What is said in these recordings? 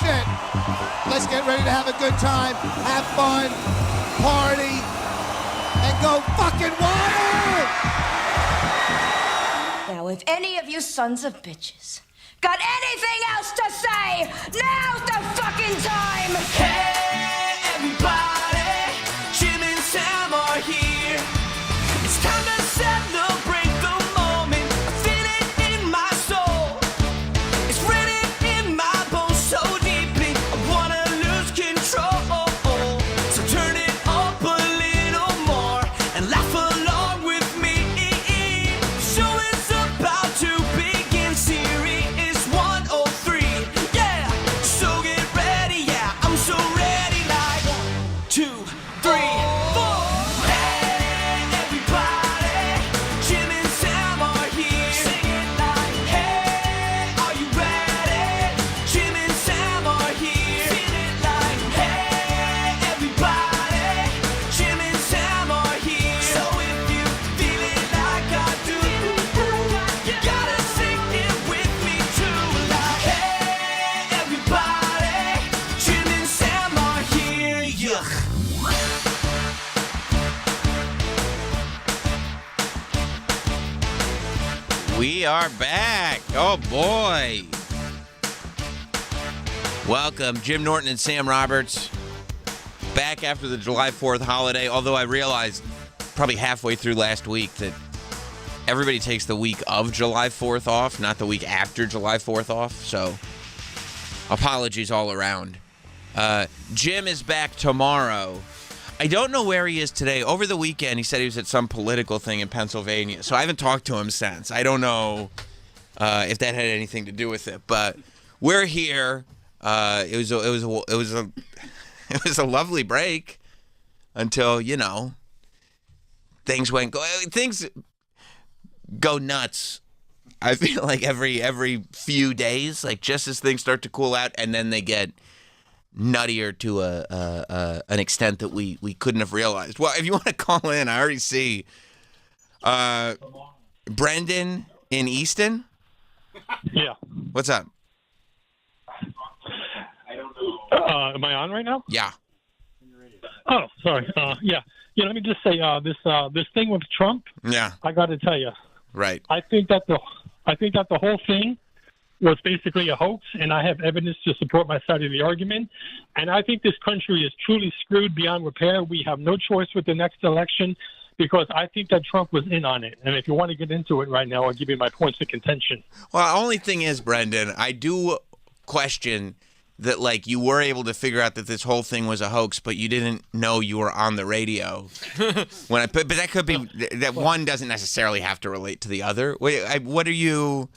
bullshit. Let's get ready to have a good time, have fun, party, and go fucking wild! Now, if any of you sons of bitches got anything else to say, now's the fucking time! Hey, everybody, Jim and Sam are here. It's time to celebrate the moment. I feel it in my soul. It's written in my bones so deeply. I wanna lose control. So turn it up a little more and laugh along with me. The show is about to begin. Series 103. Yeah, so get ready. Yeah, I'm so ready. Like 1, 2, 3, 4. Hey, everybody, Jim and Sam are here. Sing it like, hey, are you ready? Jim and Sam are here. Feel it like, hey, everybody, Jim and Sam are here. So if you feel it like I do, you gotta sing it with me too. Like, hey, everybody, Jim and Sam are here. Yuck. We are back. Oh, boy. Welcome, Jim Norton and Sam Roberts. Back after the July 4th holiday, although I realized probably halfway through last week that everybody takes the week of July 4th off, not the week after July 4th off. So, apologies all around. Jim is back tomorrow. I don't know where he is today. Over the weekend, he said he was at some political thing in Pennsylvania, so I haven't talked to him since. I don't know if that had anything to do with it, but we're here. It was a lovely break until things go nuts. I feel like every few days, like just as things start to cool out, and then they get nuttier to an extent that we couldn't have realized. Well, if you want to call in, I already see Brendan in Easton. Yeah. What's up? Am I on right now? Yeah. Oh, sorry. Yeah. Let me just say this thing with Trump. Yeah. I got to tell you, Right. I think that the whole thing was basically a hoax, and I have evidence to support my side of the argument. And I think this country is truly screwed beyond repair. We have no choice with the next election because I think that Trump was in on it. And if you want to get into it right now, I'll give you my points of contention. Well, the only thing is, Brendan, I do question that, like, you were able to figure out that this whole thing was a hoax, but you didn't know you were on the radio. But that could be that one doesn't necessarily have to relate to the other. Wait, what are you?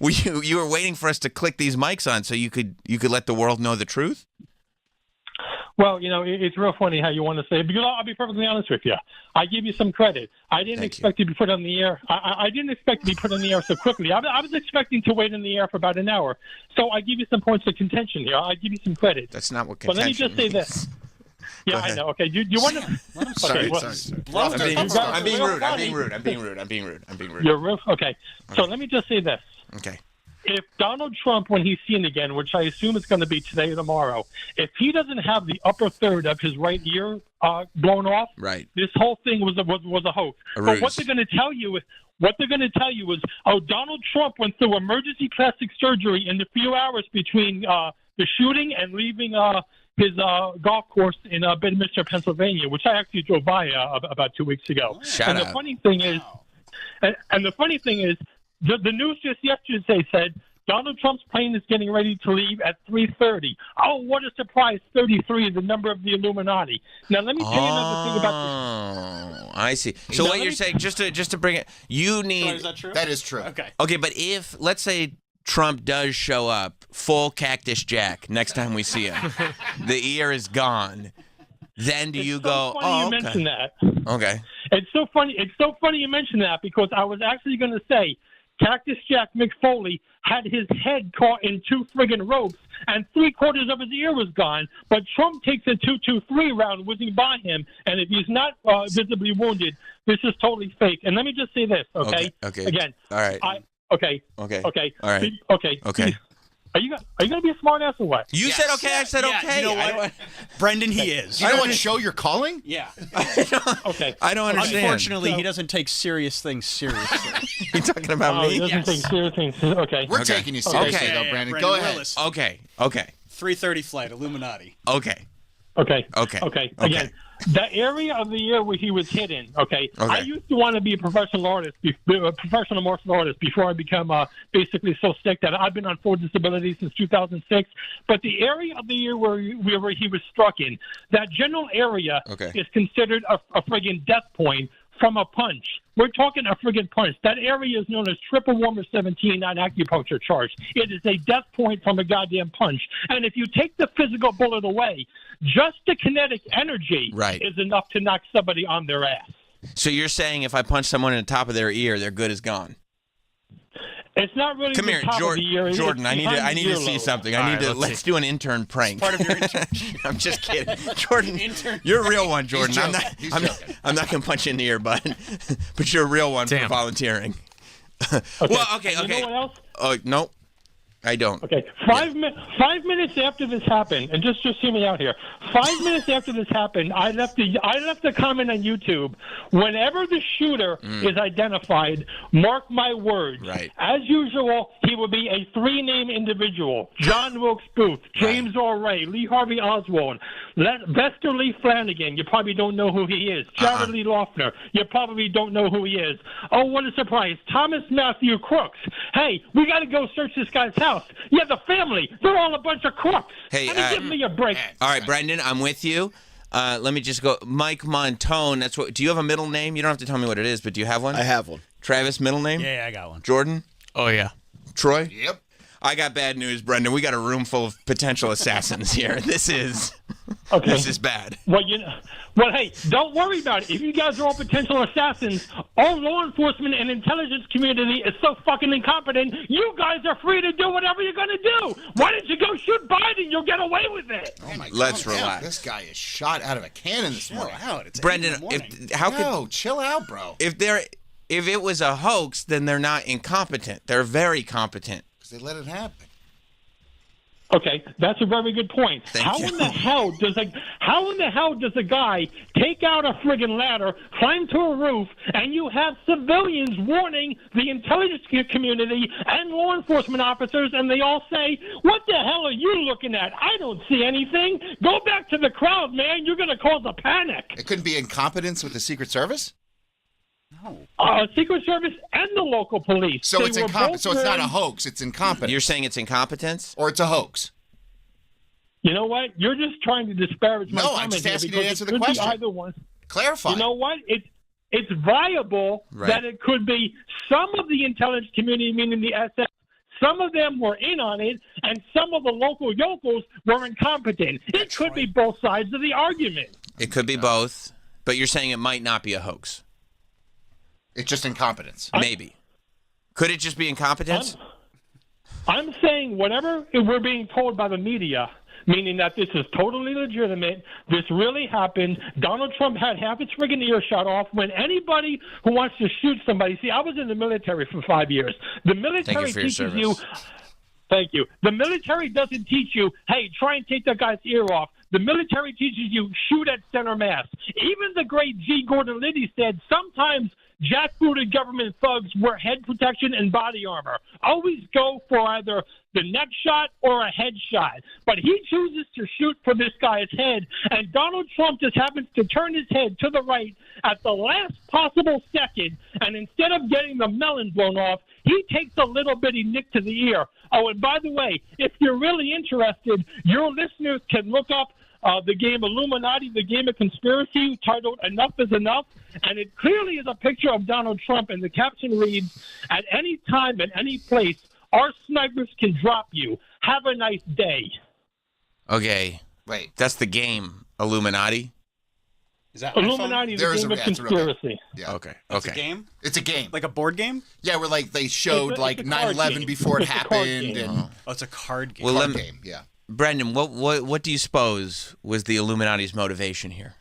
You were waiting for us to click these mics on so you could let the world know the truth? Well, it's real funny how you want to say it, because I'll be perfectly honest with you. I give you some credit. I didn't expect to be put on the air. I didn't expect to be put on the air so quickly. I was expecting to wait in the air for about an hour. So I give you some points of contention here. I give you some credit. That's not what But contention let me just say this. Yeah, I know. Okay, you want to? Sorry. I'm being rude. You're real. Okay. So let me just say this. Okay. If Donald Trump, when he's seen again, which I assume is going to be today or tomorrow, if he doesn't have the upper third of his right ear blown off, right, this whole thing was a hoax. But what they're going to tell you is, Donald Trump went through emergency plastic surgery in the few hours between the shooting and leaving his golf course in Bedminster, Pennsylvania, which I actually drove by about 2 weeks ago. The funny thing is, the news just yesterday said Donald Trump's plane is getting ready to leave at 3:30. Oh, what a surprise! 33 is the number of the Illuminati. Now, let me tell you another thing about this. Oh, I see. So what you're saying, just to bring it, you need. So is that true? That is true. Okay, but if, let's say, Trump does show up full Cactus Jack next time we see him, the ear is gone. Then you go? You mentioned that. Okay. It's so funny. It's so funny you mentioned that, because I was actually going to say Cactus Jack Mick Foley had his head caught in 2 friggin' ropes and 3/4 of his ear was gone. But Trump takes a 2-2-3 round whizzing by him, and if he's not visibly wounded, this is totally fake. And let me just say this, okay? Okay. Again. All right. Okay. Okay. Okay. All right. Okay. Okay. Are you going to be a smart ass or what? You said okay. I said okay. You know what? Brendan, he is. Do you know what show you're calling? Yeah. Okay. I don't understand. Unfortunately, he doesn't take serious things seriously. You talking about He me? doesn't take serious things. Okay. We're taking you seriously, Okay. though, Yeah, Brandon. Brendan Go ahead. Willis. Okay. 3:30 flight, Illuminati. Okay. Okay. Okay. Again, the area of the year where he was hit in. Okay. I used to want to be a professional artist, a professional martial artist, before I became basically so sick that I've been on full disability since 2006. But the area of the year where he was struck in, that general area is considered a friggin' death point from a punch. We're talking a friggin' punch. That area is known as triple warmer 17 on acupuncture charts. It is a death point from a goddamn punch. And if you take the physical bullet away, just the kinetic energy is enough to knock somebody on their ass. So you're saying if I punch someone in the top of their ear, their good is gone? It's not really Come the here, top of the year. Jordan. I need to see something. Let's do an intern prank. Part of your internship. I'm just kidding, Jordan. You're a real one, Jordan. He's I'm not gonna punch you in the ear, bud. But you're a real one for volunteering. Well, okay. You know what else? Oh no, I don't. Okay, 5 minutes after this happened, and just hear me out here. 5 minutes after this happened, I left a comment on YouTube. Whenever the shooter is identified, mark my words. Right. As usual, he will be a 3-name individual: John Wilkes Booth, James Earl Ray, Lee Harvey Oswald, Vester Lee Flanagan. You probably don't know who he is. Jared Lee Loeffner. You probably don't know who he is. Oh, what a surprise! Thomas Matthew Crooks. Hey, we got to go search this guy's house. Yeah, the family. They're all a bunch of crooks. Hey, give me a break. All right, Brendan, I'm with you. Let me just go. Mike Montone. That's what. Do you have a middle name? You don't have to tell me what it is, but do you have one? I have one. Travis, middle name? Yeah, I got one. Jordan? Oh, yeah. Troy? Yep. I got bad news, Brendan. We got a room full of potential assassins here. This is bad. Well, hey, don't worry about it. If you guys are all potential assassins, our law enforcement and intelligence community is so fucking incompetent, you guys are free to do whatever you're going to do. Why don't you go shoot Biden? You'll get away with it. Oh my Let's God, relax. This guy is shot out of a cannon this morning. Brendan, Chill out, bro. If it was a hoax, then they're not incompetent. They're very competent. Because they let it happen. Okay, that's a very good point. How in the hell does a guy take out a friggin' ladder, climb to a roof, and you have civilians warning the intelligence community and law enforcement officers, and they all say, "What the hell are you looking at? I don't see anything. Go back to the crowd, man. You're going to cause a panic." It couldn't be incompetence with the Secret Service? Secret Service and the local police. So it's incompetence. So it's not a hoax. It's incompetence. You're saying it's incompetence? Or it's a hoax? You know what? You're just trying to disparage my comment. No, I'm just asking you to answer the question. question. Either one. Clarify. You know what? It's viable that it could be some of the intelligence community, meaning the SF. Some of them were in on it, and some of the local yokels were incompetent. It could be both sides of the argument. It could be both, but you're saying it might not be a hoax. It's just incompetence. Maybe. Could it just be incompetence? I'm saying whatever we're being told by the media, meaning that this is totally legitimate, this really happened, Donald Trump had half his friggin' ear shot off. When anybody who wants to shoot somebody, see, I was in the military for 5 years. The military teaches you. Thank you. The military doesn't teach you, hey, try and take that guy's ear off. The military teaches you, shoot at center mass. Even the great G. Gordon Liddy said sometimes jackbooted government thugs wear head protection and body armor. Always go for either the neck shot or a head shot. But he chooses to shoot for this guy's head, and Donald Trump just happens to turn his head to the right at the last possible second, and instead of getting the melon blown off, he takes a little bitty nick to the ear. Oh, and by the way, if you're really interested, your listeners can look up the game Illuminati, the game of conspiracy, titled Enough is Enough, and it clearly is a picture of Donald Trump, and the caption reads, "At any time, at any place, our snipers can drop you. Have a nice day." Okay. Wait. That's the game, Illuminati? Is that Illuminati, the game of conspiracy. Yeah. Okay. It's a game? It's a game. Like a board game? Yeah, where like they showed It's a like card 9/11 game. before it It's a card happened, game. and Oh, it's a card game. Well, card game. Yeah. Brendan, what do you suppose was the Illuminati's motivation here?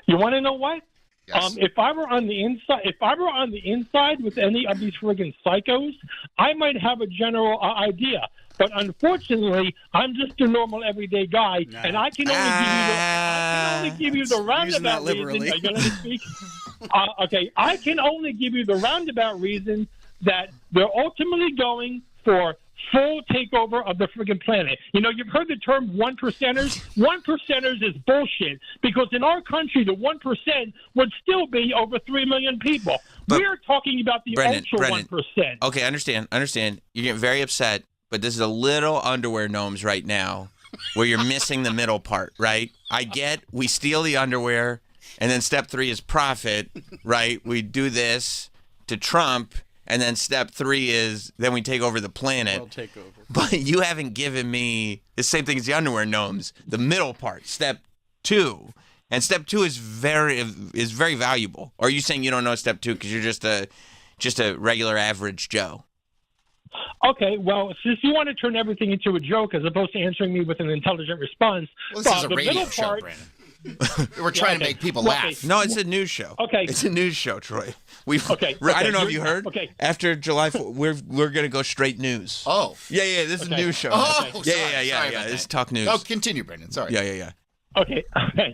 You want to know what? Yes. If I were on the inside with any of these friggin' psychos, I might have a general idea. But unfortunately, I'm just a normal everyday guy, and I can only give you the roundabout reason. Are you going to let me speak? Okay, I can only give you the roundabout reason that they're ultimately going for full takeover of the friggin' planet. You know, you've heard the term 1%ers. 1%ers is bullshit because in our country, the 1% would still be over 3 million people. We're talking about the ultra 1%. Okay, understand. You're getting very upset, but this is a little underwear gnomes right now where you're missing the middle part, right? I get we steal the underwear, and then step 3 is profit, right? We do this to Trump. And then step 3 is then we take over the planet. World takeover. But you haven't given me the same thing as the underwear gnomes. The middle part, step 2, and step 2 is very valuable. Or are you saying you don't know step 2 because you're just a regular average Joe? Okay, well, since you want to turn everything into a joke as opposed to answering me with an intelligent response, Well, this is a the radio middle show, part. Brandon. We're trying to make people laugh. No, it's a news show. Okay. It's a news show, Troy. Okay. I don't know if you heard. Okay. After July 4th, we're going to go straight news. Oh. Yeah, this is a news show. Oh, yeah. sorry about It's that. talk news. Oh, continue, Brandon. Sorry. Yeah. Okay,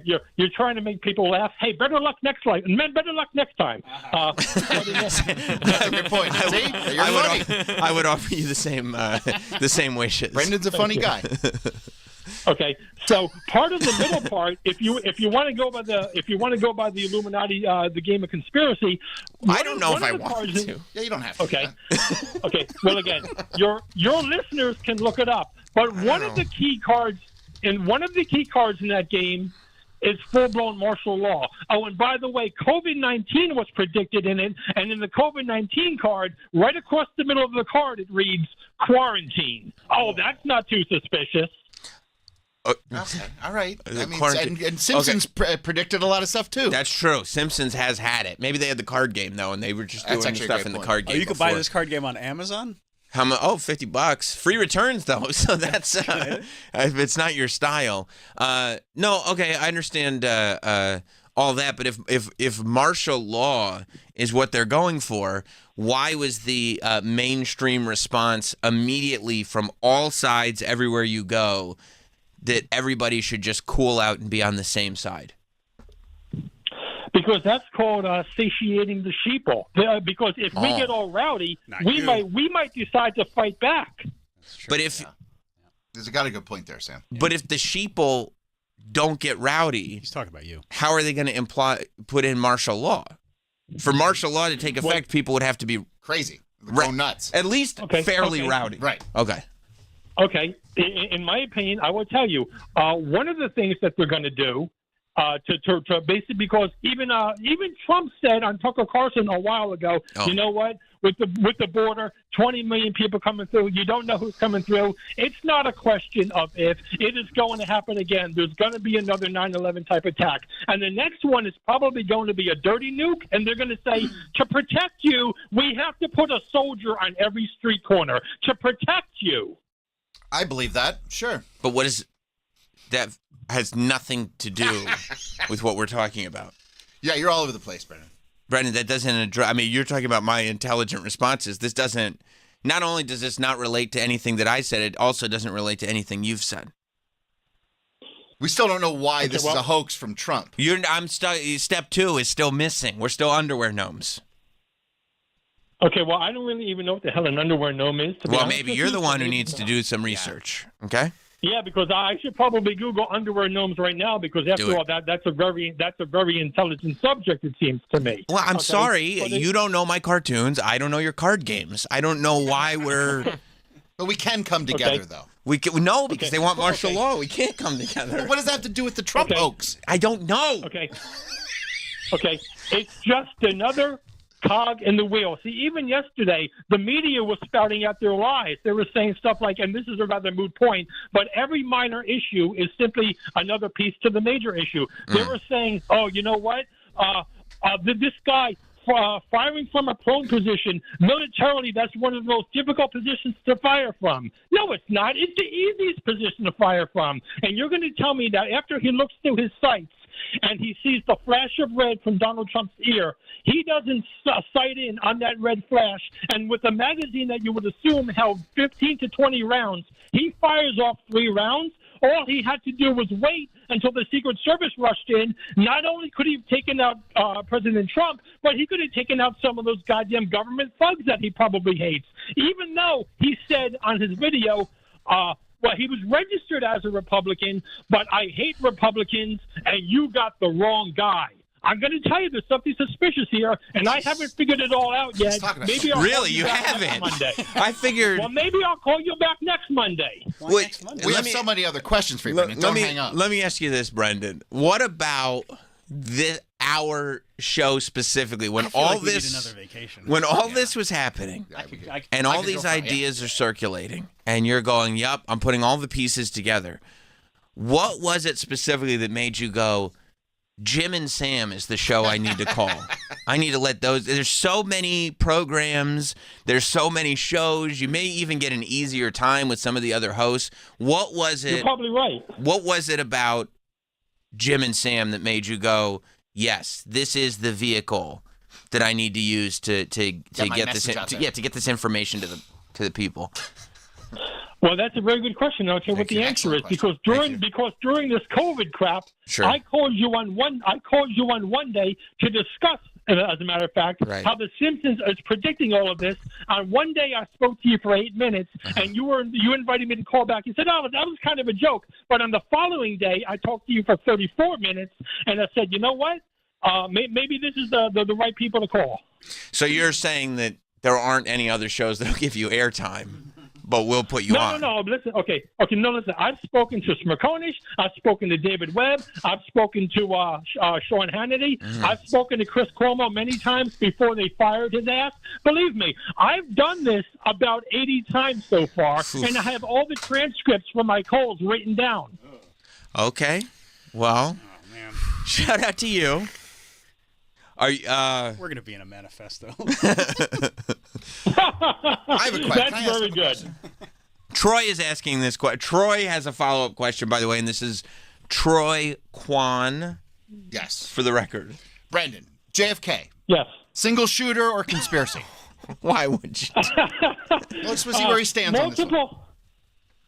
you're trying to make people laugh. Hey, better luck next time. Men, better luck next time. That's a good point. See? You're funny. I would offer you the same wishes. Brandon's a funny guy. Okay, so part of the middle part, if you want to go by the Illuminati, the game of conspiracy, I don't know if I want to. Yeah, you don't have to. Okay, okay. Well, again, your listeners can look it up. But one of the key cards in that game is full-blown martial law. Oh, and by the way, COVID-19 was predicted in it, and in the COVID-19 card, right across the middle of the card, it reads quarantine. Oh, that's not too suspicious. Okay. All right. I mean, quarantine. and Simpsons predicted a lot of stuff too. That's true. Simpsons has had it. Maybe they had the card game though, and they were just doing That's actually a stuff great in the point. card game. You could buy before. this card game on Amazon? How much? Oh, $50. Free returns though, so that's if it's not your style. No, okay, I understand all that, but if martial law is what they're going for, why was the mainstream response immediately from all sides, everywhere you go, that everybody should just cool out and be on the same side? Because that's called satiating the sheeple. Because if we get all rowdy, we might decide to fight back. But if There's got a good point there, Sam. but if the sheeple don't get rowdy, He's talking about you. how are they going to put in martial law? For martial law to take effect, people would have to be Crazy. Go nuts. at least fairly rowdy. Right. Okay. Okay. In my opinion, I will tell you, one of the things that they're going to do to basically, because even Trump said on Tucker Carlson a while ago, you know what, with the border, 20 million people coming through, you don't know who's coming through. It's not a question of if. It is going to happen again. There's going to be another 9/11 type attack. And the next one is probably going to be a dirty nuke, and they're going to say, to protect you, we have to put a soldier on every street corner to protect you. I believe that. Sure. But what is that? Has nothing to do with what we're talking about. Yeah, you're all over the place, Brandon. Brendan, that doesn't address. I mean, you're talking about my intelligent responses. This doesn't. Not only does this not relate to anything that I said, it also doesn't relate to anything you've said. We still don't know why this is a hoax from Trump. I'm stuck. Step 2 is still missing. We're still underwear gnomes. Okay, well, I don't really even know what the hell an underwear gnome is. To be Well, honest maybe with you're you. the one who needs to do some research. Okay. Yeah, because I should probably Google underwear gnomes right now because after all, that's a very intelligent subject, it seems to me. Well, I'm sorry. But You don't know my cartoons. I don't know your card games. I don't know why we're. But we can come together, though. We can, no, because they want martial law. We can't come together. Well, what does that have to do with the Trump hoax? I don't know. Okay. Okay. It's just another cog in the wheel. See, even yesterday, the media was spouting out their lies. They were saying stuff like, and this is a rather moot point, but every minor issue is simply another piece to the major issue. They were saying, oh, you know what? This guy firing from a prone position, militarily, that's one of the most difficult positions to fire from. No, it's not. It's the easiest position to fire from. And you're going to tell me that after he looks through his sights, and he sees the flash of red from Donald Trump's ear, he doesn't sight in on that red flash. And with a magazine that you would assume held 15 to 20 rounds, he fires off 3 rounds. All he had to do was wait until the Secret Service rushed in. Not only could he have taken out President Trump, but he could have taken out some of those goddamn government thugs that he probably hates. Even though he said on his video, well, he was registered as a Republican, but I hate Republicans, and you got the wrong guy. I'm going to tell you there's something suspicious here, and I haven't figured it all out yet. Maybe I'll Really? call You back haven't? next Monday. I figured. Well, maybe I'll call you back next Monday. Wait, We have so many other questions for you, Brendan. Don't hang up. Let me ask you this, Brendan. What about our show specifically when feel all like we need this another vacation. when all this was happening and all could these go for it, ideas are circulating and you're going, "Yep, I'm putting all the pieces together." What was it specifically that made you go, Jim and Sam is the show I need to call? I need to let those. There's so many programs. There's so many shows. You may even get an easier time with some of the other hosts. What was it? You're probably right. What was it about Jim and Sam that made you go, yes, this is the vehicle that I need to use to my get this message out there. to get this information to the people? Well, that's a very good question. I'll tell you what the answer is. Excellent question. Because during this COVID crap, Sure. I called you on one day to discuss, as a matter of fact, Right. how The Simpsons is predicting all of this. On one day, I spoke to you for 8 minutes, and you invited me to call back. You said, "Oh, that was kind of a joke." But on the following day, I talked to you for 34 minutes, and I said, "You know what? Maybe this is the right people to call." So you're saying that there aren't any other shows that'll give you airtime, but we'll put you on. No. Listen, okay. No, listen. I've spoken to Smirkonish. I've spoken to David Webb. I've spoken to Sean Hannity. I've spoken to Chris Cuomo many times before they fired his ass. Believe me, I've done this about 80 times so far, and I have all the transcripts from my calls written down. Okay. Well, shout out to you. Are you, We're going to be in a manifesto. I have a question. That's Can I ask very a good. question? Troy is asking this question. Troy has a follow-up question, by the way, and this is Troy Kwan Yes. for the record. Brendan, JFK, Yes. single shooter or conspiracy? Why would you? Let's see where he stands on this one.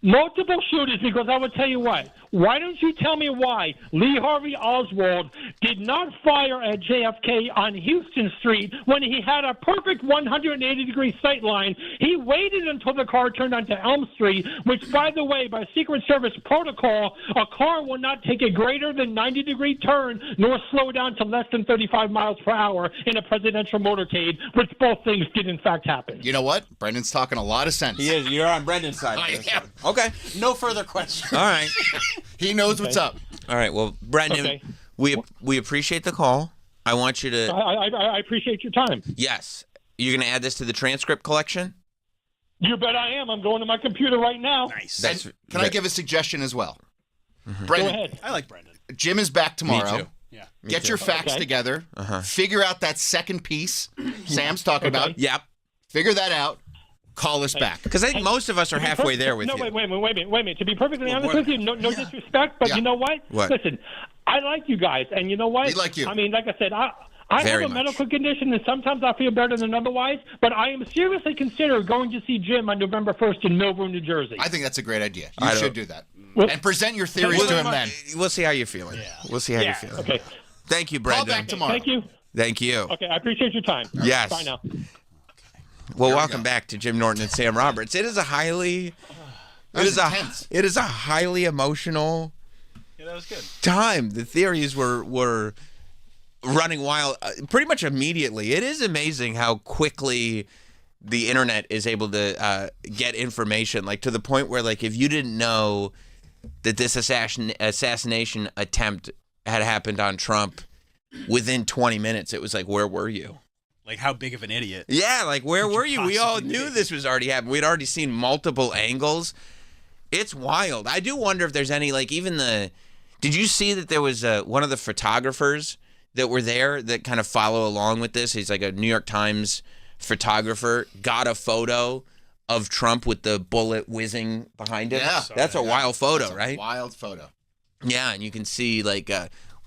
Multiple shooters, because I would tell you what. Why don't you tell me why Lee Harvey Oswald did not fire at JFK on Houston Street when he had a perfect 180-degree sight line? He waited until the car turned onto Elm Street, which, by the way, by Secret Service protocol, a car will not take a greater than 90-degree turn nor slow down to less than 35 miles per hour in a presidential motorcade, which both things did in fact happen. You know what? Brendan's talking a lot of sense. He is. You're on Brendan's side. I am. Okay. No further questions. All right. He knows what's up. All right. Well, Brendan, Okay. we appreciate the call. I want you to. I appreciate your time. Yes. You're going to add this to the transcript collection? You bet I am. I'm going to my computer right now. Nice. And can I give a suggestion as well? Go Brendan, ahead. I like Brendan. Jim is back tomorrow. Me too. Yeah. Get your facts Okay. together. Figure out that second piece Sam's talking about. Yep. Figure that out. Call us back. Because I think most of us are halfway there with no, you. wait a minute. To be perfectly honest more with you, no disrespect, but Yeah. you know what? What? Listen, I like you guys, and you know what? We like you. I mean, like I said, I Very have a much. medical condition, and sometimes I feel better than otherwise, but I am seriously considering going to see Jim on November 1st in Millville, New Jersey. I think that's a great idea. I You don't- should do that. Well- And present your theories Well, to him then. We'll see how you're feeling. Yeah. We'll see how you're feeling. Okay. Thank you, Call Brendan. back tomorrow. Thank you. Thank you. Okay, I appreciate your time. Yes. Bye now. Well, we welcome go. back to Jim Norton and Sam Roberts. It is a highly, That was intense. it is a highly emotional Yeah, that was good. time. The theories were running wild pretty much immediately. It is amazing how quickly the internet is able to get information, like to the point where, like, if you didn't know that this assassination attempt had happened on Trump, within 20 minutes, it was like, where were you? Like, how big of an idiot? Yeah, like, where were you? We all possibly knew be? this was already happening. We'd already seen multiple angles. It's wild. I do wonder if there's any, like, even the... Did you see that there was one of the photographers that were there that kind of follow along with this? He's like a New York Times photographer, got a photo of Trump with the bullet whizzing behind him. Yeah. That's a wild photo, That's a right? wild photo. Yeah, and you can see, like,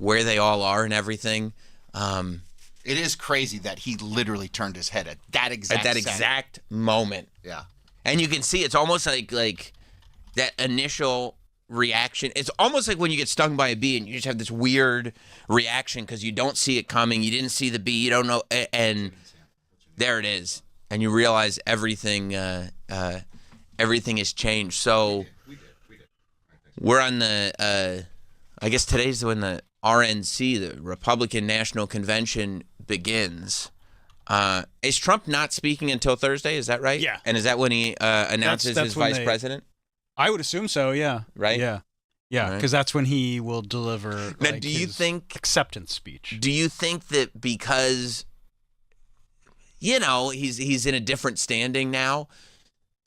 where they all are and everything. It is crazy that he literally turned his head at that exact moment. Yeah. And you can see it's almost like that initial reaction. It's almost like when you get stung by a bee and you just have this weird reaction because you don't see it coming. You didn't see the bee. You don't know. And there it is. And you realize everything has changed. So we're on the, I guess today's when the RNC, the Republican National Convention, begins. Is Trump not speaking until Thursday? Is that right? Yeah. And is that when he announces That's his when vice president? I would assume so. Yeah. Right? Yeah. Yeah. Right. Because that's when he will deliver. Now, like, do you his think acceptance speech? Do you think that because he's in a different standing now,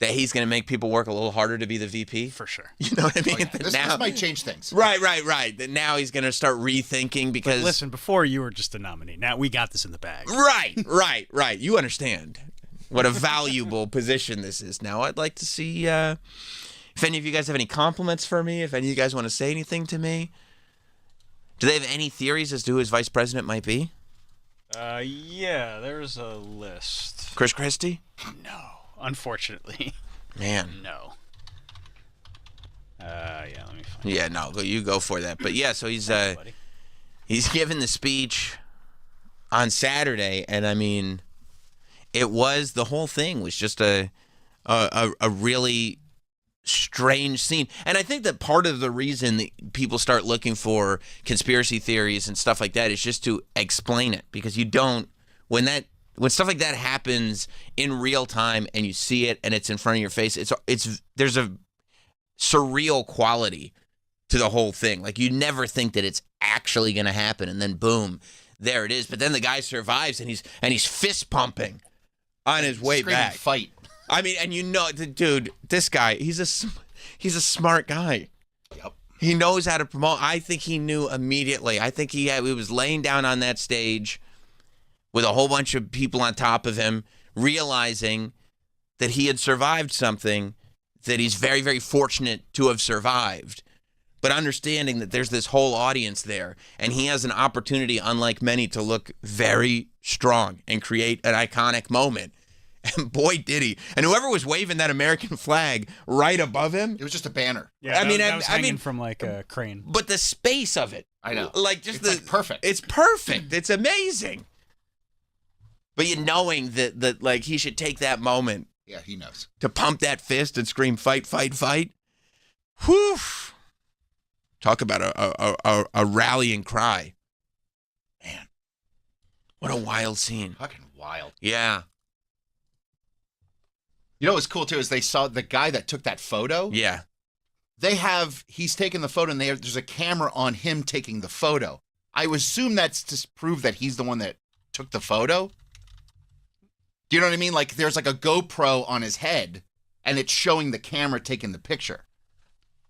that he's going to make people work a little harder to be the VP? For sure. You know what I mean? Oh, yeah. This might change things. Right. That now he's going to start rethinking because. But listen, before you were just a nominee. Now we got this in the bag. Right. You understand what a valuable position this is. Now I'd like to see if any of you guys have any compliments for me. If any of you guys want to say anything to me. Do they have any theories as to who his vice president might be? Yeah, there's a list. Chris Christie? No, unfortunately. Man. No. Yeah, let me find Yeah, no, you go for that. But yeah, so he's given the speech on Saturday, and I mean, it was the whole thing was just a really strange scene. And I think that part of the reason that people start looking for conspiracy theories and stuff like that is just to explain it, because you don't when stuff like that happens in real time and you see it and it's in front of your face, there's a surreal quality to the whole thing. Like you never think that it's actually going to happen, and then boom, there it is. But then the guy survives and he's fist pumping on his way back. Fight. I mean, and dude, this guy, he's a smart guy. Yep. He knows how to promote. I think he knew immediately. I think he was laying down on that stage with a whole bunch of people on top of him, realizing that he had survived something that he's very, very fortunate to have survived, but understanding that there's this whole audience there, and he has an opportunity, unlike many, to look very strong and create an iconic moment. And boy, did he. And whoever was waving that American flag right above him. It was just a banner. Yeah, that was hanging from like a crane. But the space of it. I know. Like just it's like perfect. It's perfect. It's amazing. But you knowing that like he should take that moment. Yeah, he knows. To pump that fist and scream, fight, fight, fight. Whew. Talk about a rallying cry. Man. What a wild scene. Fucking wild. Yeah. You know what's cool too is they saw the guy that took that photo. Yeah. He's taking the photo and there's a camera on him taking the photo. I would assume that's to prove that he's the one that took the photo. Do you know what I mean? Like there's like a GoPro on his head and it's showing the camera taking the picture.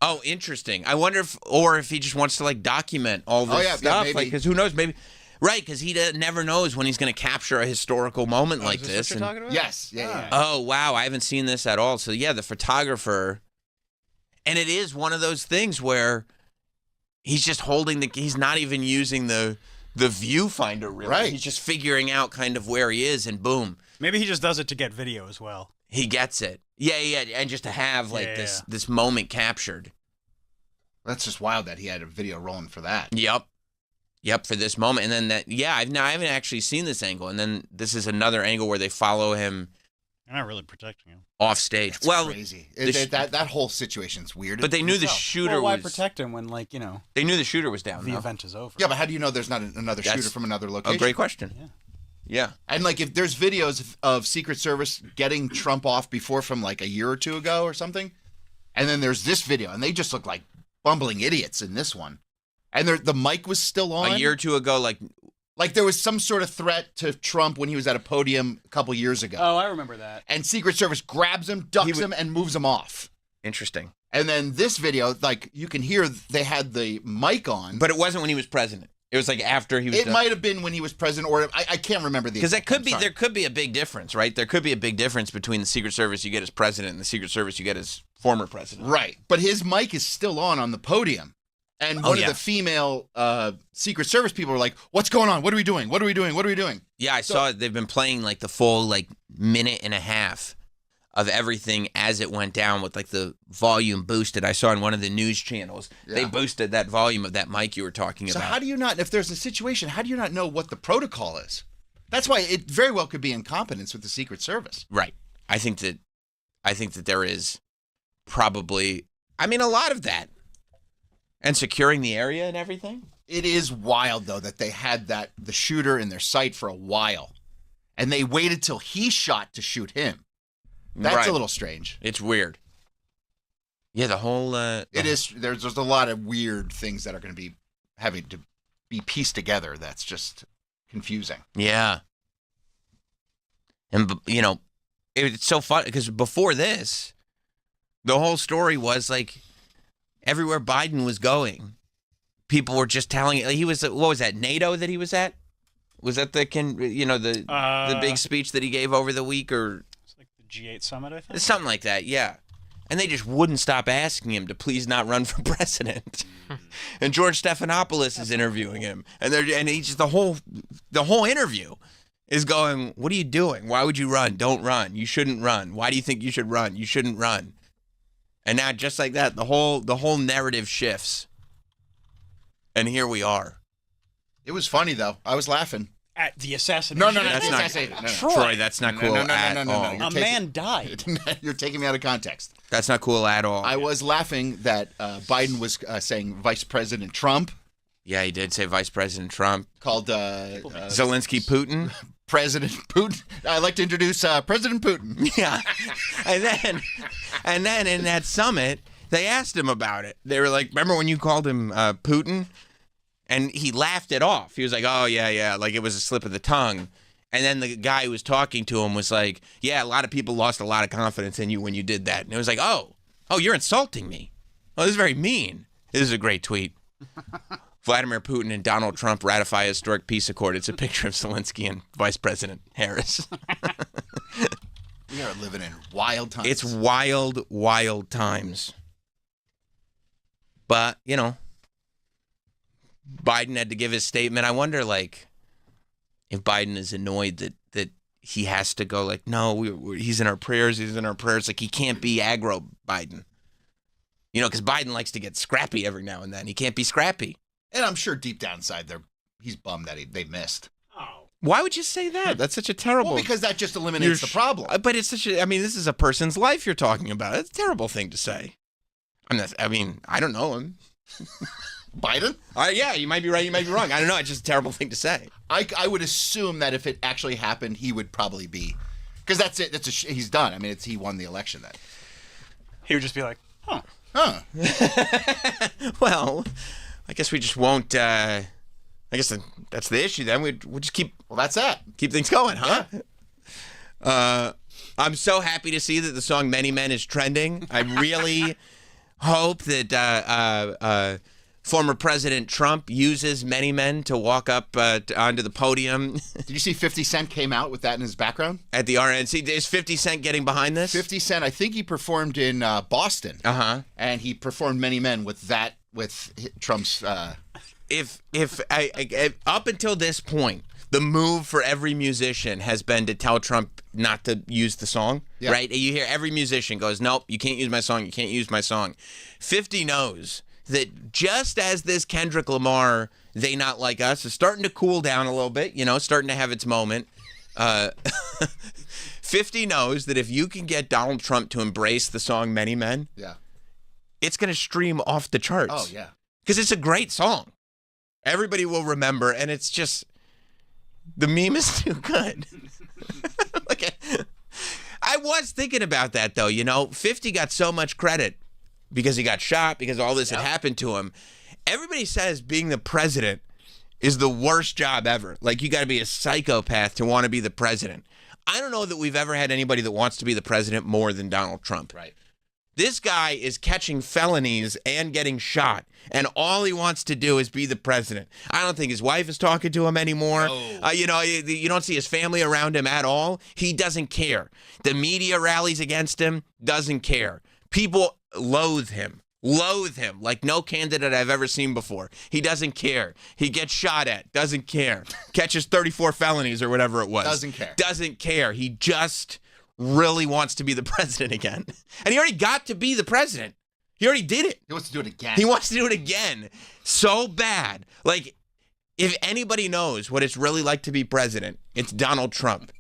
Oh, interesting. I wonder if he just wants to like document all this stuff. Like, because who knows? Maybe. Right, because he never knows when he's going to capture a historical moment like is this. What you're talking about? Yes. Yeah. Oh, wow. I haven't seen this at all. So, yeah, the photographer. And it is one of those things where he's just he's not even using the viewfinder, really. Right. He's just figuring out kind of where he is, and boom. Maybe he just does it to get video as well. He gets it. Yeah. And just to have like this moment captured. That's just wild that he had a video rolling for that. Yep, for this moment. And then I haven't actually seen this angle. And then this is another angle where they follow him. They're not really protecting him. Off stage. That's crazy. That whole situation's weird. But they knew the shooter why protect him when, like, They knew the shooter was down. The event is over. Yeah, but how do you know there's not another shooter from another location? A great question. Yeah. And, like, if there's videos of Secret Service getting Trump off before from, like, a year or two ago or something, and then there's this video, and they just look like bumbling idiots in this one. And the mic was still on. A year or two ago, like there was some sort of threat to Trump when he was at a podium a couple years ago. Oh, I remember that. And Secret Service grabs him, ducks him, and moves him off. Interesting. And then this video, like you can hear they had the mic on. But it wasn't when he was president. It was like after he was It might have been when he was president, or I can't remember the. Because there could be a big difference, right? There could be a big difference between the Secret Service you get as president and the Secret Service you get as former president. Right. But his mic is still on the podium. And Oh, one yeah. of the female Secret Service people were like, "What's going on? What are we doing? What are we doing? What are we doing?" Yeah, I saw it. They've been playing like the full like minute and a half of everything as it went down with like the volume boosted. I saw on one of the news channels they Yeah. boosted that volume of that mic you were talking So about. how do you not, if there's a situation, how do you not know what the protocol is? That's why it very well could be incompetence with the Secret Service. Right. I think that there is probably, I mean, a lot of that. And securing the area and everything. It is wild though that they had the shooter in their sight for a while, and they waited till he shot to shoot him. That's Right. a little strange. It's weird. Yeah, the whole It is. There's a lot of weird things that are going to be having to be pieced together. That's just confusing. Yeah. And, you know, it's so fun because before this, the whole story was like everywhere Biden was going, people were just telling it. He was, what was that, NATO that he was at? Was that the big speech that he gave over the week or It's like the G8 summit, I think. something like that? Yeah. And they just wouldn't stop asking him to please not run for president. And George Stephanopoulos is interviewing him, and he just the whole interview is going, "What are you doing? Why would you run? Don't run. You shouldn't run. Why do you think you should run? You shouldn't run." And now, just like that, the whole narrative shifts, and here we are. It was funny though. I was laughing. At the assassination. No, That's not Troy. Troy. That's not cool at all. You're A man died. You're taking me out of context. That's not cool at all. I was laughing that Biden was saying Vice President Trump Yeah, he did say Vice President Trump, called Zelensky, Putin. President Putin. I'd like to introduce President Putin. Yeah, and then in that summit, they asked him about it. They were like, "Remember when you called him Putin?" And he laughed it off. He was like, "Oh yeah, like it was a slip of the tongue." And then the guy who was talking to him was like, "Yeah, a lot of people lost a lot of confidence in you when you did that." And it was like, "Oh, you're insulting me. Oh, this is very mean." This is a great tweet. Vladimir Putin and Donald Trump ratify a historic peace accord. It's a picture of Zelensky and Vice President Harris. We are living in wild times. It's wild, wild times. But, you know, Biden had to give his statement. I wonder, like, if Biden is annoyed that he has to go, like, no, he's in our prayers. He's in our prayers. Like, he can't be aggro Biden. You know, because Biden likes to get scrappy every now and then. He can't be scrappy. And I'm sure deep down inside he's bummed that they missed. Why would you say that? That's such a terrible... Well, because that just eliminates the problem. But it's such a... I mean, this is a person's life you're talking about. It's a terrible thing to say. I don't know him. Biden? Yeah, you might be right, you might be wrong. I don't know. It's just a terrible thing to say. I would assume that if it actually happened, he would probably be... Because that's it. He's done. I mean, he won the election then. He would just be like, huh. Huh. Well, I guess we just won't... I guess that's the issue then. We'll just keep Well, that's that. things going, huh? I'm so happy to see that the song Many Men is trending. I really hope that former President Trump uses Many Men to walk up onto the podium Did you see 50 Cent came out with that in his background? at the RNC. Is 50 Cent getting behind this? 50 Cent, I think he performed in Boston. Uh-huh. And he performed Many Men with Trump's... If up until this point, the move for every musician has been to tell Trump not to use the song, Yeah. right? You hear every musician goes, "Nope, you can't use my song. You can't use my song." 50 knows that just as this Kendrick Lamar "They Not Like Us" is starting to cool down a little bit, you know, starting to have its moment. 50 knows that if you can get Donald Trump to embrace the song "Many Men," Yeah. it's going to stream off the charts. Oh, yeah. Because it's a great song. Everybody will remember, and it's just, the meme is too good. I was thinking about that, though. You know, 50 got so much credit because he got shot, because all this had happened to him. Everybody says being the president is the worst job ever. Like, you got to be a psychopath to want to be the president. I don't know that we've ever had anybody that wants to be the president more than Donald Trump. Right. This guy is catching felonies and getting shot, and all he wants to do is be the president. I don't think his wife is talking to him anymore. No. You don't see his family around him at all. He doesn't care. The media rallies against him, doesn't care. People loathe him. Loathe him like no candidate I've ever seen before. He doesn't care. He gets shot at. Doesn't care. Catches 34 felonies or whatever it was. Doesn't care. Doesn't care. He just really wants to be the president again. And he already got to be the president. He already did it. He wants to do it again. He wants to do it again. So bad. Like, if anybody knows what it's really like to be president, it's Donald Trump.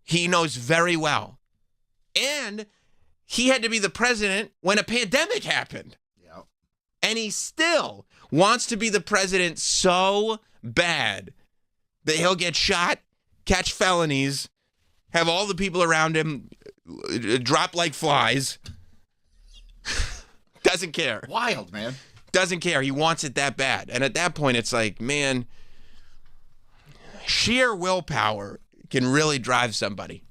He knows very well. And he had to be the president when a pandemic happened. Yeah. And he still wants to be the president so bad that he'll get shot, catch felonies, have all the people around him drop like flies. Doesn't care. Wild, man. Doesn't care. He wants it that bad. And at that point, it's like, man, sheer willpower can really drive somebody.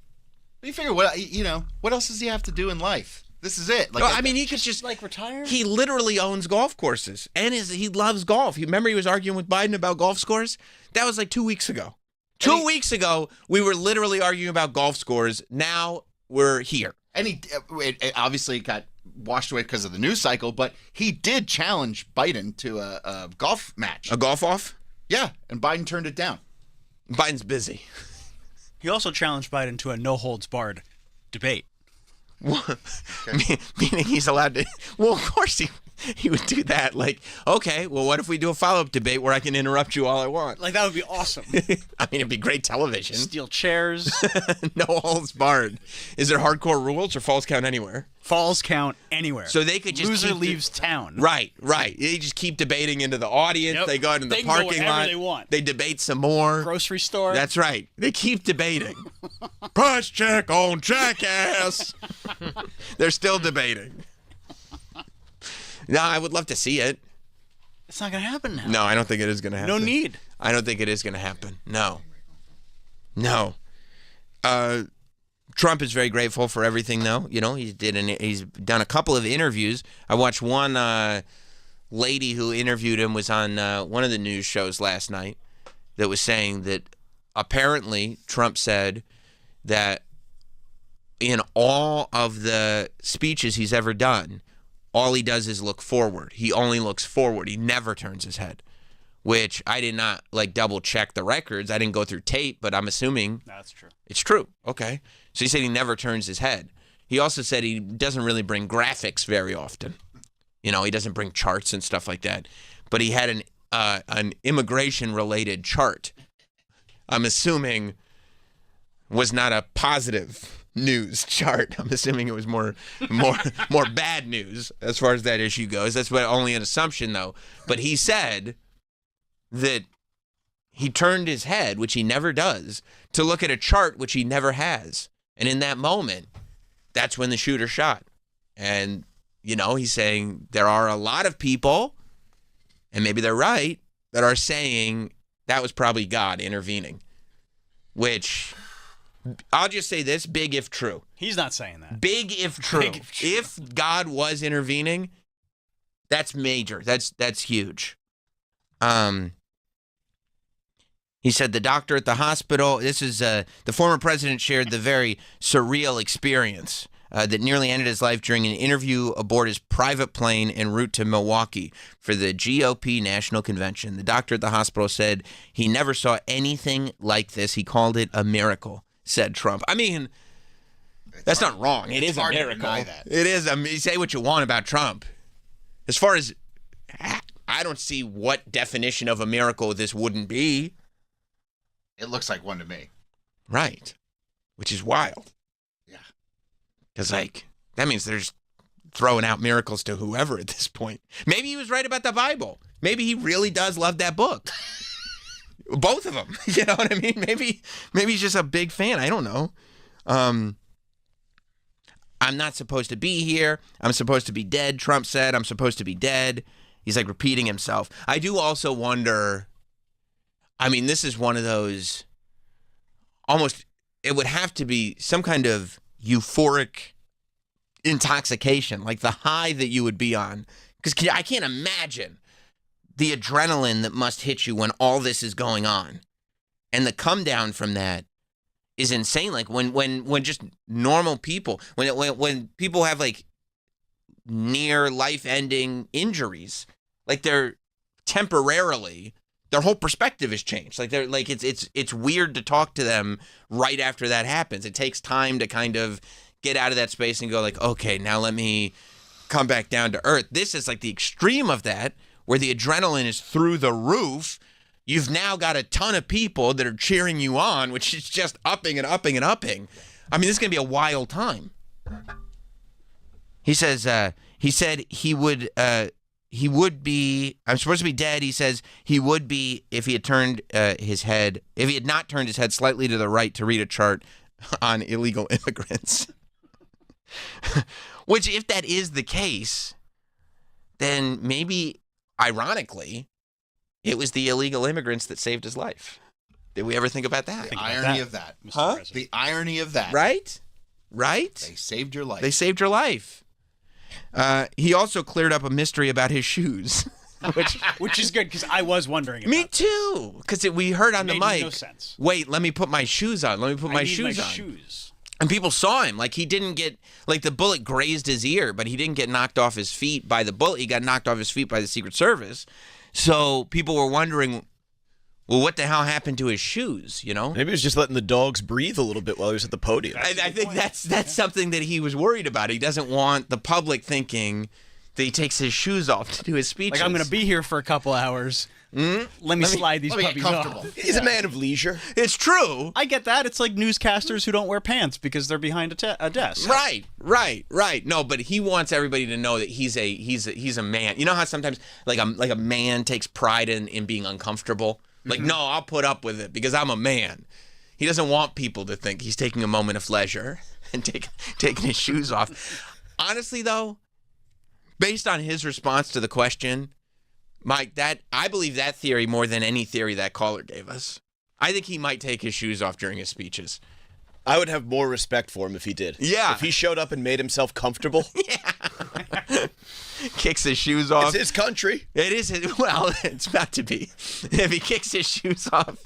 You figure what else does he have to do in life? This is it. Like, No, I mean, he could just Like retire? He literally owns golf courses, and he loves golf. Remember, he was arguing with Biden about golf scores. That was like 2 weeks ago. 2 weeks ago, we were literally arguing about golf scores. Now we're here. And it obviously got washed away because of the news cycle, but he did challenge Biden to a golf match. A golf off? Yeah, and Biden turned it down. Biden's busy. He also challenged Biden to a no-holds-barred debate. Meaning he's allowed to. Well, of course he would do that. Like, okay, well, what if we do a follow-up debate where I can interrupt you all I want? Like, that would be awesome. I mean, it'd be great television. Steal chairs. No holds barred. Is there hardcore rules or falls count anywhere? Falls count anywhere. So they could just Loser keep leaves town. Right. They just keep debating into the audience. Yep. They go into the They can go parking wherever lot. they want. They debate some more. Grocery store. That's right. They keep debating. Price check on jackass. They're still debating. No, I would love to see it. It's not going to happen now. No, I don't think it is going to happen. No need. I don't think it is going to happen. No. Trump is very grateful for everything, though. You know, he's done a couple of interviews. I watched one lady who interviewed him was on one of the news shows last night that was saying that apparently Trump said that in all of the speeches he's ever done, all he does is look forward. He only looks forward. He never turns his head, which I did not double check the records. I didn't go through tape, but I'm assuming That's true. it's true. Okay. So he said he never turns his head. He also said he doesn't really bring graphics very often. You know, he doesn't bring charts and stuff like that. But he had an immigration-related chart. I'm assuming was not a positive news chart. I'm assuming it was more bad news as far as that issue goes. That's only an assumption, though. But he said that he turned his head, which he never does, to look at a chart, which he never has. And in that moment, that's when the shooter shot. And, you know, he's saying there are a lot of people, and maybe they're right, that are saying that was probably God intervening. Which, I'll just say this, big if true. He's not saying that. Big if true. Big if true. If God was intervening, that's major. That's huge. He said the doctor at the hospital, this is the former president shared the very surreal experience that nearly ended his life during an interview aboard his private plane en route to Milwaukee for the GOP National Convention. The doctor at the hospital said he never saw anything like this. He called it a miracle, said Trump. I mean, that's not wrong. It is a hard to miracle. deny that. It is. I mean, say what you want about Trump. As far as, I don't see what definition of a miracle this wouldn't be. It looks like one to me. Right. Which is wild. Yeah. Because, that means they're just throwing out miracles to whoever at this point. Maybe he was right about the Bible. Maybe he really does love that book. Both of them. You know what I mean? Maybe he's just a big fan. I don't know. I'm not supposed to be here. I'm supposed to be dead, Trump said. I'm supposed to be dead. He's repeating himself. I do also wonder, I mean, this is one of those almost, it would have to be some kind of euphoric intoxication, like the high that you would be on. Because I can't imagine the adrenaline that must hit you when all this is going on. And the come down from that is insane. Like when just normal people, when people have near life-ending injuries. Like they're temporarily, their whole perspective has changed. Like they're like it's weird to talk to them right after that happens. It takes time to kind of get out of that space and go like, okay, now let me come back down to earth. This is like the extreme of that, where the adrenaline is through the roof. You've now got a ton of people that are cheering you on, which is just upping and upping and upping. I mean, this is going to be a wild time. He says, he said he would be, I'm supposed to be dead. He says he would be if he had turned his head, if he had not turned his head slightly to the right to read a chart on illegal immigrants. Which, if that is the case, then maybe, ironically, it was the illegal immigrants that saved his life. Did we ever think about that? The irony of that. Huh? The irony of that. Right? Right? They saved your life. They saved your life. He also cleared up a mystery about his shoes. Which is good, because I was wondering. Me too. Because we heard on the Made mic. no sense. Wait, let me put my shoes on. Let me put my shoes on. Shoes. And people saw him. Like, he didn't get, like, the bullet grazed his ear, but he didn't get knocked off his feet by the bullet. He got knocked off his feet by the Secret Service. So people were wondering, well, what the hell happened to his shoes, you know? Maybe he was just letting the dogs breathe a little bit while he was at the podium. I think that's something that he was worried about. He doesn't want the public thinking that he takes his shoes off to do his speeches. Like, I'm going to be here for a couple hours. Let me slide these puppies off. He's a man of leisure. It's true. I get that. It's like newscasters who don't wear pants because they're behind a desk. Right. No, but he wants everybody to know that he's a man. You know how sometimes like a man takes pride in being uncomfortable? Like, no, I'll put up with it because I'm a man. He doesn't want people to think he's taking a moment of leisure and taking his shoes off. Honestly, though, based on his response to the question, Mike, I believe that theory more than any theory that caller gave us. I think he might take his shoes off during his speeches. I would have more respect for him if he did. Yeah. If he showed up and made himself comfortable. Yeah. Kicks his shoes off. It's his country. It is. Well, it's about to be. If he kicks his shoes off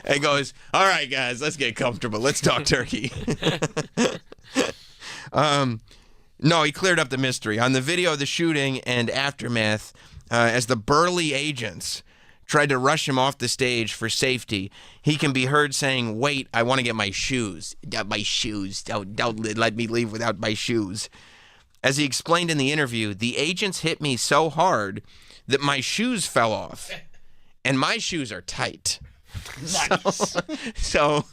and goes, all right, guys, let's get comfortable. Let's talk turkey. No, he cleared up the mystery. On the video of the shooting and aftermath, as the burly agents tried to rush him off the stage for safety, he can be heard saying, wait, I want to get my shoes. My shoes. Don't let me leave without my shoes. As he explained in the interview, the agents hit me so hard that my shoes fell off. And my shoes are tight. Nice. So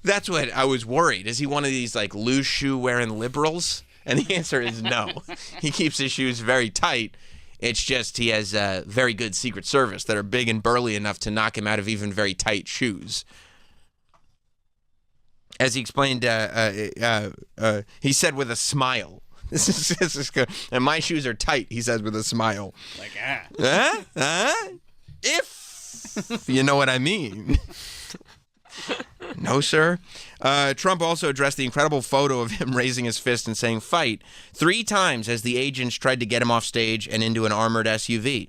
that's what I was worried. Is he one of these like loose shoe wearing liberals? And the answer is no. He keeps his shoes very tight. It's just he has very good Secret Service that are big and burly enough to knock him out of even very tight shoes. As he explained, he said with a smile. This is good. And my shoes are tight, he says with a smile. Like, If you know what I mean. No, sir. Trump also addressed the incredible photo of him raising his fist and saying, fight, 3 times as the agents tried to get him off stage and into an armored SUV.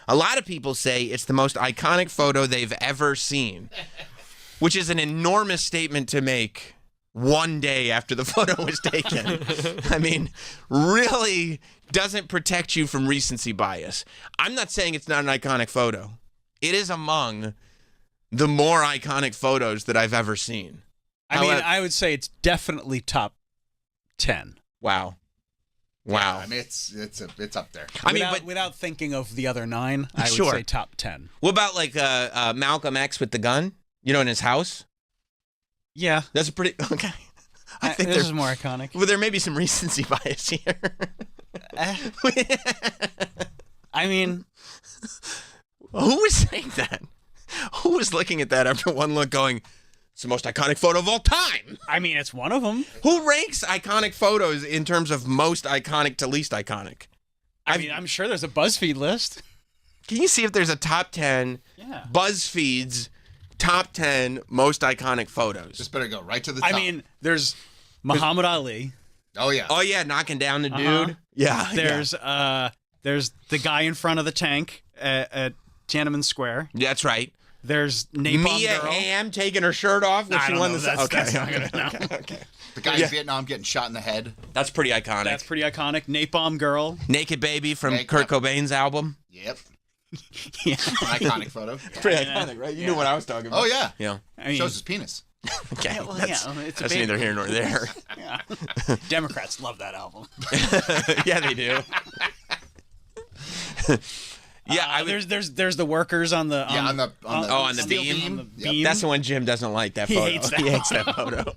A lot of people say it's the most iconic photo they've ever seen, which is an enormous statement to make one day after the photo was taken. I mean, really doesn't protect you from recency bias. I'm not saying it's not an iconic photo. It is among the more iconic photos that I've ever seen. I would say it's definitely top 10. Wow. Yeah, I mean, it's up there. Without thinking of the other 9, I would say top 10. What about like Malcolm X with the gun? You know, in his house? Yeah. That's a pretty okay. I think this is more iconic. Well, there may be some recency bias here. I mean, who was saying that? Who was looking at that after one look going, it's the most iconic photo of all time? I mean, it's one of them. Who ranks iconic photos in terms of most iconic to least iconic? I mean, I'm sure there's a BuzzFeed list. Can you see if there's a top 10 BuzzFeed's top 10 most iconic photos? Just better go right to the top. I mean, there's Muhammad Ali. Oh, yeah. Oh, yeah, knocking down the dude. Yeah. There's the guy in front of the tank at Tiananmen Square. That's right. There's Napalm Mia Girl. Hamm taking her shirt off when I she don't won know. the. That's not gonna know. The guy in Vietnam getting shot in the head. That's pretty iconic. That's pretty iconic. Napalm Girl. Naked Baby from Naked. Kurt Cobain's album. Yep. Yeah. An iconic photo. Pretty iconic, right? You knew what I was talking about. Oh yeah. Yeah. I mean, Shows his penis. Okay. well, that's yeah, it's a that's baby. neither here nor there. yeah. Democrats love that album. Yeah, they do. Yeah, I would, there's the workers on the On the the steel beam? on the Yep. beam. that's the one Jim doesn't like. That He photo. hates that He hates that photo.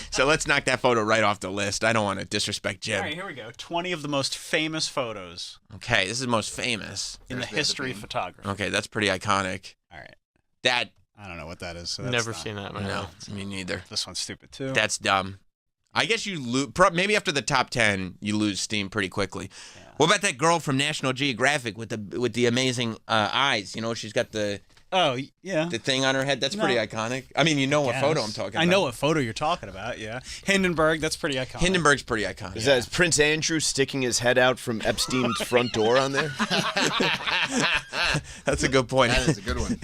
So let's knock that photo right off the list. I don't want to disrespect Jim. All right, here we go. 20 of the most famous photos Okay, this is most famous. in the There's the history of beam. photography. Okay, that's pretty iconic. All right. That I don't know what that is. So that's Never not- seen that, man. no, me neither. This one's stupid too. That's dumb. I guess you lose. Maybe after the top 10, you lose steam pretty quickly. Yeah. What about that girl from National Geographic with the amazing eyes? You know, she's got the yeah. thing on her head. That's No. pretty iconic. I mean, you know what photo I'm Yes. talking about. I know what photo you're talking about. Yeah. Hindenburg. That's pretty iconic. Hindenburg's pretty iconic. Is Prince Andrew sticking his head out from Epstein's front door on there? That's a good point. That is a good one.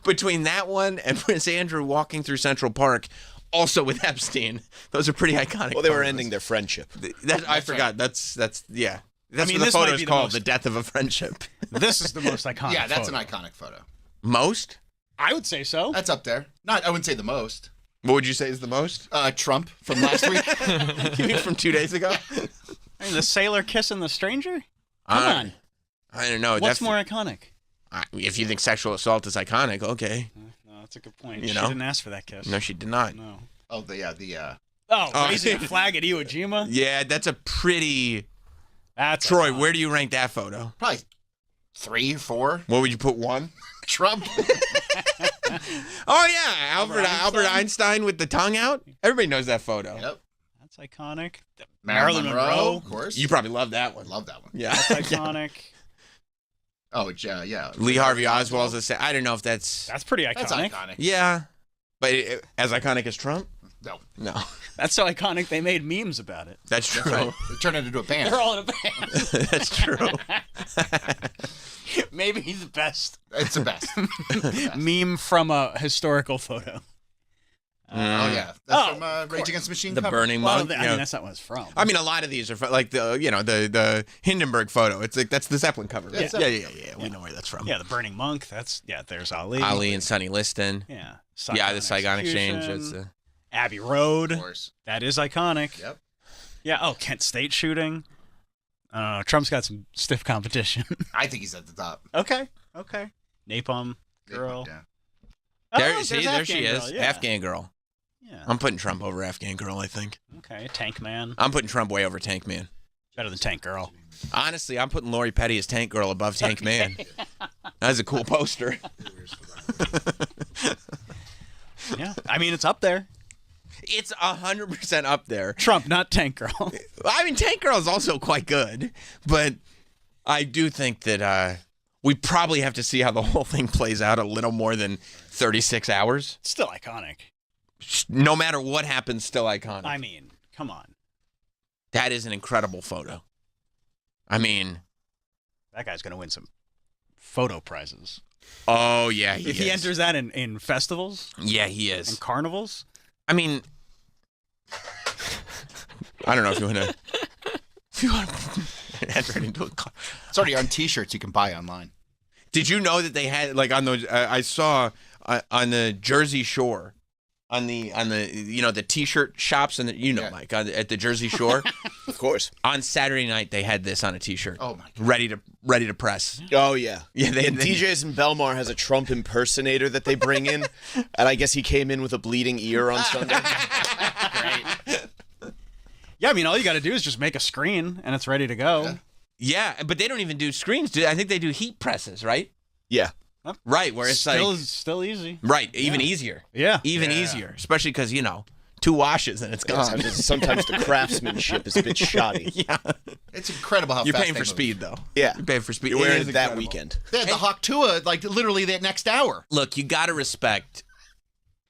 Between that one and Prince Andrew walking through Central Park, also with Epstein, those are pretty iconic. Well, they were photos. ending their friendship. I forgot. That's yeah. That's mean, what the this might photo's be the called, most- the death of a friendship. This is the most iconic. Yeah, that's photo. an iconic photo. Most? I would say so. That's up there. Not, I wouldn't say the most. What would you say is the most? Trump from last week. You mean from 2 days ago? I mean, the sailor kissing the stranger. Come on. I don't know. What's more iconic? If you think sexual assault is iconic, okay. No, that's a good point. You She know? didn't ask for that kiss. No, she did not. No. Oh, Oh, raising a flag at Iwo Jima. Yeah, that's a pretty. That's Troy, iconic. where do you rank that photo? probably 3, 4. What would you put 1? Trump. Oh yeah, Albert Einstein with the tongue out. Everybody knows that photo. Yep. That's iconic. Marilyn Marilyn Monroe, Monroe. of course. You probably love that one. love that one. Yeah. That's iconic. Oh, yeah. Lee Harvey Oswald's the same. I don't know if that's. That's pretty iconic. That's iconic. Yeah, but as iconic as Trump? No, No, That's so iconic they made memes about it. that's true. right. It turned it into a band. They're all in a band. That's true. Maybe the best It's the best. meme from a historical photo. Oh yeah, that's Oh, from Rage Against the Machine. The cover. burning Well, monk. I you mean, know. that's not what it's from. I mean, a lot of these are like the Hindenburg photo. It's like that's the Zeppelin cover. Right? Yeah, Yeah. We know where that's from. Yeah, the burning monk. There's Ali. Ali and Sonny Liston. Yeah. Yeah, the Saigon Exchange. Execution. That's Abbey Road. Of course. That is iconic. Yep. Yeah. Oh, Kent State shooting. Trump's got some stiff competition. I think he's at the top. Okay. Napalm Girl. Yeah. Oh, there. there's See, there she Afghan is. Girl, yeah. Afghan Girl. Yeah. I'm putting Trump over Afghan Girl. I think Okay. Tank Man. I'm putting Trump way over Tank Man. Better than Tank Girl. Honestly, I'm putting Lori Petty as Tank Girl above Tank Man. That's a cool poster. Yeah. I mean, it's up there. It's 100% up there. Trump, not Tank Girl. I mean, Tank Girl is also quite good, but I do think that we probably have to see how the whole thing plays out a little more than 36 hours. Still iconic. No matter what happens, still iconic. I mean, come on. That is an incredible photo. I mean, That guy's going to win some photo prizes. oh yeah, he If he is. enters that in festivals Yeah, he and is. carnivals. I mean, I don't know if you want to. If you want to enter it into a car. It's already on T-shirts you can buy online. Did you know that they had like on those? I saw on the Jersey Shore, on the the T-shirt shops and Yeah. Mike at the Jersey Shore. Of course. On Saturday night they had this on a T-shirt. Oh my God. ready to press. Oh, yeah. Yeah, they- And DJs in Belmar has a Trump impersonator that they bring in. And I guess he came in with a bleeding ear on Sunday. Yeah, I mean, all you got to do is just make a screen and it's ready to go. Yeah, but they don't even do screens. I think they do heat presses, right? Yeah. Right, where it's Still easy. right, even easier. Yeah. Even easier, especially because 2 washes and it's gone. Sometimes the craftsmanship is a bit shoddy. Yeah, It's incredible how you're fast paying they for move. speed though. Yeah. You're paying for speed. You're It wearing is it that incredible. weekend. They had the Hawk Tua like literally the next hour. Look, you got to respect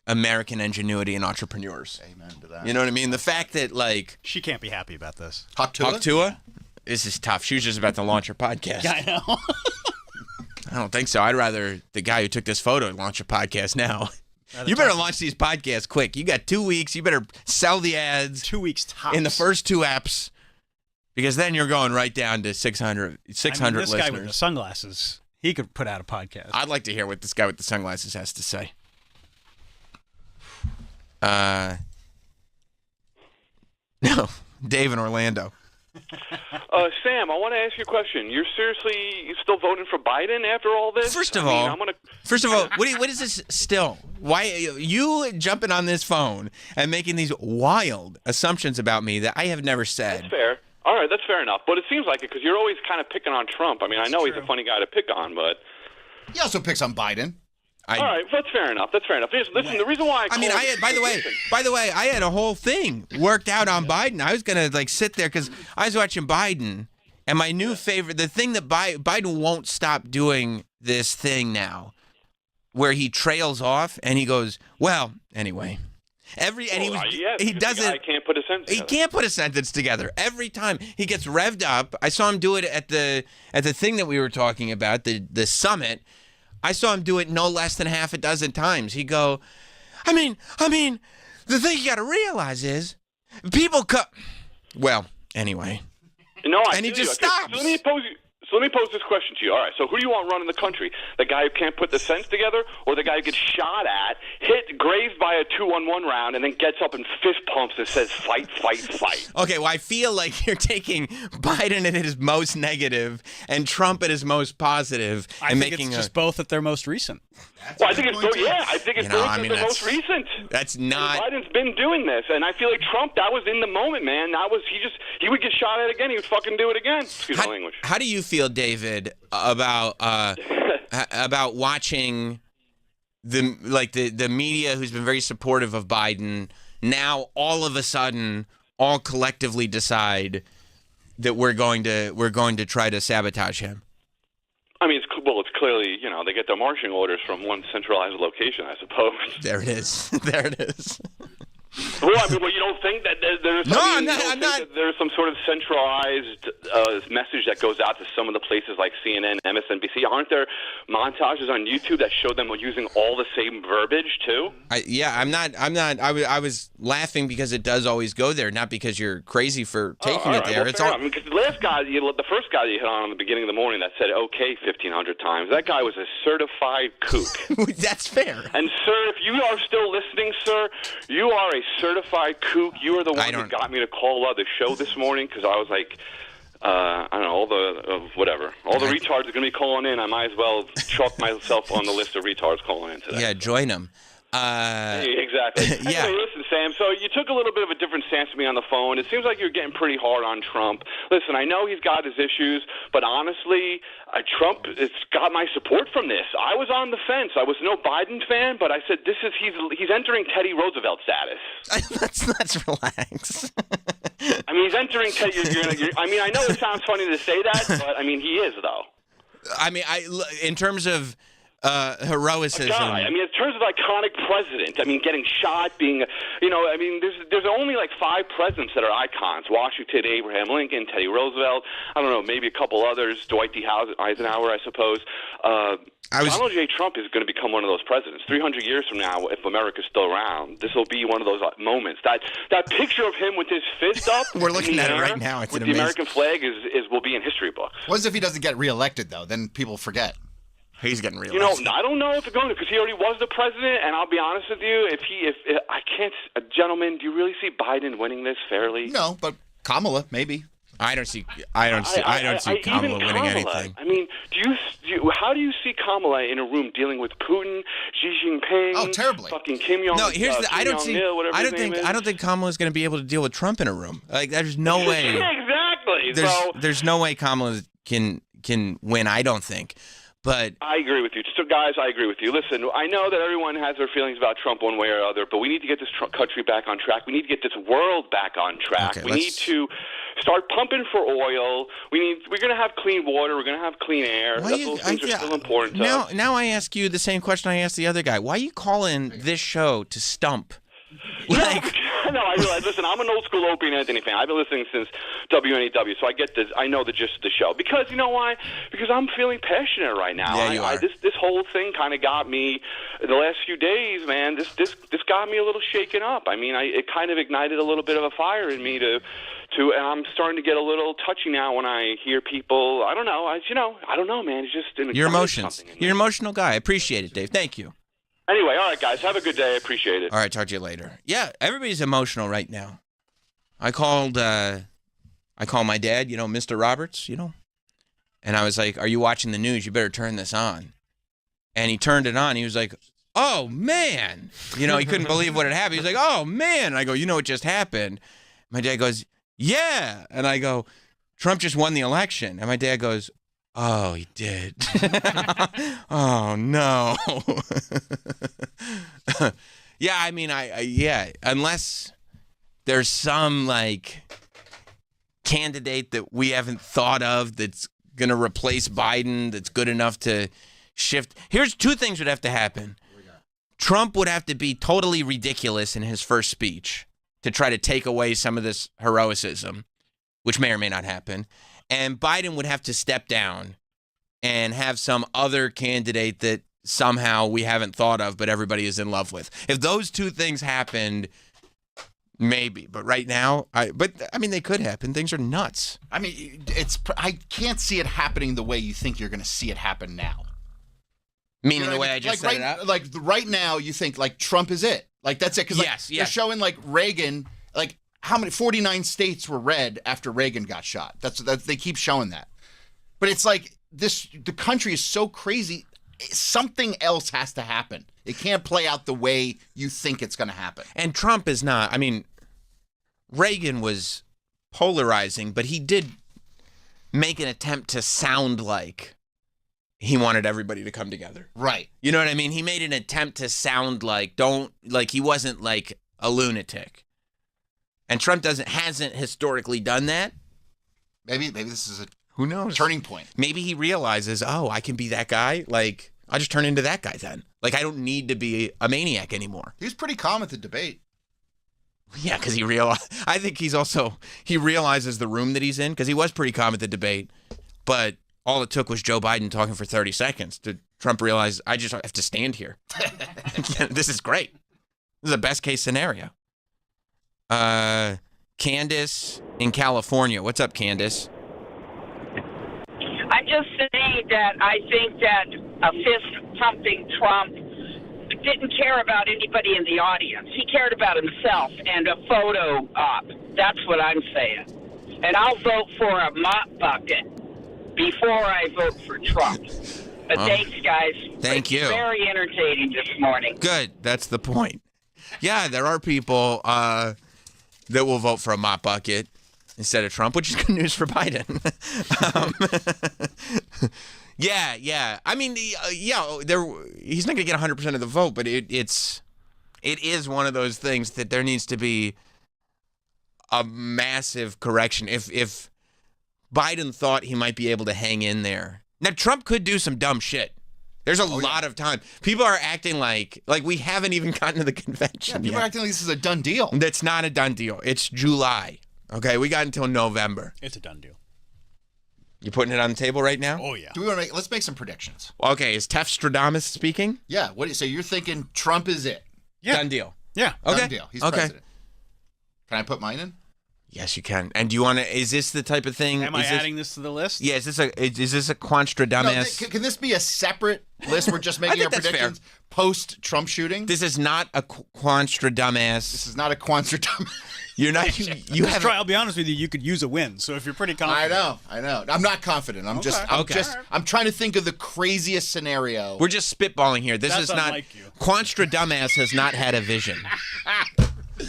American ingenuity and entrepreneurs. Amen to that. You know what I mean? The fact that like She can't be happy about this. Hawk Tua? Hawk Tua, this is tough. She was just about to launch her podcast. Yeah, I know. I don't think so. I'd rather the guy who took this photo launch a podcast now. You better launch these podcasts quick. You got 2 weeks. You better sell the ads 2 weeks tops. in the first 2 apps, because then you're going right down to 600 this listeners. guy with the sunglasses, he could put out a podcast. I'd like to hear what this guy with the sunglasses has to say. No, Dave in Orlando. Sam, I want to ask you a question. You're still voting for Biden after all this? First of all, what is this still? Why you jumping on this phone and making these wild assumptions about me that I have never said? That's fair. All right, that's fair enough. But it seems like it because you're always kind of picking on Trump. I mean, I know he's a funny guy to pick on, but He also picks on Biden. all right, that's fair enough. That's fair enough. Listen, the reason why I mean, by the way, I had a whole thing worked out on Biden. I was gonna sit there because I was watching Biden, and my new favorite, the thing that Biden won't stop doing this thing now, where he trails off and he goes, well, anyway. He doesn't. I can't put a sentence together. He can't put a sentence together every time. He gets revved up. I saw him do it at the thing that we were talking about, the summit. I saw him do it no less than half a dozen times. He'd go, I mean, the thing you got to realize is people well, anyway. No, and he just stops. So let me pose this question to you. All right, so who do you want running the country? The guy who can't put the sense together, or the guy who gets shot at, grazed by a 2-on-1 round, and then gets up and fist pumps and says, fight, fight, fight? Okay, well, I feel like you're taking Biden at his most negative and Trump at his most positive and making it's just both at their most recent. Well, I think it's both. Yeah, I think it's both at the most recent. That's not. Biden's been doing this, and I feel like Trump. That was in the moment, man. He would get shot at again. He would fucking do it again. Excuse my language. How do you feel, David, about watching the media who's been very supportive of Biden now all of a sudden all collectively decide that we're going to try to sabotage him? I mean, it's clearly, they get their marching orders from one centralized location, I suppose. There it is. There it is. Well, I mean, you don't think that there's I'm not. There's some sort of centralized message that goes out to some of the places like CNN, MSNBC. Aren't there montages on YouTube that show them using all the same verbiage too? I'm not. I was laughing because it does always go there, not because you're crazy for taking it there. Well, it's all. I mean, because the first guy you hit on the beginning of the morning that said "okay" 1,500 times. That guy was a certified kook. That's fair. And sir, if you are still listening, sir, you are a certified kook. You are the one that got me to call the show this morning because I was like, I don't know, all the retards are going to be calling in. I might as well chalk myself on the list of retards calling in today. Yeah, join them. Exactly. Yeah. Anyway, listen, Sam, so you took a little bit of a different stance to me on the phone. It seems like you're getting pretty hard on Trump. Listen, I know he's got his issues, but honestly, Trump has got my support from this. I was on the fence. I was no Biden fan, but I said he's entering Teddy Roosevelt status. Let's relax. I mean, he's entering Teddy. I mean, I know it sounds funny to say that, but I mean, he is though. I mean, in terms of heroicism. I mean, in terms of iconic president, I mean, getting shot, being, I mean, there's only like 5 presidents that are icons: Washington, Abraham Lincoln, Teddy Roosevelt. I don't know, maybe a couple others, Dwight D. Eisenhower, I suppose. Donald J. Trump is going to become one of those presidents. 300 years from now, if America's still around, this will be one of those moments. That picture of him with his fist up, we're looking at it right now. It's with the American flag will be in history books. What if he doesn't get reelected though? Then people forget. He's getting reelected. I don't know if it's going to, because he already was the president. And I'll be honest with you, if I can't, gentlemen, do you really see Biden winning this fairly? No, but Kamala maybe. I don't see Kamala winning anything. I mean, how do you see Kamala in a room dealing with Putin, Xi Jinping? Oh, terribly. Fucking Kim Jong. No, here's the. I don't think Kamala's going to be able to deal with Trump in a room. Like, there's no way. Exactly. There's no way Kamala can win. I don't think. But I agree with you. So, guys, I agree with you. Listen, I know that everyone has their feelings about Trump one way or other, but we need to get this country back on track. We need to get this world back on track. Okay, we need to start pumping for oil. We're going to have clean water. We're going to have clean air. Those things are still important to us. Now I ask you the same question I asked the other guy. Why are you calling this show to stump Like, No, I realize. Listen, I'm an old school Opie and Anthony fan. I've been listening since WNEW, so I get this. I know the gist of the show. Because you know why? Because I'm feeling passionate right now. Yeah, you are. This whole thing kind of got me. The last few days, man, this got me a little shaken up. I mean, it kind of ignited a little bit of a fire in me to, and I'm starting to get a little touchy now when I hear people. I don't know. I don't know, man. It's just your emotions. You're an emotional guy. I appreciate it, Dave. Thank you. Anyway, all right, guys. Have a good day. I appreciate it. All right, talk to you later. Yeah, everybody's emotional right now. I called my dad, Mr. Roberts, and I was like, "Are you watching the news? You better turn this on." And he turned it on. He was like, "Oh man," he couldn't believe what had happened. He was like, "Oh man," and I go, "You know what just happened?" My dad goes, "Yeah," and I go, "Trump just won the election," and my dad goes, "Oh, he did." Oh no. Yeah, I mean, unless there's some candidate that we haven't thought of that's going to replace Biden that's good enough to shift. Here's two things would have to happen. Trump would have to be totally ridiculous in his first speech to try to take away some of this heroicism, which may or may not happen. And Biden would have to step down and have some other candidate that somehow we haven't thought of, but everybody is in love with. If those two things happened, maybe. But right now, they could happen. Things are nuts. I mean, I can't see it happening the way you think you're going to see it happen now. Meaning the way I just set it up? Right now, you think, Trump is it. That's it. Because they're showing, Reagan, how many 49 states were red after Reagan got shot. That's they keep showing that. But it's the country is so crazy. Something else has to happen. It can't play out the way you think it's going to happen. And Trump is not. I mean, Reagan was polarizing, but he did make an attempt to sound like he wanted everybody to come together. Right. You know what I mean? He made an attempt to sound like he wasn't like a lunatic. And Trump hasn't historically done that. Maybe this is who knows, turning point. Maybe he realizes, I can be that guy. I'll just turn into that guy then. I don't need to be a maniac anymore. He was pretty calm at the debate. Yeah, because I think he realizes the room that he's in, because he was pretty calm at the debate. But all it took was Joe Biden talking for 30 seconds to Trump realize, I just have to stand here. This is great. This is the best case scenario. Candace in California. What's up, Candace? I'm just saying that I think that a fist-pumping Trump didn't care about anybody in the audience. He cared about himself and a photo op. That's what I'm saying. And I'll vote for a mop bucket before I vote for Trump. But thanks, guys. Thank you. Very entertaining this morning. Good. That's the point. Yeah, there are people that will vote for a mop bucket instead of Trump, which is good news for Biden. Yeah. I mean, he's not going to get 100% of the vote, but it is one of those things that there needs to be a massive correction. If Biden thought he might be able to hang in there. Now, Trump could do some dumb shit. There's a lot of time. People are acting like we haven't even gotten to the convention yet. People are acting like this is a done deal. That's not a done deal. It's July. Okay, we got until November. It's a done deal. You putting it on the table right now? Oh, yeah. Let's make some predictions. Okay, is Tef Stradamus speaking? Yeah. So you're thinking Trump is it? Yeah. Done deal. Yeah. Okay. Done deal. He's president. Can I put mine in? Yes, you can. And do you want to? Is this the type of thing? Am I adding this to the list? Yeah. Is this a Quanstradamus? No, can this be a separate list? We're just making our predictions post Trump shooting. This is not a Quanstradamus. This is not a Quanstradamus. You're not. You have. I'll be honest with you. You could use a win. So if you're pretty confident, I know. I'm not confident. I'm trying to think of the craziest scenario. We're just spitballing here. This That's is not. unlike you. Quanstradamus has not had a vision.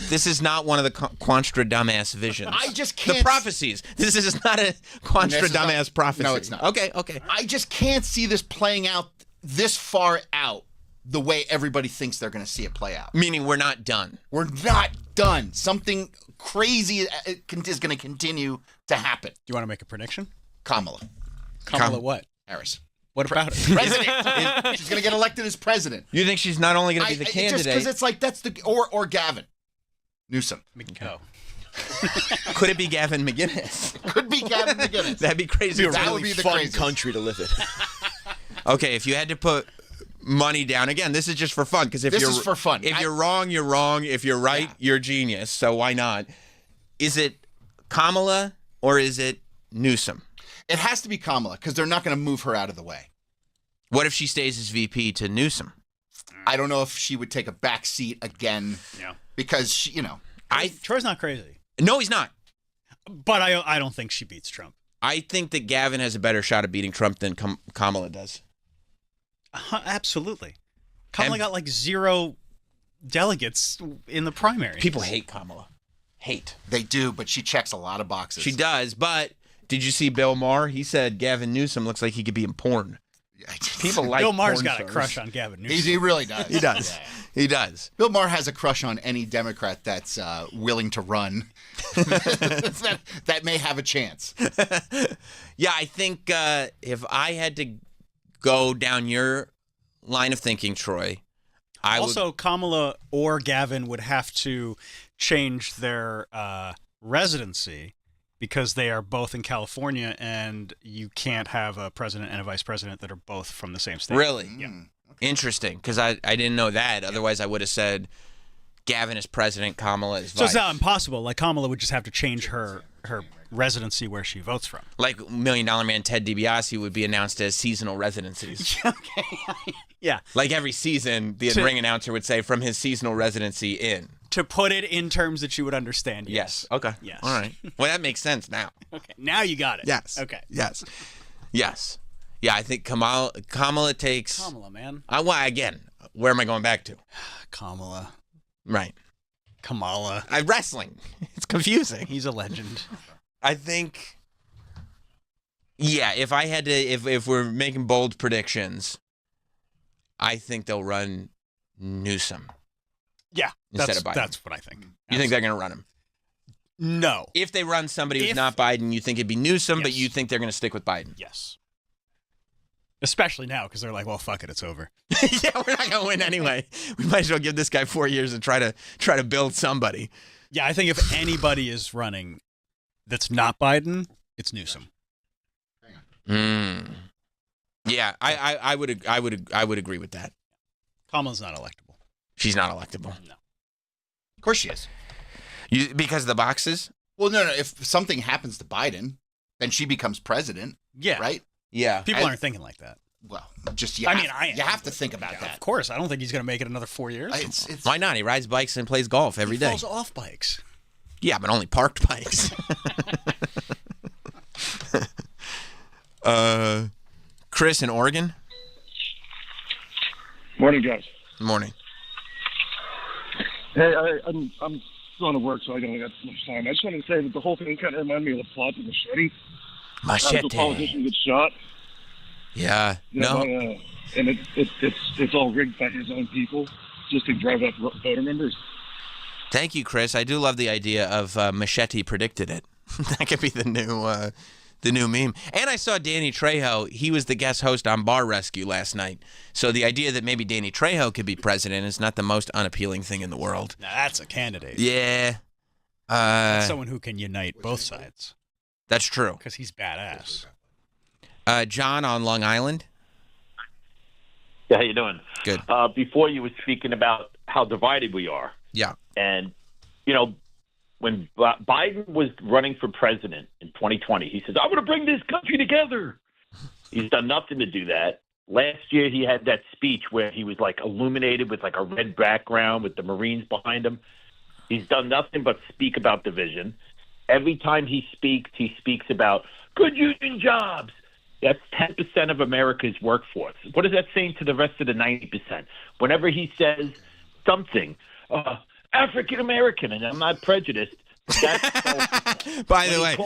This is not one of the Quanstradamus visions. I just can't. The prophecies. This is not a Quanstradamus prophecy. No, it's not. Okay. I just can't see this playing out this far out the way everybody thinks they're going to see it play out. Meaning we're not done. We're not done. Something crazy is going to continue to happen. Do you want to make a prediction? Kamala what? Harris. What about it? President. She's going to get elected as president. You think she's not only going to be the candidate? Just because it's that's or Gavin. Newsom. Oh. Could it be Gavin McGinnis? Could be Gavin McGinnis. That'd be crazy. That Really would be the fun craziest. country to live in. Okay, if you had to put money down, again, this is just for fun. Because if This you're is for fun. If you're wrong, you're wrong. If you're right, you're a genius. So why not? Is it Kamala or is it Newsom? It has to be Kamala because they're not going to move her out of the way. What if she stays as VP to Newsom? I don't know if she would take a back seat again. Yeah. Because she, Troy's not crazy. No, he's not. But I don't think she beats Trump. I think that Gavin has a better shot of beating Trump than Kamala does. Absolutely. Kamala got like 0 delegates in the primary. People hate Kamala. Hate. They do, but she checks a lot of boxes. She does, but did you see Bill Maher? He said Gavin Newsom looks like he could be in porn. People like Bill Maher's porn got stars. a crush on Gavin Newsom. He really does. He does. Yeah. He does. Bill Maher has a crush on any Democrat that's willing to run. that may have a chance. Yeah, I think if I had to go down your line of thinking, Troy, I also, would... Kamala or Gavin would have to change their residency because they are both in California, and you can't have a president and a vice president that are both from the same state. Really? Yeah. Interesting, because I didn't know that. Otherwise, I would have said Gavin is president, Kamala is vice. So it's not impossible. Like, Kamala would just have to change her residency where she votes from. Like $1 Million Man Ted DiBiase would be announced as seasonal residencies. Okay. Yeah. Like every season, the ring announcer would say from his seasonal residency in. To put it in terms that you would understand. Yes. Okay. Yes. All right. Well, that makes sense now. Okay. Now you got it. Yes. Okay. Yes. Yes. Yeah, I think Kamala takes. Kamala, man. Why again? Where am I going back to? Kamala. Right. Kamala. Wrestling. It's confusing. He's a legend. I think. Yeah, if I had to, if we're making bold predictions, I think they'll run Newsom. Yeah, Instead of Biden. That's what I think. You think they're going to run him? No. If they run somebody who's not Biden, you think it'd be Newsom, but Yes. you think they're going to stick with Biden? Yes. Especially now, because they're like, well, fuck it, it's over. Yeah, we're not going to win anyway. We might as well give this guy 4 years and try to build somebody. Yeah, I think if anybody is running that's not Biden, it's Newsom. Yeah, I would agree with that. Kamala's not electable. She's not electable. No. Of course she is. Because of the boxes? Well, no. If something happens to Biden, then she becomes president. Yeah. Right? Yeah. People aren't thinking like that. Well, just I am. you have to think about that. Of course. I don't think he's going to make it another 4 years. It's Why not? He rides bikes and plays golf every day. He falls off bikes. Yeah, but only parked bikes. Chris in Oregon. Morning, guys. Morning. Hey, I'm going to work, so I don't got too much time. I just wanted to say that the whole thing kind of reminded me of the plot to Machete. Machete. The politician gets shot. Yeah. And it's all rigged by his own people just to drive up voter numbers. Thank you, Chris. I do love the idea of Machete predicted it. That could be the new meme. And I saw Danny Trejo. He was the guest host on Bar Rescue last night. So the idea that maybe Danny Trejo could be president is not the most unappealing thing in the world. Now, that's a candidate. Yeah. That's someone who can unite both sides. That's true. Because he's badass. John on Long Island. Yeah, how you doing? Good. Before you were speaking about how divided we are. Yeah. And, when Biden was running for president in 2020, he says, I'm going to bring this country together. He's done nothing to do that. Last year, he had that speech where he was like illuminated with like a red background with the Marines behind him. He's done nothing but speak about division. Every time he speaks about good union jobs. That's 10% of America's workforce. What is that saying to the rest of the 90%? Whenever he says something, African American, and I'm not prejudiced. By the way,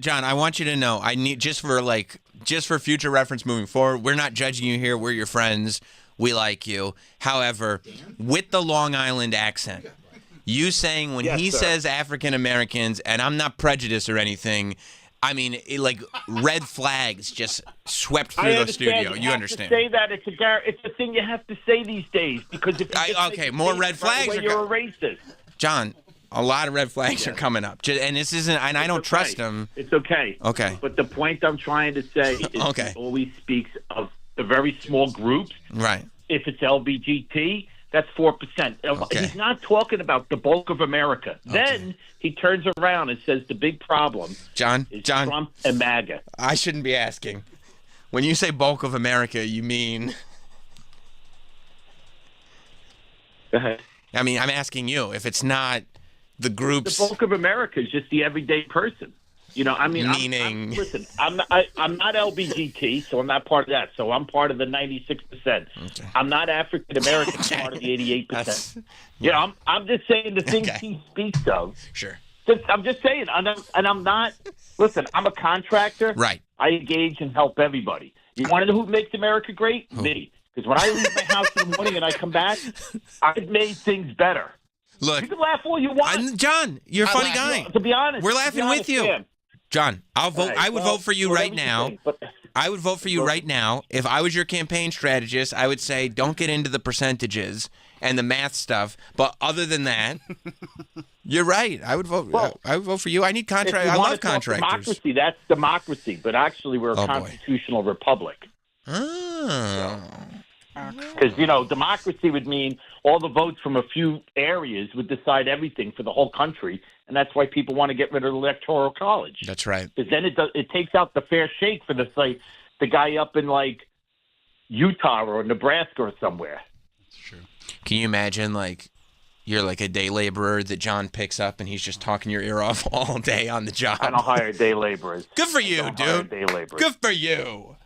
John, I want you to know, I need just for future reference moving forward. We're not judging you here. We're your friends. We like you. However, with the Long Island accent, you saying when he says African Americans, and I'm not prejudiced or anything. I mean, red flags just swept through the studio. You understand? Say that it's a thing you have to say these days because if more red flags. you're a racist. John, A lot of red flags are coming up, and this isn't. And I don't trust him. It's okay. Okay. But the point I'm trying to say is Okay. he always speaks of the very small groups. Right. If it's LBGT, that's 4%. Okay. He's not talking about the bulk of America. Okay. Then he turns around and says the big problem is Trump and MAGA. I shouldn't be asking. When you say bulk of America, you mean... Go ahead. I mean, I'm asking you. If it's not the groups... The bulk of America is just the everyday person. You know, I mean... Meaning... Listen, I'm not LBGT, so I'm not part of that. So I'm part of the 96%. Okay. I'm not African-American, part of the 88%. You know, I'm just saying the things he speaks of. Sure. I'm just saying, and I'm not... Listen, I'm a contractor. Right. I engage and help everybody. You want to know who makes America great? Who? Me. Because when I leave my house in the morning and I come back, I've made things better. Look, you can laugh all you want. John, you're a funny guy. To be honest, we're laughing with you. Sam. John, I'll vote. Right, I would vote for you right now. I would vote for you right now. If I was your campaign strategist, I would say don't get into the percentages and the math stuff. But other than that, you're right. I would vote. I would vote for you. I need contract. I love contractors. Democracy. That's democracy. But actually, we're a constitutional republic. Oh. Because, you know, democracy would mean all the votes from a few areas would decide everything for the whole country, and that's why people want to get rid of the Electoral College. That's right. Because then it takes out the fair shake for the guy up in, like, Utah or Nebraska or somewhere. That's true. Can you imagine, like, you're like a day laborer that John picks up and he's just talking your ear off all day on the job? I don't hire day laborers. Good for you, dude. Day laborers. Good for you.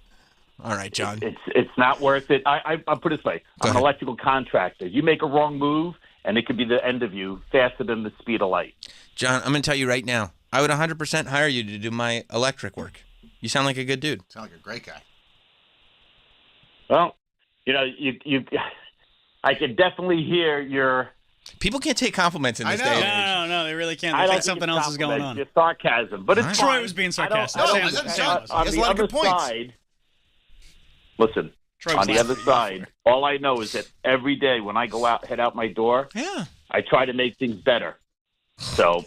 All right, John. It's not worth it. I'll put it this way. I'm an electrical contractor. You make a wrong move, and it could be the end of you faster than the speed of light. John, I'm going to tell you right now, I would 100% hire you to do my electric work. You sound like a good dude. Sound like a great guy. Well, you know, I can definitely hear your... People can't take compliments in this day and age. No, they really can't. They think something else is going on. Your sarcasm, but it's fine. Troy was being sarcastic. On There's a the lot of other good points. side, listen, Troy on was the other side, all I know is that every day when I head out my door, I try to make things better. So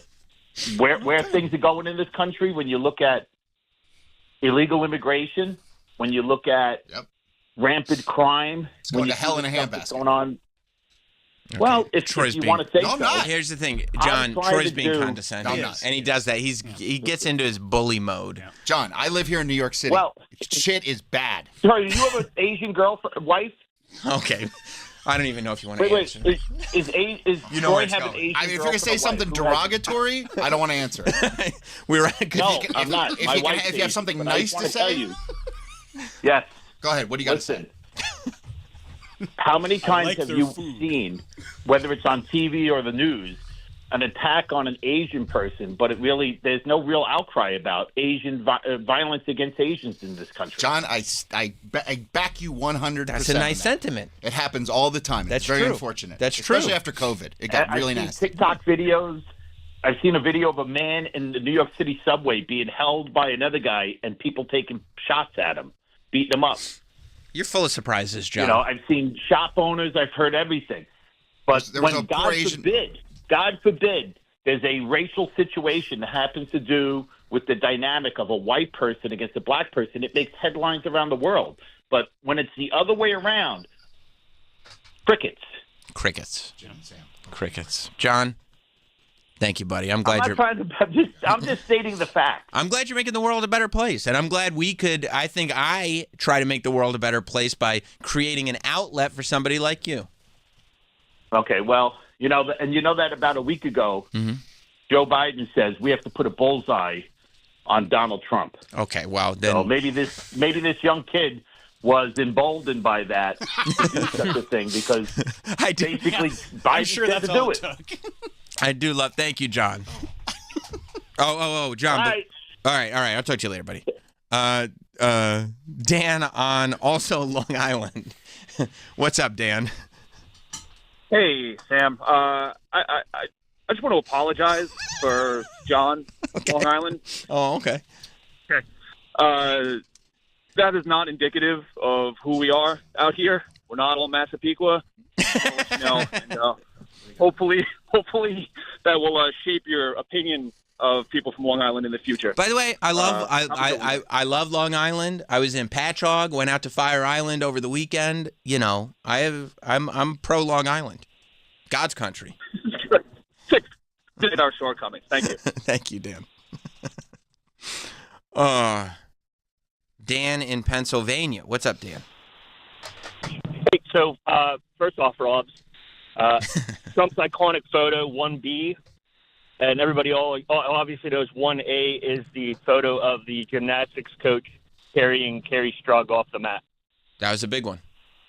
where things are going in this country, when you look at illegal immigration, when you look at rampant crime, it's going to hell in a handbasket. Going on. Okay. Well, if you want to say so. Here's the thing, John. Troy's being condescending, and he does that. He gets into his bully mode. Yeah. John, I live here in New York City. Well, shit is bad. Sorry, do you have an Asian wife? Okay. I don't even know if you want to answer. Is you know Troy have an Asian I mean, if you're going to say something derogatory, I don't want to answer. We're I'm not. If you have something nice to say. Yes. Go ahead. What do you got to say? How many times have you seen, whether it's on TV or the news, an attack on an Asian person, but there's no real outcry about Asian violence against Asians in this country? John, I back you 100%. That's a nice sentiment. It happens all the time. That's it's very true. unfortunate. That's true. Especially after COVID. It got really nasty. TikTok videos. I've seen a video of a man in the New York City subway being held by another guy and people taking shots at him, beating him up. You're full of surprises, John. You know, I've seen shop owners. I've heard everything. But when God forbid, there's a racial situation that happens to do with the dynamic of a white person against a black person, it makes headlines around the world. But when it's the other way around, crickets. Crickets. John, thank you, buddy. I'm just stating the facts. I'm glad you're making the world a better place, and I'm glad I try to make the world a better place by creating an outlet for somebody like you. Okay, well, you know that about a week ago, Joe Biden says we have to put a bullseye on Donald Trump. Okay, well then so maybe this young kid was emboldened by that to do such a thing because basically Biden sure said that's to do all it. took. I do love. Thank you, John. John. Right. All right. I'll talk to you later, buddy. Dan on also Long Island. What's up, Dan? Hey, Sam. I just want to apologize for John, Long Island. Oh, okay. Okay. That is not indicative of who we are out here. We're not all Massapequa. hopefully that will shape your opinion of people from Long Island in the future. By the way, I love Long Island. I was in Patchogue, went out to Fire Island over the weekend. You know, I'm pro Long Island, God's country. Did our shortcomings. Thank you. Thank you, Dan. Dan in Pennsylvania. What's up, Dan? Hey, so first off, Robs, Trump's iconic photo 1B, and everybody obviously knows 1A is the photo of the gymnastics coach carrying Kerry Strug off the mat. That was a big one.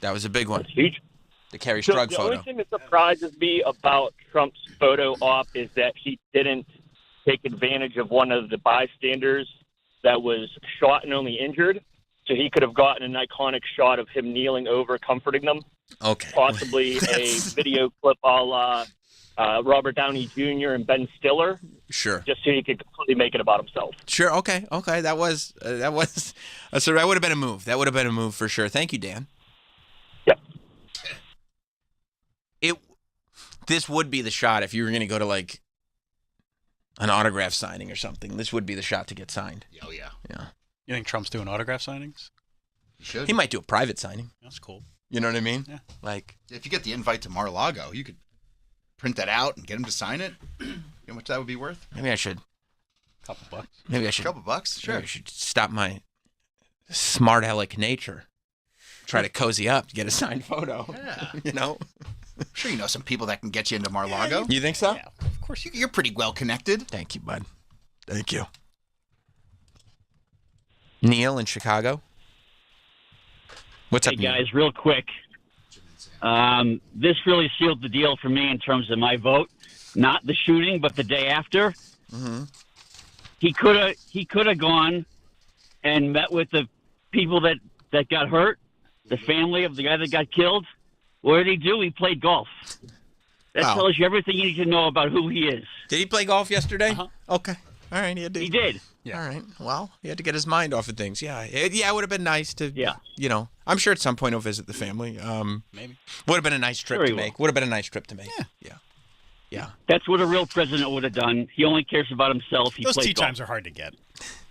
That's huge. The Kerry Strug The photo. only thing that surprises me about Trump's photo op is that he didn't take advantage of one of the bystanders that was shot and only injured. So he could have gotten an iconic shot of him kneeling over, comforting them. Okay. Possibly a video clip a la Robert Downey Jr. and Ben Stiller. Sure. Just so he could completely make it about himself. Sure. Okay. That was so that would have been a move. That would have been a move for sure. Thank you, Dan. Yep. This would be the shot if you were going to go to like an autograph signing or something. This would be the shot to get signed. Oh yeah. Yeah. You think Trump's doing autograph signings? You should. He might do a private signing. That's cool. You know what I mean? Yeah. Like, if you get the invite to Mar-a-Lago, you could print that out and get him to sign it. You know how much that would be worth? maybe I should. Couple bucks. Maybe I should. $2 bucks, maybe sure. I should stop my smart aleck nature. Try to cozy up, get a signed photo. Yeah. You know? I'm sure you know some people that can get you into Mar-a-Lago. You think so? Yeah, of course. You're pretty well connected. Thank you, bud. Thank you. Neil in Chicago. What's Hey up, Neil? guys, real quick. This really sealed the deal for me in terms of my vote. Not the shooting, but the day after. Mm-hmm. He could have gone and met with the people that got hurt, the family of the guy that got killed. What did he do? He played golf. That Wow. tells you everything you need to know about who he is. Did he play golf yesterday? Uh-huh. Okay. All right. He did. Yeah. All right. Well, he had to get his mind off of things. Yeah. It would have been nice to. Yeah. You know, I'm sure at some point he'll visit the family. Maybe. Would have been a nice trip Sure he to make. Would have been a nice trip to make. Yeah. That's what a real president would have done. He only cares about himself. He Those played tee golf. times are hard to get.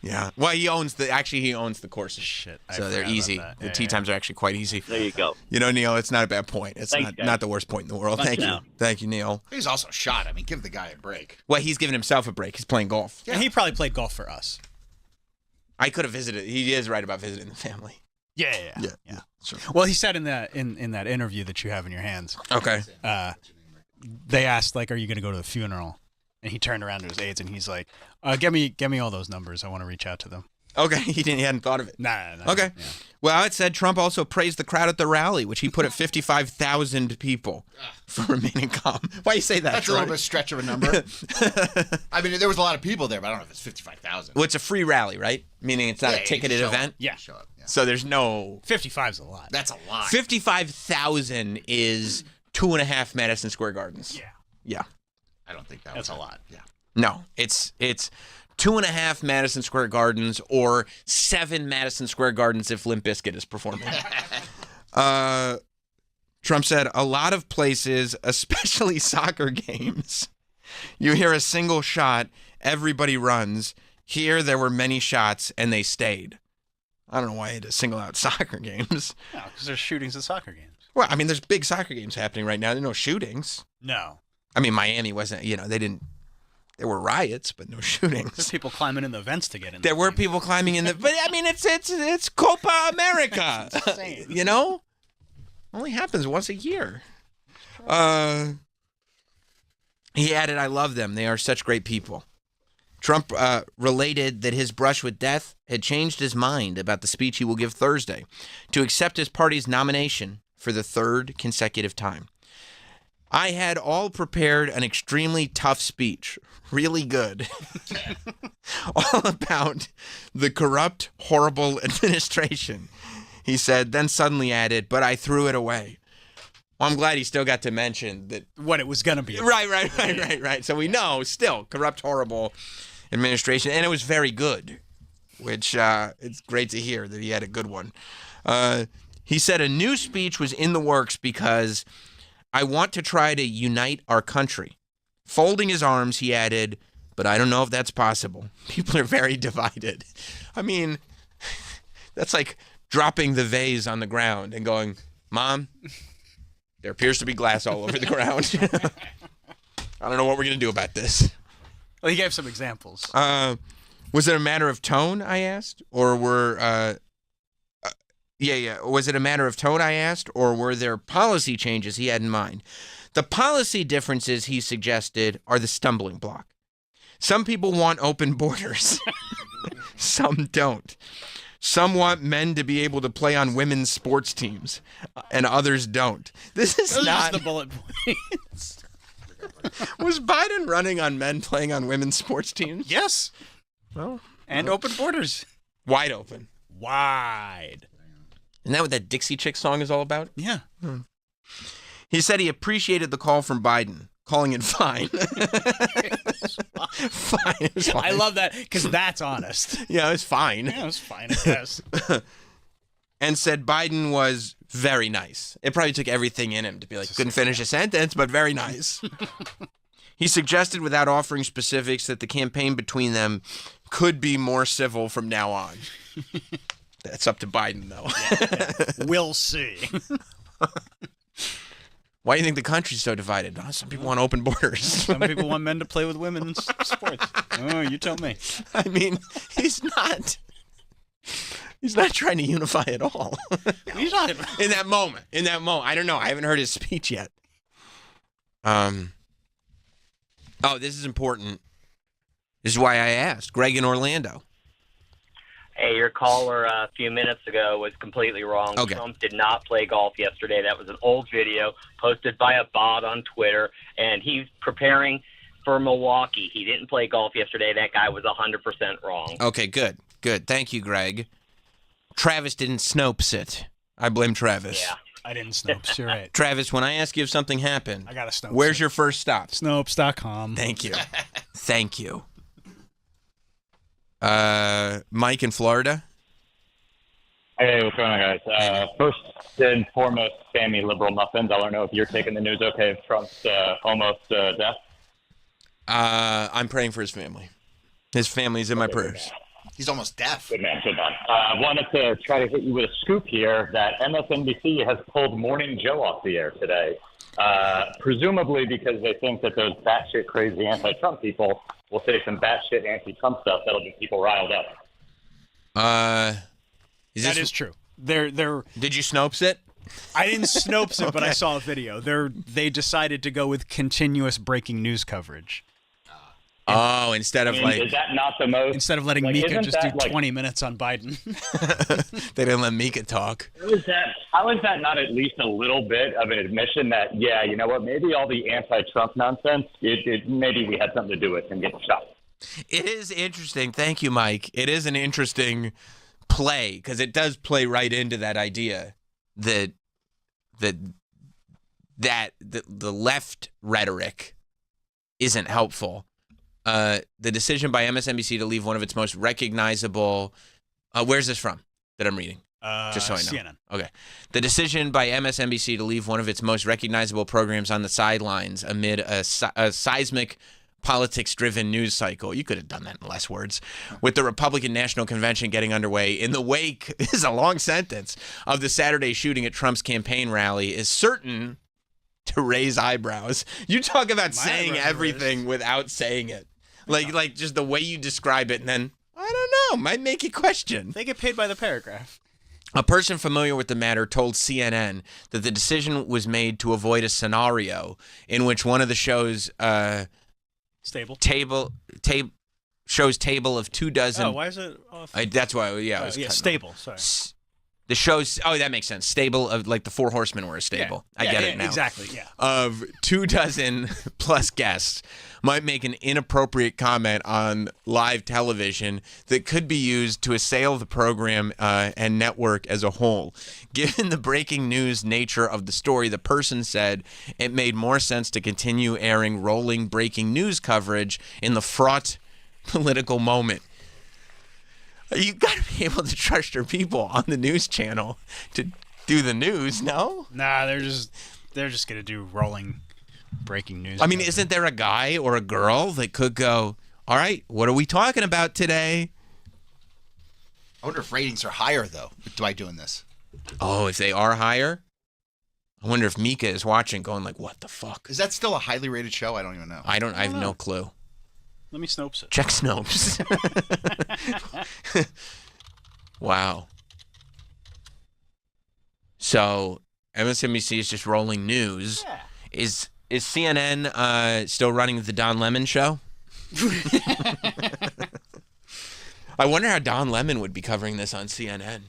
Yeah. Well, he owns the courses. Shit. I So they're forgot about easy. that. The Yeah, tee times are actually quite easy. There you go. You know, Neil, it's not a bad point. It's Thanks, guys. not the worst point in the world. Watch Thank you. out. Thank you, Neil. He's also shot. I mean, give the guy a break. Well, he's giving himself a break. He's playing golf. And he probably played golf for us. I could have visited. He is right about visiting the family. Yeah. Sure. Well, he said in that interview that you have in your hands. Okay. They asked like, "Are you going to go to the funeral?" And he turned around to his aides and he's like, "Get me all those numbers. I want to reach out to them." Okay. He hadn't thought of it. Nah. Okay. Yeah. Well, it said Trump also praised the crowd at the rally, which he put at 55,000 people for remaining calm. Why you say that? That's a little bit stretch of a number. I mean, there was a lot of people there, but I don't know if it's 55,000. Well, it's a free rally, right? Meaning it's not Yeah, a you ticketed show up. event. Yeah. Show up. Yeah. So there's no 55's a lot. That's a lot. 55,000 is 2.5 Madison Square Gardens. Yeah. I don't think That's a lot. Yeah. No, it's 2.5 Madison Square Gardens or 7 Madison Square Gardens if Limp Bizkit is performing. Trump said, a lot of places, especially soccer games, you hear a single shot, everybody runs. Here, there were many shots, and they stayed. I don't know why he had to single out soccer games. No, because there's shootings at soccer games. Well, I mean, there's big soccer games happening right now. There are no shootings. No. I mean, Miami wasn't, they didn't. There were riots, but no shootings. There's people climbing in the vents to get in. There were people climbing in the, but I mean, it's Copa America. You know, only happens once a year. He added, "I love them. They are such great people." Trump related that his brush with death had changed his mind about the speech he will give Thursday to accept his party's nomination for the third consecutive time. I had all prepared an extremely tough speech, really good, all about the corrupt, horrible administration, he said, then suddenly added, but I threw it away. Well, I'm glad he still got to mention that. What it was going to be. Right. So we know still corrupt, horrible administration, and it was very good, which it's great to hear that he had a good one. He said a new speech was in the works because I want to try to unite our country. Folding his arms, he added, but I don't know if that's possible. People are very divided. I mean, that's like dropping the vase on the ground and going, Mom, there appears to be glass all over the ground. I don't know what we're going to do about this. Well, he gave some examples. Was it a matter of tone, I asked? Or were, was it a matter of tone, I asked? Or were there policy changes he had in mind? The policy differences he suggested are the stumbling block. Some people want open borders. Some don't. Some want men to be able to play on women's sports teams, and others don't. This is Those are not just the bullet points. Was Biden running on men playing on women's sports teams? Yes. Well, and open borders. Wide open. Wide. Isn't that what that Dixie Chick song is all about? Yeah. He said he appreciated the call from Biden, calling it fine. Fine. It was fine. I love that because that's honest. Yeah, it was fine. Yeah, it was fine, I guess. And said Biden was very nice. It probably took everything in him to be like, couldn't finish a sentence, but very nice. He suggested, without offering specifics, that the campaign between them could be more civil from now on. That's up to Biden, though. Yeah. We'll see. Why do you think the country's so divided? Oh, some people want open borders. Some people want men to play with women's sports. Oh, you tell me. I mean, he's not trying to unify at all. He's not. In that moment. I don't know. I haven't heard his speech yet. Oh, this is important. This is why I asked. Greg in Orlando. Hey, your caller a few minutes ago was completely wrong. Okay. Trump did not play golf yesterday. That was an old video posted by a bot on Twitter, and he's preparing for Milwaukee. He didn't play golf yesterday. That guy was 100% wrong. Okay, good. Thank you, Greg. Travis didn't Snopes it. I blame Travis. Yeah. I didn't Snopes. You're right. Travis, when I ask you if something happened, I got to Snopes. Where's your first stop? Snopes.com. Thank you. Thank you. Mike in Florida. Hey, what's going on, guys? First and foremost, Sammy Liberal Muffins. I don't know if you're taking the news okay of Trump's almost death. I'm praying for his family. His family's in my prayers. He's almost deaf. Good man. I wanted to try to hit you with a scoop here that MSNBC has pulled Morning Joe off the air today, presumably because they think that those batshit crazy anti-Trump people will say some batshit anti-Trump stuff that'll get people riled up. That is true. They're Did you Snopes it? I didn't Snopes it, but I saw a video. They decided to go with continuous breaking news coverage. Oh, instead of is that not the most? Instead of letting Mika just do 20 minutes on Biden. They didn't let Mika talk. How is that not at least a little bit of an admission that, yeah, you know what, maybe all the anti-Trump nonsense, maybe we had something to do with him getting shot. It is interesting. Thank you, Mike. It is an interesting play because it does play right into that idea that the left rhetoric isn't helpful. The decision by MSNBC to leave one of its most recognizable where's this from that I'm reading? Just so I know. CNN. Okay. The decision by MSNBC to leave one of its most recognizable programs on the sidelines amid a seismic politics-driven news cycle. You could have done that in less words. With the Republican National Convention getting underway in the wake, this is a long sentence, of the Saturday shooting at Trump's campaign rally is certain to raise eyebrows. You talk about saying everything without saying it. Like just the way you describe it, and then, I don't know, might make you question. They get paid by the paragraph. A person familiar with the matter told CNN that the decision was made to avoid a scenario in which one of the show's table of 2 dozen. Oh, why is it off? That's why, yeah. I was cutting stable, off. sorry. The show's, that makes sense. Stable of, like the Four Horsemen were a stable. I get it now. Exactly, yeah. Of 2 dozen plus guests might make an inappropriate comment on live television that could be used to assail the program and network as a whole. Given the breaking news nature of the story, the person said it made more sense to continue airing rolling breaking news coverage in the fraught political moment. You got to be able to trust your people on the news channel to do the news, no? Nah, they're just They're just going to do rolling breaking news. I mean, isn't there a guy or a girl that could go, all right, what are we talking about today? I wonder if ratings are higher, though, by doing this. Oh, if they are higher? I wonder if Mika is watching going like, what the fuck? Is that still a highly rated show? I don't even know. I have no clue. Let me Snopes it. Check Snopes. Wow. So MSNBC is just rolling news. Yeah. Is CNN still running the Don Lemon show? I wonder how Don Lemon would be covering this on CNN.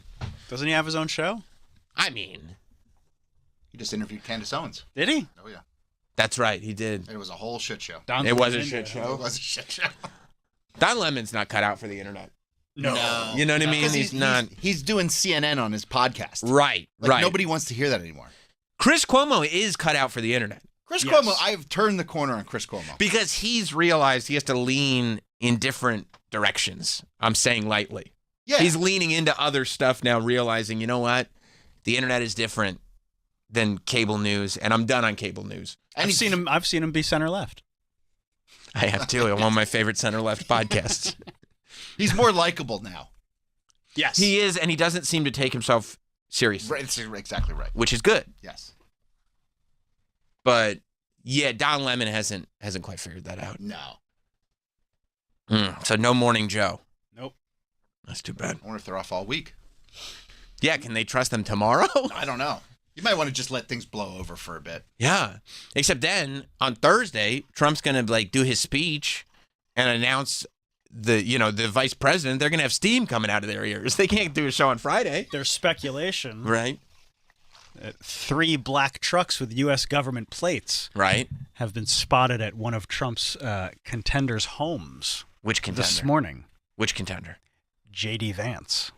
Doesn't he have his own show? I mean, he just interviewed Candace Owens. Did he? Oh yeah. That's right, he did. It was a whole shit show. It was a shit show. It was a shit show. Don Lemon's not cut out for the internet. No. You know what I mean? He's not. He's doing CNN on his podcast. Right, right. Nobody wants to hear that anymore. Chris Cuomo is cut out for the internet. Chris Cuomo, I've turned the corner on Chris Cuomo. Because he's realized he has to lean in different directions. I'm saying lightly. Yeah. He's leaning into other stuff now, realizing, you know what? The internet is different than cable news, and I'm done on cable news. I've seen him be center left. I have too. One of my favorite center left podcasts. He's more likable now. Yes. He is, and he doesn't seem to take himself seriously. Right, it's exactly right. Which is good. Yes. But yeah, Don Lemon hasn't quite figured that out. No. So no Morning Joe. Nope. That's too bad. I wonder if they're off all week. Yeah, can they trust them tomorrow? I don't know. You might want to just let things blow over for a bit. Yeah. Except then on Thursday, Trump's going to do his speech and announce the vice president. They're going to have steam coming out of their ears. They can't do a show on Friday. There's speculation. Right. 3 black trucks with U.S. government plates have been spotted at one of Trump's contenders' homes. Which contender? This morning. Which contender? J.D. Vance.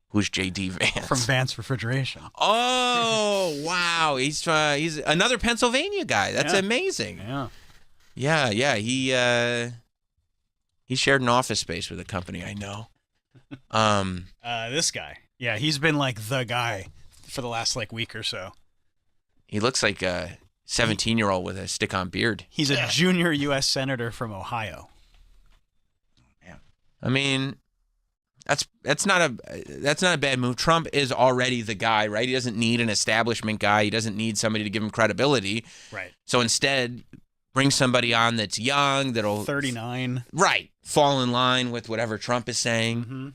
Who's J.D. Vance? From Vance Refrigeration. Oh, wow. He's another Pennsylvania guy. That's amazing. Yeah. He shared an office space with a company I know. This guy. Yeah, he's been like the guy for the last week or so. He looks like a 17-year-old with a stick-on beard. He's a junior U.S. senator from Ohio. Yeah. I mean, that's not a bad move. Trump is already the guy, right? He doesn't need an establishment guy. He doesn't need somebody to give him credibility. Right. So instead, bring somebody on that's young, that'll 39. Right. Fall in line with whatever Trump is saying. Mm-hmm.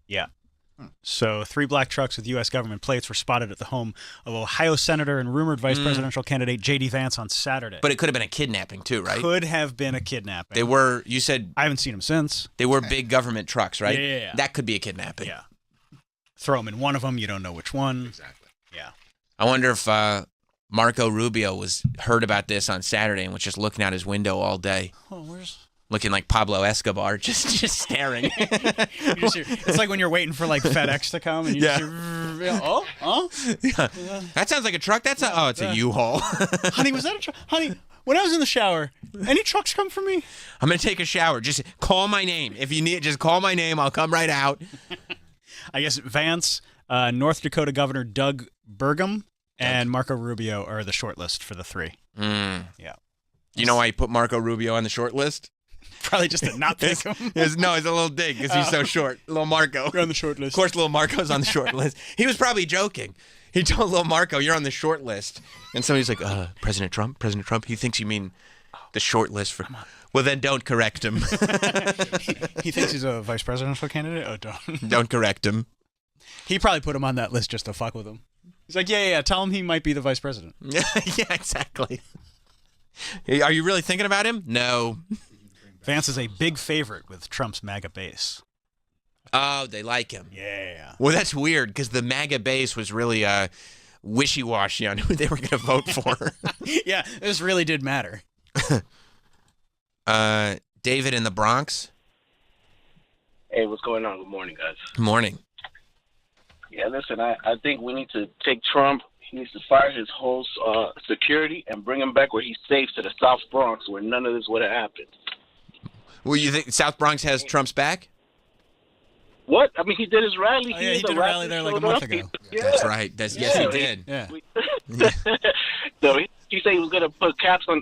Yeah. So 3 black trucks with U.S. government plates were spotted at the home of Ohio Senator and rumored vice presidential candidate J.D. Vance on Saturday. But it could have been a kidnapping too, right? Could have been a kidnapping. They were, you said... I haven't seen them since. They were big government trucks, right? Yeah. That could be a kidnapping. Yeah. Throw them in one of them, you don't know which one. Exactly. Yeah. I wonder if Marco Rubio heard about this on Saturday and was just looking out his window all day. Oh, where's... Looking like Pablo Escobar, just staring. It's like when you're waiting for FedEx to come and you just hear, Yeah. That sounds like a truck. It's a U-Haul. Honey, was that a truck? Honey, when I was in the shower, any trucks come for me? I'm going to take a shower. Just call my name. If you need, just call my name. I'll come right out. I guess Vance, North Dakota Governor Doug Burgum, and Marco Rubio are the short list for the 3. Yeah. You know why you put Marco Rubio on the short list? Probably just to not pick him. It's a little dig because he's so short. Little Marco. You're on the short list. Of course, little Marco's on the short list. He was probably joking. He told little Marco, you're on the short list. And somebody's like, President Trump, he thinks you mean the short list for... Well, then don't correct him. He thinks he's a vice presidential candidate? Oh, don't. Don't correct him. He probably put him on that list just to fuck with him. He's like, yeah, tell him he might be the vice president. Yeah, exactly. Are you really thinking about him? No. Vance is a big favorite with Trump's MAGA base. Oh, they like him. Yeah. Well, that's weird because the MAGA base was really wishy-washy on who they were going to vote for. Yeah, this really did matter. David in the Bronx. Hey, what's going on? Good morning, guys. Good morning. Yeah, listen, I think we need to take Trump. He needs to fire his whole security and bring him back where he's safe to the South Bronx where none of this would have happened. Well, you think South Bronx has Trump's back? What? I mean, he did his rally. He did a rally there like a month ago. Yeah. That's right. Yes, he did. Yeah. No, he said he was gonna put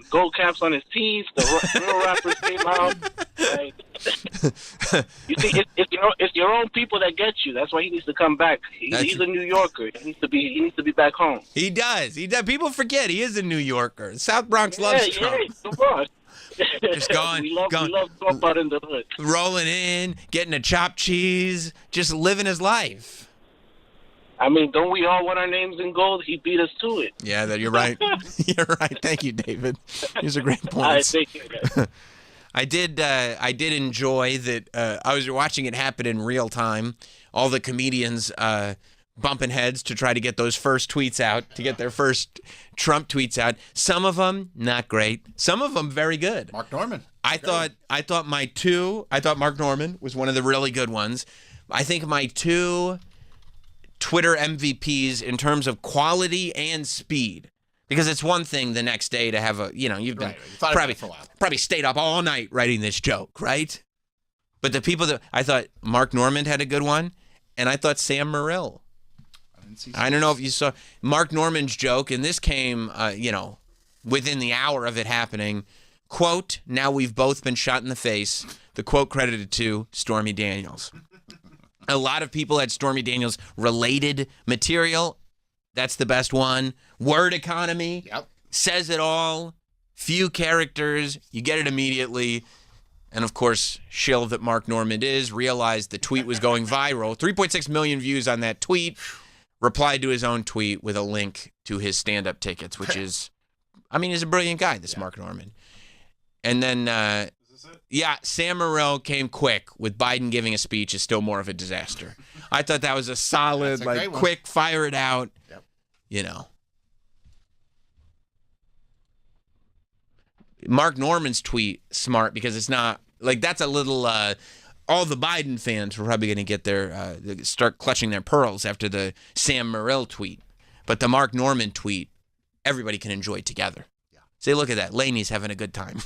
gold caps on his teeth. The real rappers came out. Like, you see, it's your own people that get you. That's why he needs to come back. He's a New Yorker. He needs to be back home. He does. People forget he is a New Yorker. South Bronx loves Trump. Yeah, come on. Just going, we love Trump out in the hood. Rolling in, getting a chopped cheese, just living his life. I mean, don't we all want our names in gold? He beat us to it. Yeah, you're right. You're right. Thank you, David. These are great points. Thank you, guys. I did enjoy that. I was watching it happen in real time. All the comedians bumping heads to try to get those first tweets out, to get their first Trump tweets out. Some of them not great. Some of them very good. Mark Norman. I thought Mark Norman was one of the really good ones. I think my two Twitter MVPs in terms of quality and speed. Because it's one thing the next day to have you've been probably stayed up all night writing this joke, right? But the people that I thought Mark Norman had a good one, and I thought Sam Morril. I don't know if you saw Mark Norman's joke, and this came, within the hour of it happening. Quote, now we've both been shot in the face. The quote credited to Stormy Daniels. A lot of people had Stormy Daniels related material. That's the best one. Word economy. Yep. Says it all. Few characters. You get it immediately. And, of course, shill that Mark Norman is, realized the tweet was going viral. 3.6 million views on that tweet. Replied to his own tweet with a link to his stand-up tickets, which is, he's a brilliant guy, this Mark Norman. And then, Sam Morril came quick with Biden giving a speech is still more of a disaster. I thought that was a solid, quick, fire it out. Yep. Mark Norman's tweet, smart, because it's not, that's a little, all the Biden fans were probably going to get start clutching their pearls after the Sam Morril tweet. But the Mark Norman tweet, everybody can enjoy together. Yeah. Say, look at that. Lainey's having a good time.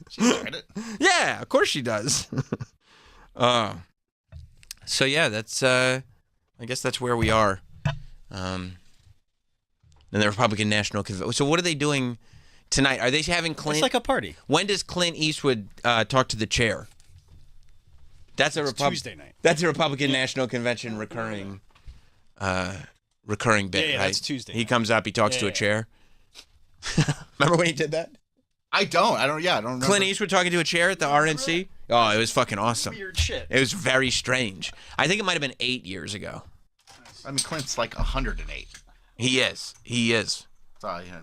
She enjoyed it. Yeah, of course she does. So yeah, that's I guess that's where we are. And the Republican National Convention. So what are they doing tonight? Are they having Clint? It's like a party. When does Clint Eastwood talk to the chair? That's Tuesday night. That's a Republican National Convention recurring bit, right? That's Tuesday. He comes up, he talks to a chair. Remember when he did that? I don't remember. Clint Eastwood talking to a chair at the RNC? Oh, it was fucking awesome. Weird shit. It was very strange. I think it might have been 8 years ago. Clint's like 108. He is. Sorry, yeah.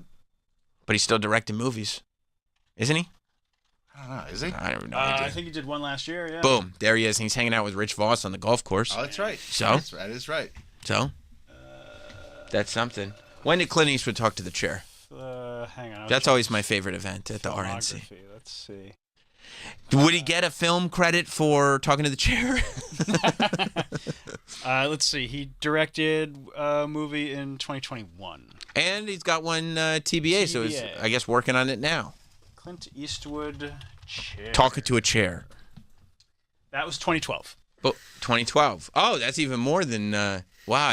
But he's still directing movies, isn't he? I don't know. Is he? I have no idea. I think he did one last year. Yeah. Boom, there he is. He's hanging out with Rich Voss on the golf course. Oh, that's right. So that is right. So that's something. When did Clint Eastwood talk to the chair? Hang on. That's always my favorite event at the RNC. Let's see. Would he get a film credit for talking to the chair? Let's see. He directed a movie in 2021. And he's got one TBA, so he's, I guess, working on it now. Clint Eastwood chair. Talking to a chair. That was 2012. Oh, 2012. Oh, that's even more than... wow,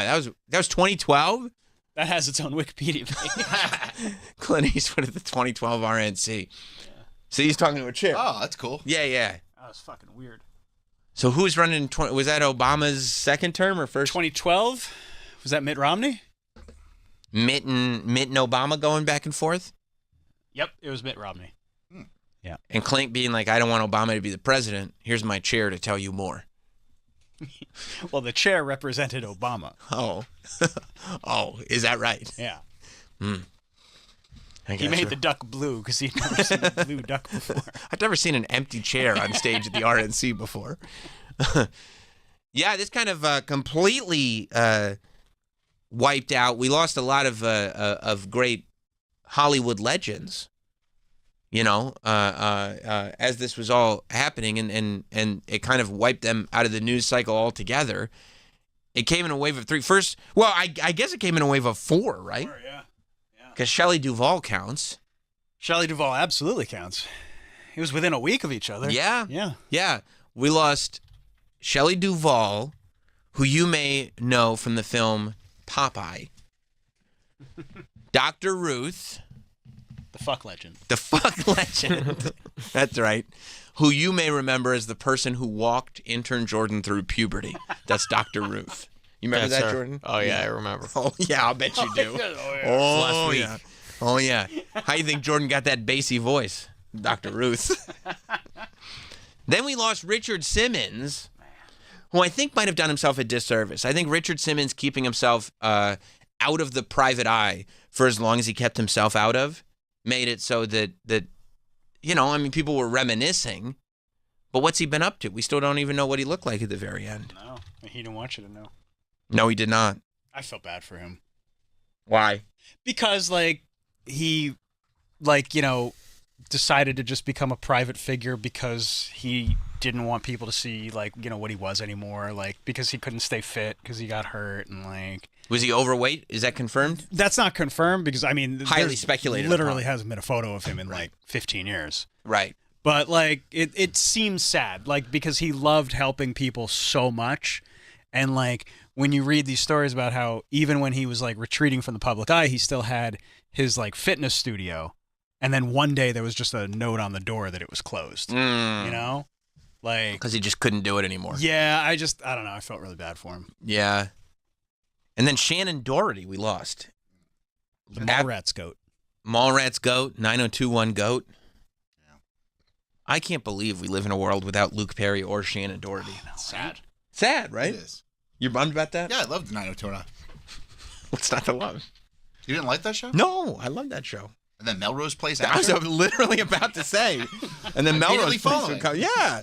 that was 2012? That has its own Wikipedia page. Clint Eastwood at the 2012 RNC. Yeah. So he's talking to a chair. Oh, that's cool. Yeah. That was fucking weird. So who's running? Was that Obama's second term or first? 2012. Was that Mitt Romney? Mitt and Obama going back and forth? Yep, it was Mitt Romney. Yeah. And Clint being like, I don't want Obama to be the president. Here's my chair to tell you more. Well, the chair represented Obama. Oh. Oh, is that right? Yeah. He made the duck blue because he'd never seen a blue duck before. I've never seen an empty chair on stage at the RNC before. Yeah, this kind of completely wiped out. We lost a lot of great Hollywood legends, as this was all happening, and it kind of wiped them out of the news cycle altogether. It came in a wave of 3. First, well, I guess it came in a wave of 4, right? 4, yeah. Because Shelley Duvall counts. Shelley Duvall absolutely counts. It was within a week of each other. Yeah. We lost Shelley Duvall, who you may know from the film Popeye. Dr. Ruth. The fuck legend. The fuck legend. That's right. Who you may remember as the person who walked intern Jordan through puberty. That's Dr. Ruth. You remember That's that, her. Jordan? Oh, yeah, I remember. Oh, yeah, I'll bet you do. Oh, last week. Yeah. Oh, yeah. How you think Jordan got that bassy voice? Dr. Ruth. Then we lost Richard Simmons, who I think might have done himself a disservice. I think Richard Simmons keeping himself out of the private eye for as long as he kept himself out of made it so that people were reminiscing. But what's he been up to? We still don't even know what he looked like at the very end. No, he didn't want you to know. No, he did not. I felt bad for him. Why? Because, he, decided to just become a private figure because he didn't want people to see, what he was anymore. Because he couldn't stay fit because he got hurt and, Was he overweight? Is that confirmed? That's not confirmed because, highly there's speculated literally upon. hasn't been a photo of him in, 15 years. Right. But, it seems sad, because he loved helping people so much. And, when you read these stories about how even when he was, retreating from the public eye, he still had his, fitness studio. And then one day there was just a note on the door that it was closed. You know? Because he just couldn't do it anymore. Yeah, I don't know. I felt really bad for him. Yeah. And then Shannon Doherty we lost. The Mallrats goat. Mallrats goat, 9021 goat. I can't believe we live in a world without Luke Perry or Shannon Doherty. Sad. Sad, right? It is. You're bummed about that? Yeah, I loved 90210. What's not to love? You didn't like that show? No, I love that show. And then Melrose Place I was after? literally about to say. And then Melrose Immediately Place following. would come. Yeah.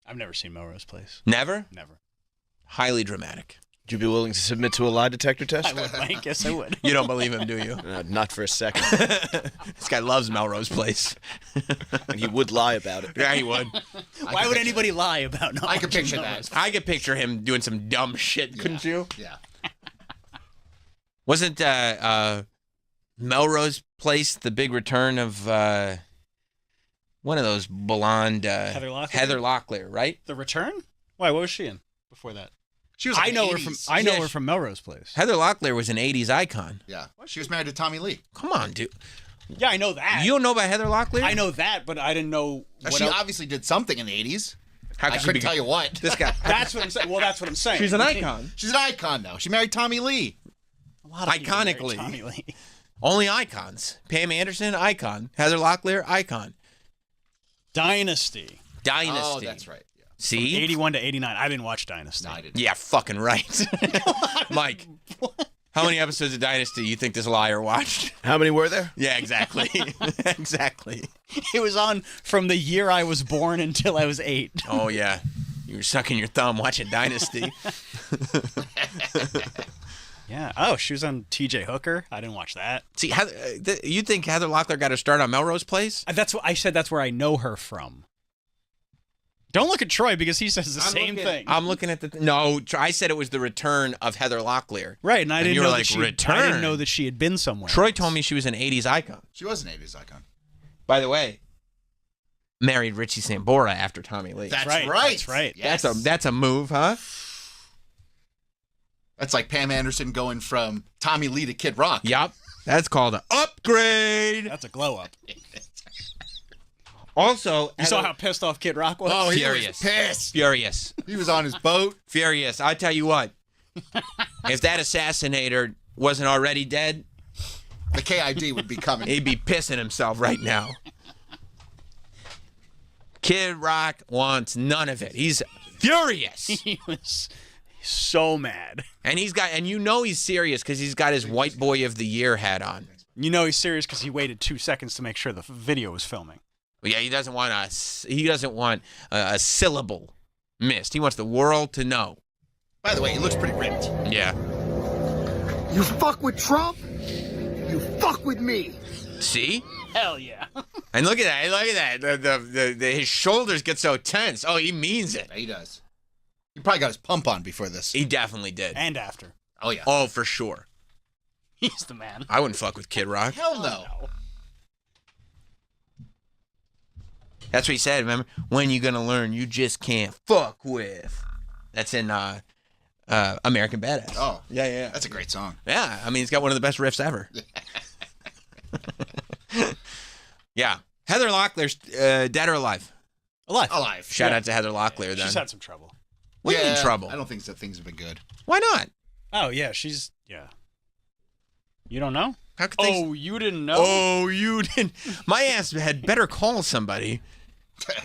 I've never seen Melrose Place. Never? Never. Highly dramatic. Would you be willing to submit to a lie detector test? I would, Mike. Yes, I would. You don't believe him, do you? Not for a second. This guy loves Melrose Place. And he would lie about it. Yeah, he would. Why would anybody lie about not I could watching picture Melrose that. I could picture him doing some dumb shit, couldn't you? Yeah. Wasn't Melrose Place the big return of one of those blonde Heather Locklear? Heather Locklear, right? The Return? Why? What was she in before that? She was I like know 80s. her from Melrose Place. Heather Locklear was an 80s icon. Yeah. She was married to Tommy Lee. Come on, dude. Yeah, I know that. You don't know about Heather Locklear? I know that, but I didn't know what She else. obviously did something in the 80s. How I could she couldn't be- tell you what. This guy. That's what I'm saying. Well, that's what I'm saying. She's an icon. She's an icon now. She married Tommy Lee. A lot of people married Iconically. Tommy Lee. Only icons. Pam Anderson, icon. Heather Locklear, icon. Dynasty. Oh, that's right. Yeah. See? 81 to 89. I didn't watch Dynasty. No, I didn't. Yeah, fucking right. Mike, how many episodes of Dynasty you think this liar watched? How many were there? Yeah, exactly. Exactly. It was on from the year I was born until I was 8. Oh, yeah. You were sucking your thumb watching Dynasty. Yeah. Oh, she was on TJ Hooker. I didn't watch that. See, you think Heather Locklear got her start on Melrose Place? That's what I said. That's where I know her from. Don't look at Troy because he says the same thing. I'm looking at no. I said it was the return of Heather Locklear. Right, and I didn't you know were that like, return. I didn't know that she had been somewhere. Troy told me she was an 80s icon. She was an 80s icon. By the way, married Richie Sambora after Tommy Lee. That's right. right. That's right. Yes. That's a move, huh? That's like Pam Anderson going from Tommy Lee to Kid Rock. Yup. That's called an upgrade. That's a glow up. Also, You saw how pissed off Kid Rock was? Oh, he Furious. was pissed. Furious. He was on his boat. Furious. I tell you what. If that assassinator wasn't already dead, The KID would be coming. he'd be pissing himself right now. Kid Rock wants none of it. He's furious. He was so mad. And you know he's serious because he's got his White Boy of the Year hat on. You know he's serious because he waited 2 seconds to make sure the video was filming. But yeah, he doesn't want a syllable missed. He wants the world to know. By the way, he looks pretty ripped. Yeah. You fuck with Trump, you fuck with me. See? Hell yeah. And look at that. Look at that. His shoulders get so tense. Oh, he means it. He does. He probably got his pump on before this. He definitely did. And after. Oh, yeah. Oh, for sure. He's the man. I wouldn't fuck with Kid Rock. Hell no. That's what he said, remember? When you gonna learn you just can't fuck with. That's in American Badass. Oh, yeah. That's a great song. Yeah, I mean, it's got one of the best riffs ever. Yeah. Heather Locklear's dead or alive? Alive. Shout Yeah. out to Heather Locklear then. She's had some trouble. What do you mean trouble? I don't think that things have been good. Why not? Oh, yeah, yeah. You don't know? How could Oh, you didn't know? Oh, you didn't. My ass had better call somebody.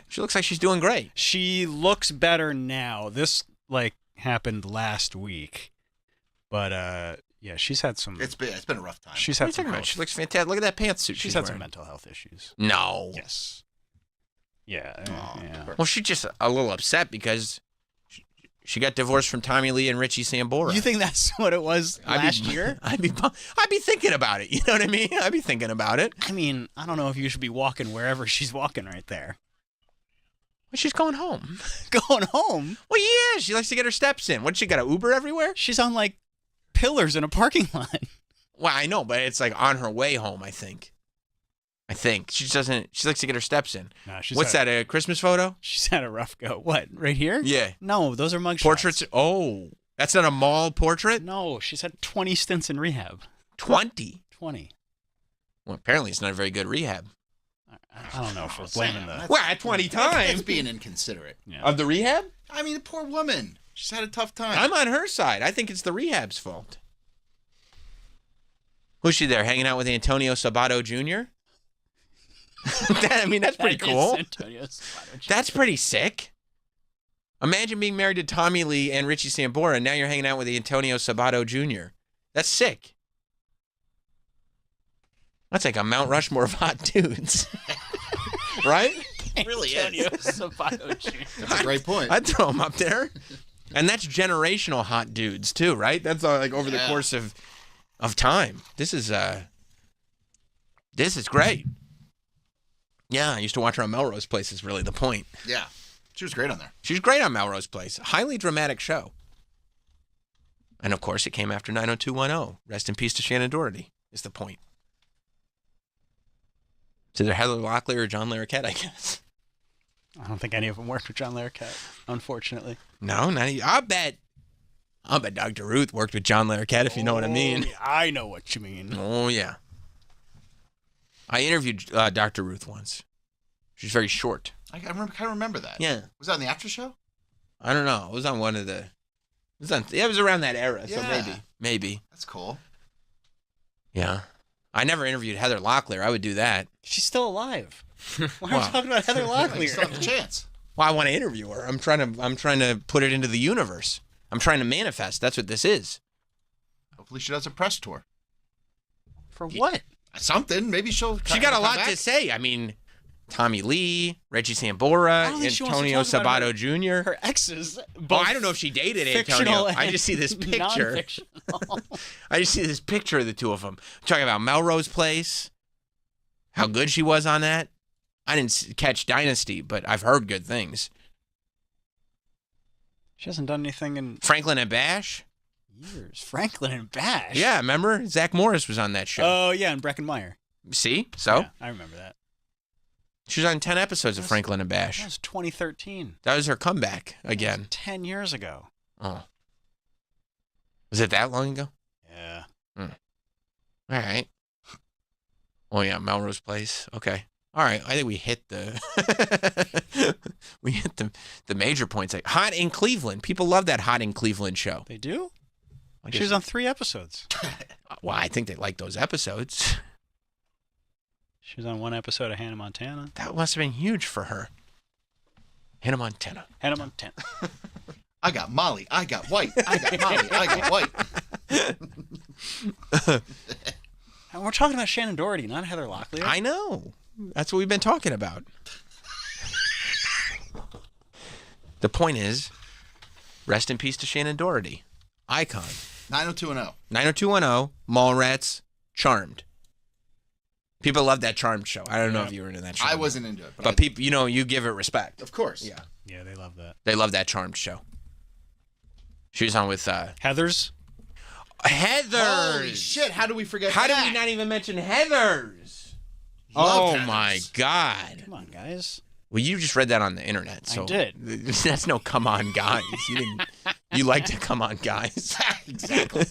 She looks like she's doing great. She looks better now. This, happened last week. But, yeah, she's had some... It's been a rough time. She's What are had you some talking about? health. She looks fantastic. Look at that pantsuit She's she's had some wearing. mental health issues. No. Yes. Yeah. Yeah. Well, she's just a little upset because she got divorced from Tommy Lee and Richie Sambora. You think that's what it was last year? I'd be thinking about it. You know what I mean? I'd be thinking about it. I mean, I don't know if you should be walking wherever she's walking right there. Well, she's going home. Going home? Well, yeah. She likes to get her steps in. What, she got an Uber everywhere? She's on, pillars in a parking lot. Well, I know, but it's on her way home, I think. She likes to get her steps in. Nah, she's What's had- that, a Christmas photo? She's had a rough go. What, right here? Yeah. No, those are mugshots. Portraits? Oh, that's not a mall portrait? No, she's had 20 stints in rehab. 20? 20. Well, apparently it's not a very good rehab. I don't know if we're blaming the... Well, at 20 times. That's being inconsiderate. Of the rehab? I mean, the poor woman. She's had a tough time. I'm on her side. I think it's the rehab's fault. Who's she there, hanging out with Antonio Sabato Jr.? That's pretty cool. That's pretty sick. Imagine being married to Tommy Lee and Richie Sambora, and now you're hanging out with Antonio Sabato Jr. That's sick. That's like a Mount Rushmore of hot dudes. Right? It really is. Sabato Jr. That's a great point. I'd throw him up there. And that's generational hot dudes, too, right? That's over the course of time. This is great. Yeah, I used to watch her on Melrose Place is really the point. Yeah. She was great on there. She was great on Melrose Place. Highly dramatic show. And, of course, it came after 90210. Rest in peace to Shannon Doherty is the point. It's either Heather Locklear or John Larroquette, I guess. I don't think any of them worked with John Larroquette, unfortunately. No, I'll bet Dr. Ruth worked with John Larroquette, if you know what I mean. Yeah, I know what you mean. Oh, yeah. I interviewed Dr. Ruth once. She's very short. I kind of remember that. Yeah. Was that on the after show? I don't know. It was on one of the... It was around that era, so maybe. That's cool. Yeah. I never interviewed Heather Locklear. I would do that. She's still alive. Why are we talking about Heather Locklear? You still have a chance. Well, I want to interview her. I'm trying to put it into the universe. I'm trying to manifest. That's what this is. Hopefully she does a press tour. For what? Something. Maybe she'll She got a come lot back. to say. I mean, Tommy Lee, Reggie Sambora, I don't think she wants to Antonio talk about Sabato Jr. Her exes. Well, I don't know if she dated fictional Antonio. I and just see this picture. non-fictional. I just see this picture of the two of them. Talking about Melrose Place, how good she was on that. I didn't catch Dynasty, but I've heard good things. She hasn't done anything in Franklin and Bash? years. Franklin and Bash? Yeah, remember? Zach Morris was on that show. Oh, yeah, and Breckenmeyer. See? So? Yeah, I remember that. She was on 10 episodes of Franklin and Bash. That was 2013. That was her comeback again. 10 years ago. Oh. Was it that long ago? Yeah. All right. Oh, yeah, Melrose Place. Okay. All right. I think we hit the the major points. Like, Hot in Cleveland. People love that Hot in Cleveland show. They do? I She guess- was on 3 episodes. Well, I think they like those episodes. She was on 1 episode of Hannah Montana. That must have been huge for her. Hannah Montana. Hannah Montana. I got Molly. I got White. I got Molly. I got White. And we're talking about Shannon Doherty, not Heather Locklear. I know. That's what we've been talking about. The point is, rest in peace to Shannon Doherty. Icon. 90210. 90210, Mallrats, Charmed. People love that Charmed show. I don't know if you were into that show. I wasn't into it. But people, you give it respect. Of course. Yeah. Yeah, they love that. They love that Charmed show. She was on with Heathers. Heathers. Holy shit, how do we forget How that? did we not even mention Heathers? Love Oh Heathers. my God. Come on, guys. Well, you just read that on the internet. So did. That's no come on, guys. You You like to come on, guys. Exactly.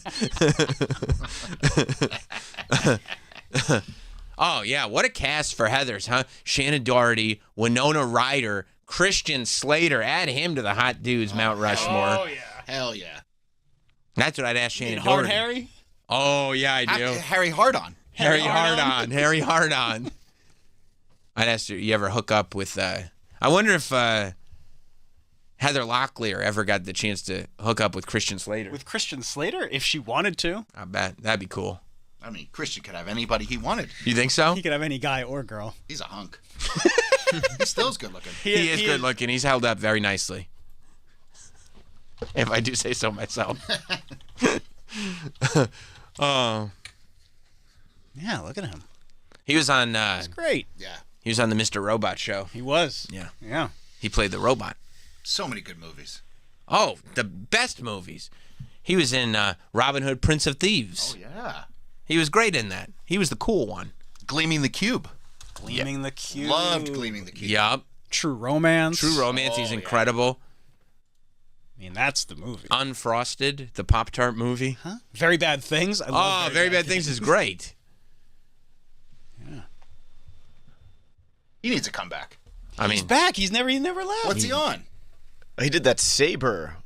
Oh, yeah. What a cast for Heathers, huh? Shannon Doherty, Winona Ryder, Christian Slater. Add him to the hot dudes, Mount Rushmore. Oh, yeah. Hell yeah. That's what I'd ask Shannon Hard Doherty. Harry? Oh, yeah, I do. Harry Hardon. Harry Hardon. Harry Hardon. I'd ask you ever hook up with... I wonder if Heather Locklear ever got the chance to hook up with Christian Slater. With Christian Slater? If she wanted to. I bet. That'd be cool. I mean, Christian could have anybody he wanted. You think so? He could have any guy or girl. He's a hunk. He still is good looking. He is good looking. He's held up very nicely. If I do say so myself. Oh. Yeah, look at him. He was on... That's great. Yeah. He was on the Mr. Robot show. He was. Yeah. Yeah. He played the robot. So many good movies. Oh, the best movies. He was in Robin Hood, Prince of Thieves. Oh, yeah. He was great in that. He was the cool one. Gleaming the Cube. Gleaming the Cube. Loved Gleaming the Cube. Yup. True Romance. True Romance. He's incredible. I mean, that's the movie. Unfrosted, the Pop-Tart movie. Huh? Very Bad Things. I love Very Bad Things is great. Yeah. He needs a comeback. I mean, He's back. He never left. What's he on? He did that Saber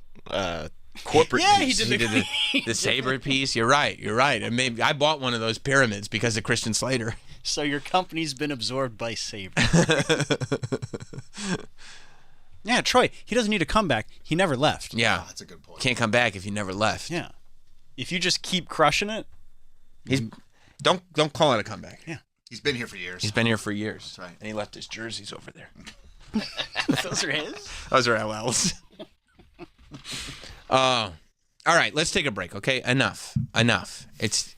corporate Yeah, piece. he did the Saber piece. You're right. And maybe I bought one of those pyramids because of Christian Slater. So your company's been absorbed by Saber. Yeah, Troy, he doesn't need a comeback. He never left. Yeah. Oh, that's a good point. Can't come back if you never left. Yeah. If you just keep crushing it. Don't call it a comeback. Yeah. He's been here for years. He's been here for years. That's right. And he left his jerseys over there. Those are his? Those are LL's. All right, let's take a break, okay? Enough. It's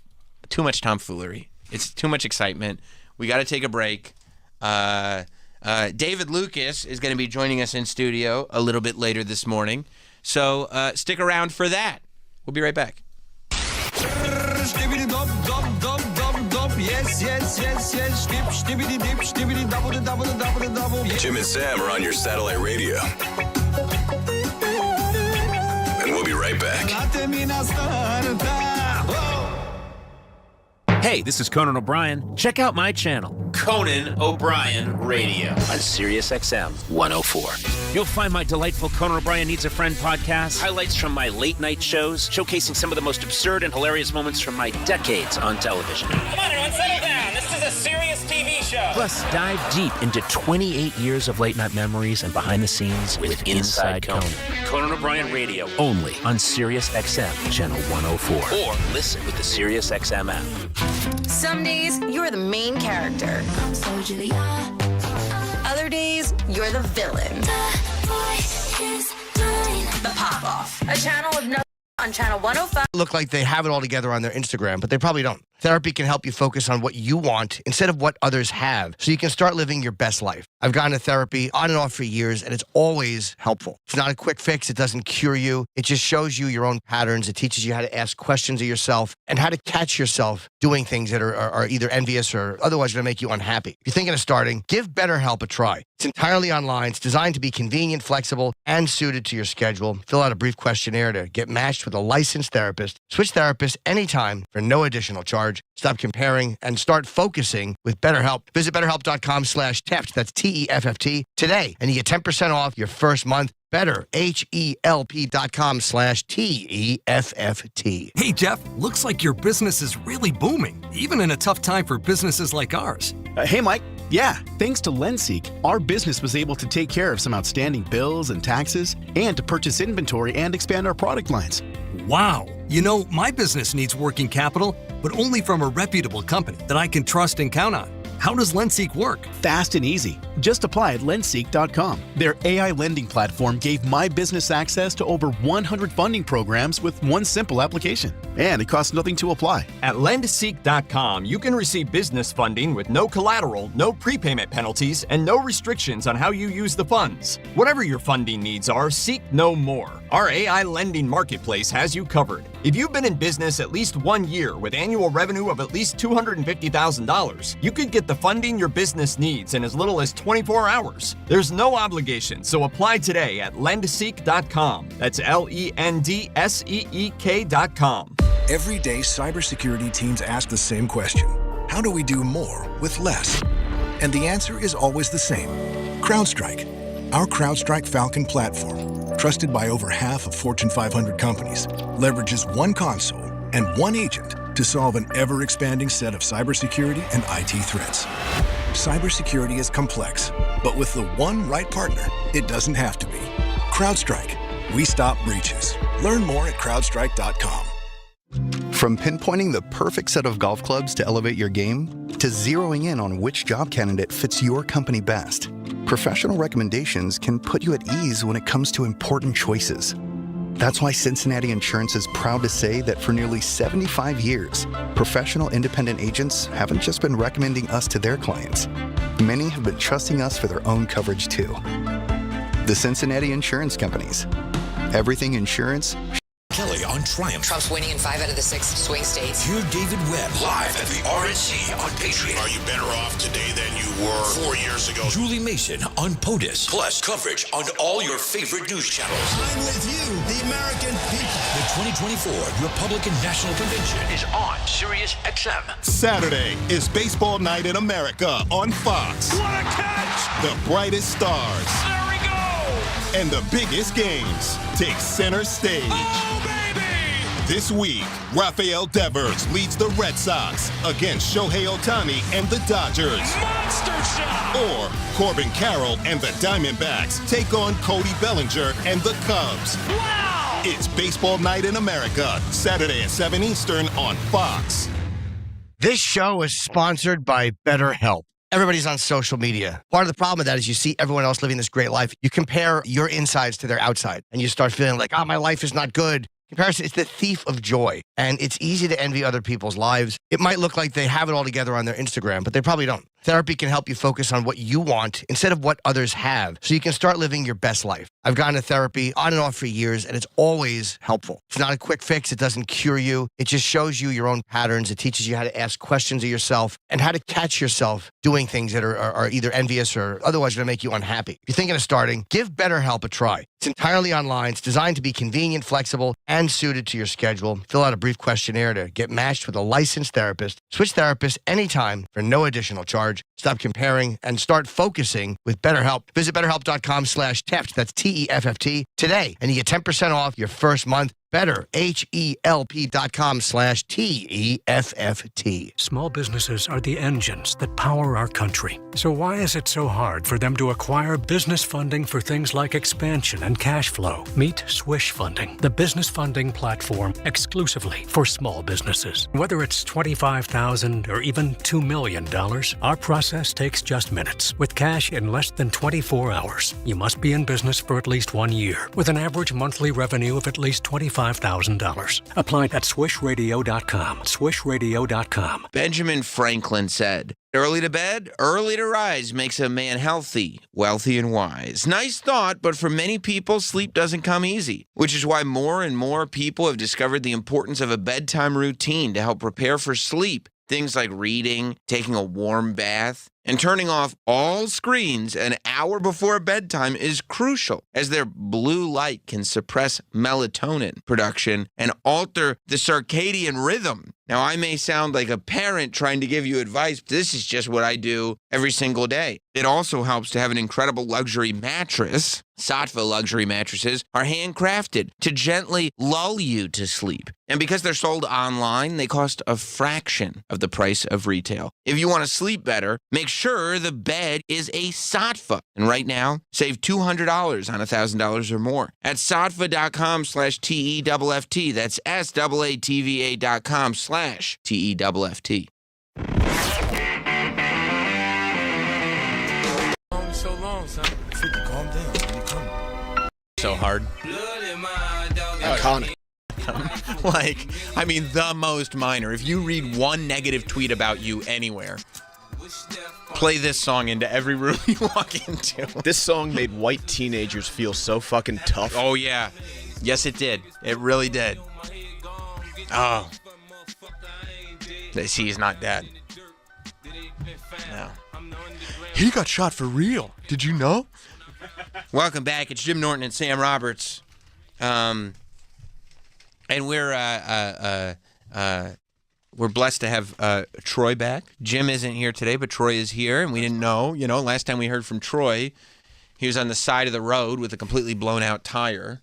too much tomfoolery. It's too much excitement. We got to take a break. David Lucas is going to be joining us in studio a little bit later this morning. So stick around for that. We'll be right back. Jim and Sam are on your satellite radio. And we'll be right back. Hey, this is Conan O'Brien. Check out my channel, Conan O'Brien Radio, on SiriusXM 104. You'll find my delightful Conan O'Brien Needs a Friend podcast, highlights from my late night shows, showcasing some of the most absurd and hilarious moments from my decades on television. Come on, everyone, settle down. This is a serious TV show. Plus, dive deep into 28 years of late night memories and behind the scenes with Inside Conan. Conan O'Brien Radio, only on SiriusXM Channel 104. Or listen with the SiriusXM app. Some days, you're the main character. Other days, you're the villain. The Pop-Off, a channel of no on Channel 105. Look like they have it all together on their Instagram, but they probably don't. Therapy can help you focus on what you want instead of what others have, so you can start living your best life. I've gone to therapy on and off for years, and it's always helpful. It's not a quick fix. It doesn't cure you. It just shows you your own patterns. It teaches you how to ask questions of yourself and how to catch yourself doing things that are either envious or otherwise going to make you unhappy. If you're thinking of starting, give BetterHelp a try. It's entirely online. It's designed to be convenient, flexible, and suited to your schedule. Fill out a brief questionnaire to get matched with a licensed therapist. Switch therapists anytime for no additional charge. Stop comparing and start focusing with BetterHelp. Visit BetterHelp.com/TEFT. That's TEFFT today, and you get 10% off your first month. Better, HELP.com/TEFFT. Hey, Jeff, looks like your business is really booming, even in a tough time for businesses like ours. Hey, Mike. Yeah, thanks to LendSeek, our business was able to take care of some outstanding bills and taxes and to purchase inventory and expand our product lines. Wow. You know, my business needs working capital, but only from a reputable company that I can trust and count on. How does LendSeek work? Fast and easy. Just apply at lendseek.com. Their AI lending platform gave my business access to over 100 funding programs with one simple application. And it costs nothing to apply. At lendseek.com, you can receive business funding with no collateral, no prepayment penalties, and no restrictions on how you use the funds. Whatever your funding needs are, seek no more. Our AI lending marketplace has you covered. If you've been in business at least 1 year with annual revenue of at least $250,000, you could get get the funding your business needs in as little as 24 hours. There's no obligation, so apply today at lendseek.com. That's LENDSEEK.com. Every day, cybersecurity teams ask the same question. How do we do more with less? And the answer is always the same. CrowdStrike. Our CrowdStrike Falcon platform, trusted by over half of Fortune 500 companies, leverages one console and one agent to solve an ever-expanding set of cybersecurity and IT threats. Cybersecurity is complex, but with the one right partner, it doesn't have to be. CrowdStrike. We stop breaches. Learn more at CrowdStrike.com. From pinpointing the perfect set of golf clubs to elevate your game, to zeroing in on which job candidate fits your company best, professional recommendations can put you at ease when it comes to important choices. That's why Cincinnati Insurance is proud to say that for nearly 75 years, professional independent agents haven't just been recommending us to their clients. Many have been trusting us for their own coverage too. The Cincinnati Insurance Companies. Everything insurance. Kelly on Triumph. Trump's winning in 5 out of the 6 swing states. Hear David Webb live at the RNC on Patriot. Are you better off today than you were 4 years ago? Julie Mason on POTUS. Plus coverage on all your favorite news channels. I'm with you, the American people. The 2024 Republican National Convention is on Sirius XM. Saturday is Baseball Night in America on Fox. What a catch! The brightest stars. There we go! And the biggest games take center stage. Oh, baby! This week, Rafael Devers leads the Red Sox against Shohei Ohtani and the Dodgers. Monster shot! Or Corbin Carroll and the Diamondbacks take on Cody Bellinger and the Cubs. Wow! It's Baseball Night in America, Saturday at 7 Eastern on Fox. This show is sponsored by BetterHelp. Everybody's on social media. Part of the problem with that is you see everyone else living this great life. You compare your insides to their outside, and you start feeling like, my life is not good. Comparison is the thief of joy, and it's easy to envy other people's lives. It might look like they have it all together on their Instagram, but they probably don't. Therapy can help you focus on what you want instead of what others have, so you can start living your best life. I've gone to therapy on and off for years, and it's always helpful. It's not a quick fix. It doesn't cure you. It just shows you your own patterns. It teaches you how to ask questions of yourself and how to catch yourself doing things that are either envious or otherwise going to make you unhappy. If you're thinking of starting, give BetterHelp a try. It's entirely online. It's designed to be convenient, flexible, and suited to your schedule. Fill out a brief questionnaire to get matched with a licensed therapist. Switch therapists anytime for no additional charge. Stop comparing and start focusing with BetterHelp. Visit BetterHelp.com/Teft. That's TEFFT today, and you get 10% off your first month. Better, HELP.com/TEFFT. Small businesses are the engines that power our country. So why is it so hard for them to acquire business funding for things like expansion and cash flow? Meet Swish Funding, the business funding platform exclusively for small businesses. Whether it's $25,000 or even $2 million, our process takes just minutes with cash in less than 24 hours. You must be in business for at least 1 year with an average monthly revenue of at least $25,000. Apply at swishradio.com. Swishradio.com. Benjamin Franklin said, "Early to bed, early to rise makes a man healthy, wealthy, and wise." Nice thought, but for many people, sleep doesn't come easy, which is why more and more people have discovered the importance of a bedtime routine to help prepare for sleep. Things like reading, taking a warm bath, and turning off all screens an hour before bedtime is crucial, as their blue light can suppress melatonin production and alter the circadian rhythm. Now, I may sound like a parent trying to give you advice, but this is just what I do every single day. It also helps to have an incredible luxury mattress. Sattva luxury mattresses are handcrafted to gently lull you to sleep. And because they're sold online, they cost a fraction of the price of retail. If you want to sleep better, make sure the bed is a Sattva. And right now, save $200 on $1,000 or more at sattva.com/TEFFT. That's SAATVA.com/TEFFT. So long, son. Calm down. So hard. Iconic. Like, I mean, the most minor. If you read one negative tweet about you anywhere, play this song into every room you walk into. This song made white teenagers feel so fucking tough. Oh, yeah. Yes, it did. It really did. Oh. They see he's not dead. No. He got shot for real. Did you know? Welcome back. It's Jim Norton and Sam Roberts. And we're blessed to have Troy back. Jim isn't here today, but Troy is here, and we didn't know. You know, last time we heard from Troy, he was on the side of the road with a completely blown out tire.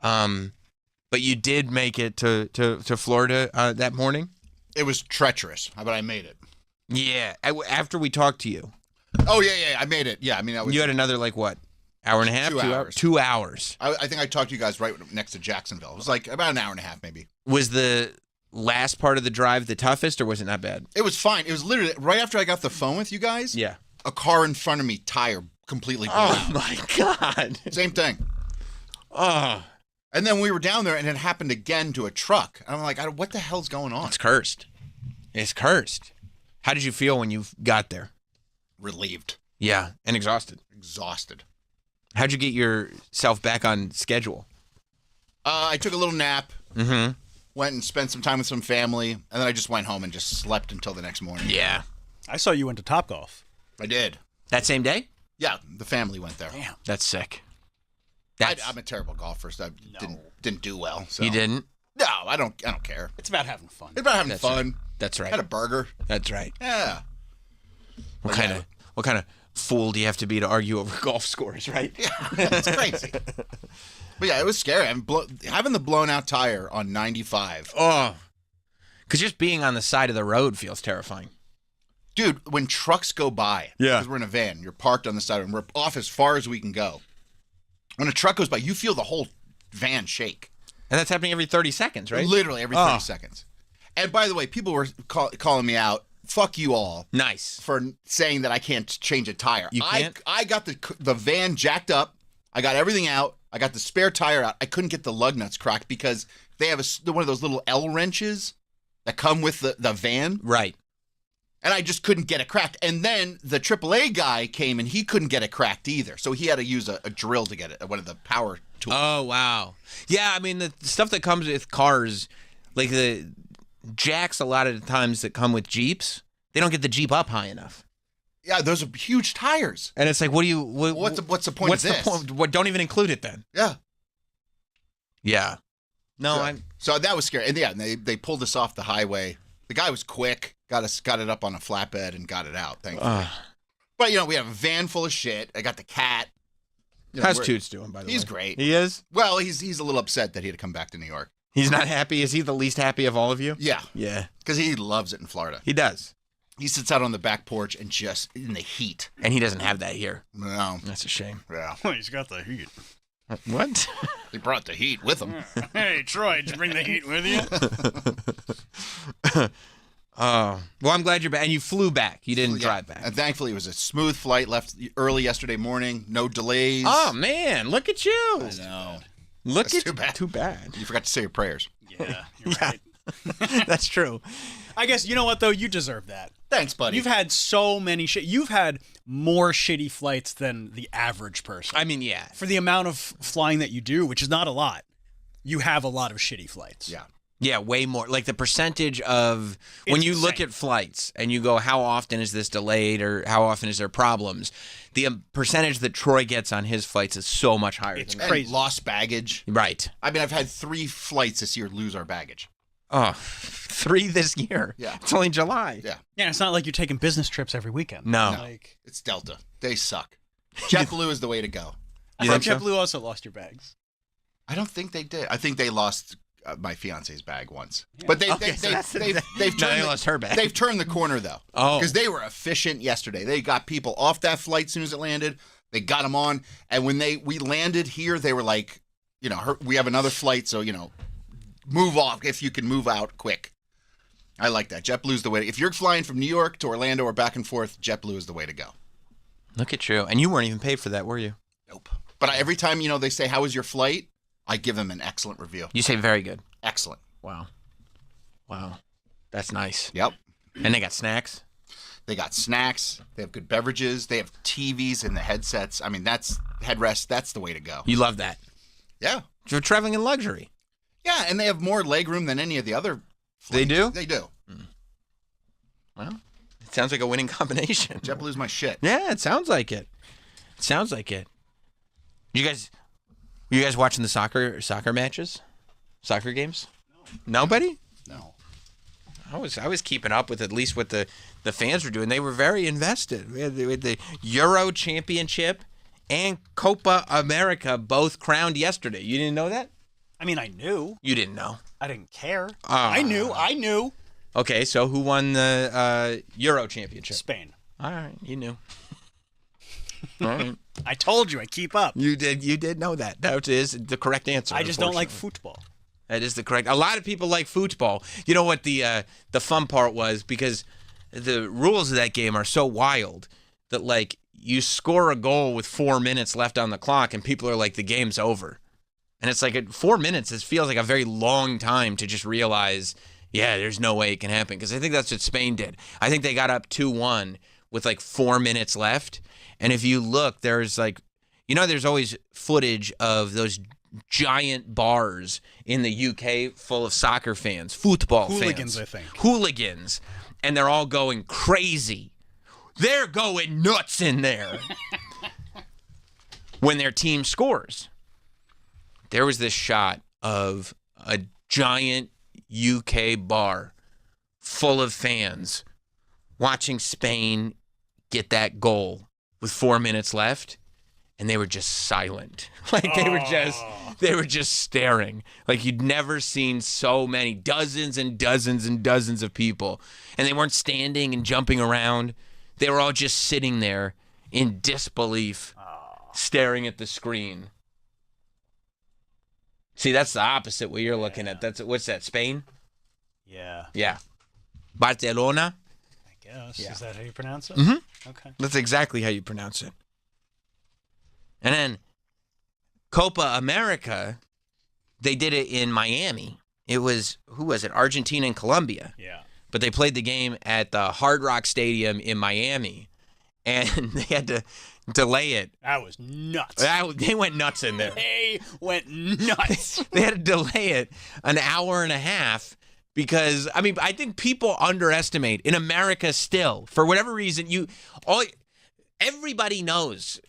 But you did make it to Florida that morning? It was treacherous, but I made it. Yeah, after we talked to you. Oh, yeah, I made it. Yeah, I mean, You had another, like, what? Hour and a half? 2 hours. 2 hours. I think I talked to you guys right next to Jacksonville. It was like about an hour and a half, maybe. Was the last part of the drive the toughest, or was it not bad? It was fine. It was literally right after I got the phone with you guys. Yeah. A car in front of me, tire completely blown out. Oh, my God. Same thing. Oh. And then we were down there, and it happened again to a truck. And I'm like, what the hell's going on? It's cursed. It's cursed. How did you feel when you got there? Relieved. Yeah, and exhausted. Exhausted. How'd you get yourself back on schedule? I took a little nap. Mm-hmm. Went and spent some time with some family, and then I just went home and just slept until the next morning. Yeah. I saw you went to Topgolf. I did. That same day? Yeah, the family went there. Damn. That's sick. I'm a terrible golfer, so I didn't do well. So. You didn't? No, I don't care. It's about having fun. It's about having That's fun. Right. That's right. Had a burger. That's right. Yeah. What kind of fool do you have to be to argue over golf scores, right? Yeah, it's crazy. But yeah, it was scary. Having the blown out tire on 95. Oh, because just being on the side of the road feels terrifying. Dude, when trucks go by, because we're in a van, you're parked on the side, and we're off as far as we can go. When a truck goes by, you feel the whole van shake. And that's happening every 30 seconds, right? Literally every 30 seconds. And by the way, people were calling me out. Fuck you all. Nice. For saying that I can't change a tire. You can't? I got the van jacked up. I got everything out. I got the spare tire out. I couldn't get the lug nuts cracked because they have one of those little L wrenches that come with the van. Right. And I just couldn't get it cracked. And then the AAA guy came and he couldn't get it cracked either. So he had to use a drill to get it, one of the power tools. Oh, wow. Yeah, I mean, the stuff that comes with cars, like the jacks a lot of the times that come with Jeeps, they don't get the Jeep up high enough. Yeah, those are huge tires. And it's like, what do you... what's the point of this? What's the point? Don't even include it then. Yeah. Yeah. No, So that was scary. And yeah, they pulled us off the highway. The guy was quick. Got it up on a flatbed and got it out, thankfully. But, we have a van full of shit. I got the cat. How's Toots doing, by the way? He's great. He is? Well, he's a little upset that he had to come back to New York. He's not happy? Is he the least happy of all of you? Yeah. Yeah. Because he loves it in Florida. He does. He sits out on the back porch and just in the heat. And he doesn't have that here. No. That's a shame. Yeah. Well, he's got the heat. What? He brought the heat with him. Hey, Troy, did you bring the heat with you? Well, I'm glad you're back. And you flew back. You didn't drive back. And thankfully, it was a smooth flight. Left early yesterday morning. No delays. Oh, man. Look at you. I know. Look That's at too bad. You forgot to say your prayers. Yeah, you're right. That's true. I guess, you know what, though? You deserve that. Thanks, buddy. You've had so many You've had more shitty flights than the average person. I mean, yeah. For the amount of flying that you do, which is not a lot, you have a lot of shitty flights. Yeah. Yeah, way more. Like the percentage of when you look at flights and you go, how often is this delayed or how often is there problems? The percentage that Troy gets on his flights is so much higher. It's than crazy. Lost baggage. Right. I mean, I've had 3 flights this year lose our baggage. Oh, 3 this year. Yeah. It's only July. Yeah. Yeah, it's not like you're taking business trips every weekend. No. It's Delta. They suck. JetBlue is the way to go. I thought JetBlue also lost your bags. I don't think they did. I think they lost my fiance's bag once. Yeah. But they've lost her bag. They've turned the corner though. Oh. Because they were efficient yesterday. They got people off that flight as soon as it landed. They got them on. And when we landed here, they were like, we have another flight, so, move off if you can move out quick. I like that. JetBlue's the way. If you're flying from New York to Orlando or back and forth, JetBlue is the way to go. Look at you. And you weren't even paid for that, were you? Nope. But every time, they say, how was your flight? I give them an excellent review. You say very good. Excellent. Wow. That's nice. Yep. And they got snacks? They got snacks. They have good beverages. They have TVs in the headsets. I mean, that's headrest. That's the way to go. You love that. Yeah. You're traveling in luxury. Yeah, and they have more legroom than any of the other flights. They do? They do. Well, Sounds like a winning combination. JetBlue's my shit. Yeah, it sounds like it. It sounds like it. You guys watching the soccer matches? Soccer games? No. Nobody? No. I was keeping up with at least what the fans were doing. They were very invested. We had the Euro Championship and Copa America both crowned yesterday. You didn't know that? I mean, I knew. You didn't know. I didn't care. I knew. Okay, so who won the Euro Championship? Spain. All right, you knew. All right. I told you, I keep up. You did know that. That is the correct answer. I just don't like football. That is the correct. A lot of people like football. You know what the fun part was? Because the rules of that game are so wild that, like, you score a goal with 4 minutes left on the clock and people are like, the game's over. And it's like at 4 minutes, it feels like a very long time to just realize, yeah, there's no way it can happen. Because I think that's what Spain did. I think they got up 2-1 with like 4 minutes left. And if you look, there's like, there's always footage of those giant bars in the UK full of soccer fans, football Hooligans, fans. I think. Hooligans. And they're all going crazy. They're going nuts in there when their team scores. There was this shot of a giant UK bar full of fans watching Spain get that goal with 4 minutes left, and they were just silent. Like they were just staring. Like you'd never seen so many, dozens and dozens and dozens of people. And they weren't standing and jumping around. They were all just sitting there in disbelief, staring at the screen. See, that's the opposite what you're looking at. What's that, Spain? Yeah. Yeah. Barcelona? I guess. Yeah. Is that how you pronounce it? Mm-hmm. Okay. That's exactly how you pronounce it. And then Copa America, they did it in Miami. It was, who was it? Argentina and Colombia. Yeah. But they played the game at the Hard Rock Stadium in Miami, and they had to delay it. That was nuts. They went nuts in there. They went nuts. They had to delay it an hour and a half because, I think people underestimate in America still, for whatever reason, everybody knows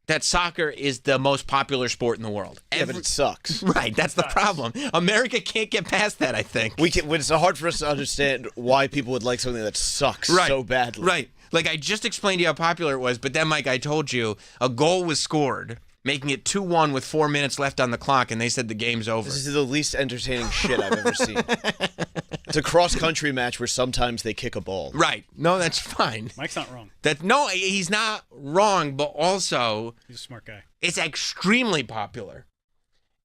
that soccer is the most popular sport in the world. Yeah, but it sucks. Right, that's the problem. America can't get past that, I think. It's hard for us to understand why people would like something that sucks so badly. Right. Like, I just explained to you how popular it was, but then, Mike, I told you a goal was scored, making it 2-1 with 4 minutes left on the clock, and they said the game's over. This is the least entertaining shit I've ever seen. It's a cross-country match where sometimes they kick a ball. Right. No, that's fine. Mike's not wrong. No, he's not wrong, but also he's a smart guy. It's extremely popular.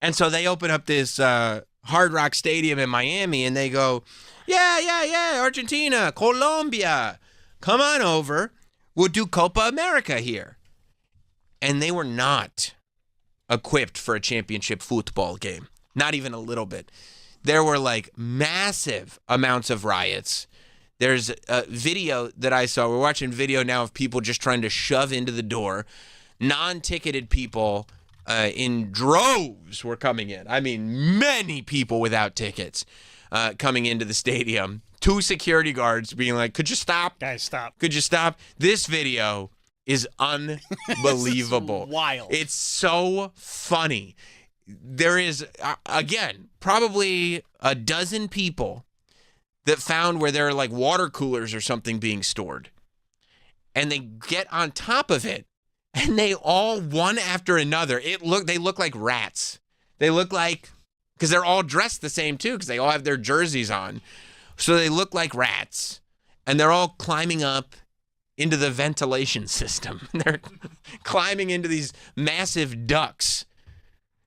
And so they open up this Hard Rock Stadium in Miami, and they go, yeah, Argentina, Colombia, come on over. We'll do Copa America here. And they were not equipped for a championship football game. Not even a little bit. There were like massive amounts of riots. There's a video that I saw. We're watching video now of people just trying to shove into the door. Non-ticketed people in droves were coming in. I mean, many people without tickets coming into the stadium. 2 security guards being like, could you stop? Guys, stop. Could you stop? This video is unbelievable. This is wild. It's so funny. There is, again, probably a dozen people that found where there are like water coolers or something being stored. And they get on top of it, and they all, one after another, they look like rats. They look like, because they're all dressed the same too, because they all have their jerseys on. So they look like rats, and they're all climbing up into the ventilation system. They're climbing into these massive ducts.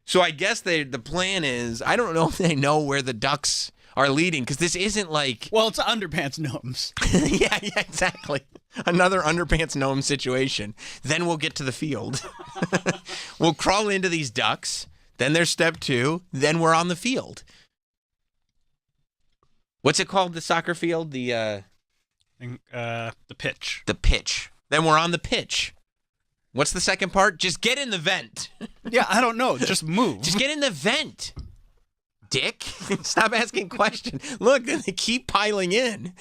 So I guess the plan is, I don't know if they know where the ducks are leading, because this isn't like... Well, it's underpants gnomes. yeah, exactly. Another underpants gnome situation. Then we'll get to the field. We'll crawl into these ducks. Then there's step 2. Then we're on the field. What's it called, the soccer field? The pitch. The pitch. Then we're on the pitch. What's the second part? Just get in the vent. Yeah, I don't know. Just move. Just get in the vent. Dick. Stop asking questions. Look, they keep piling in.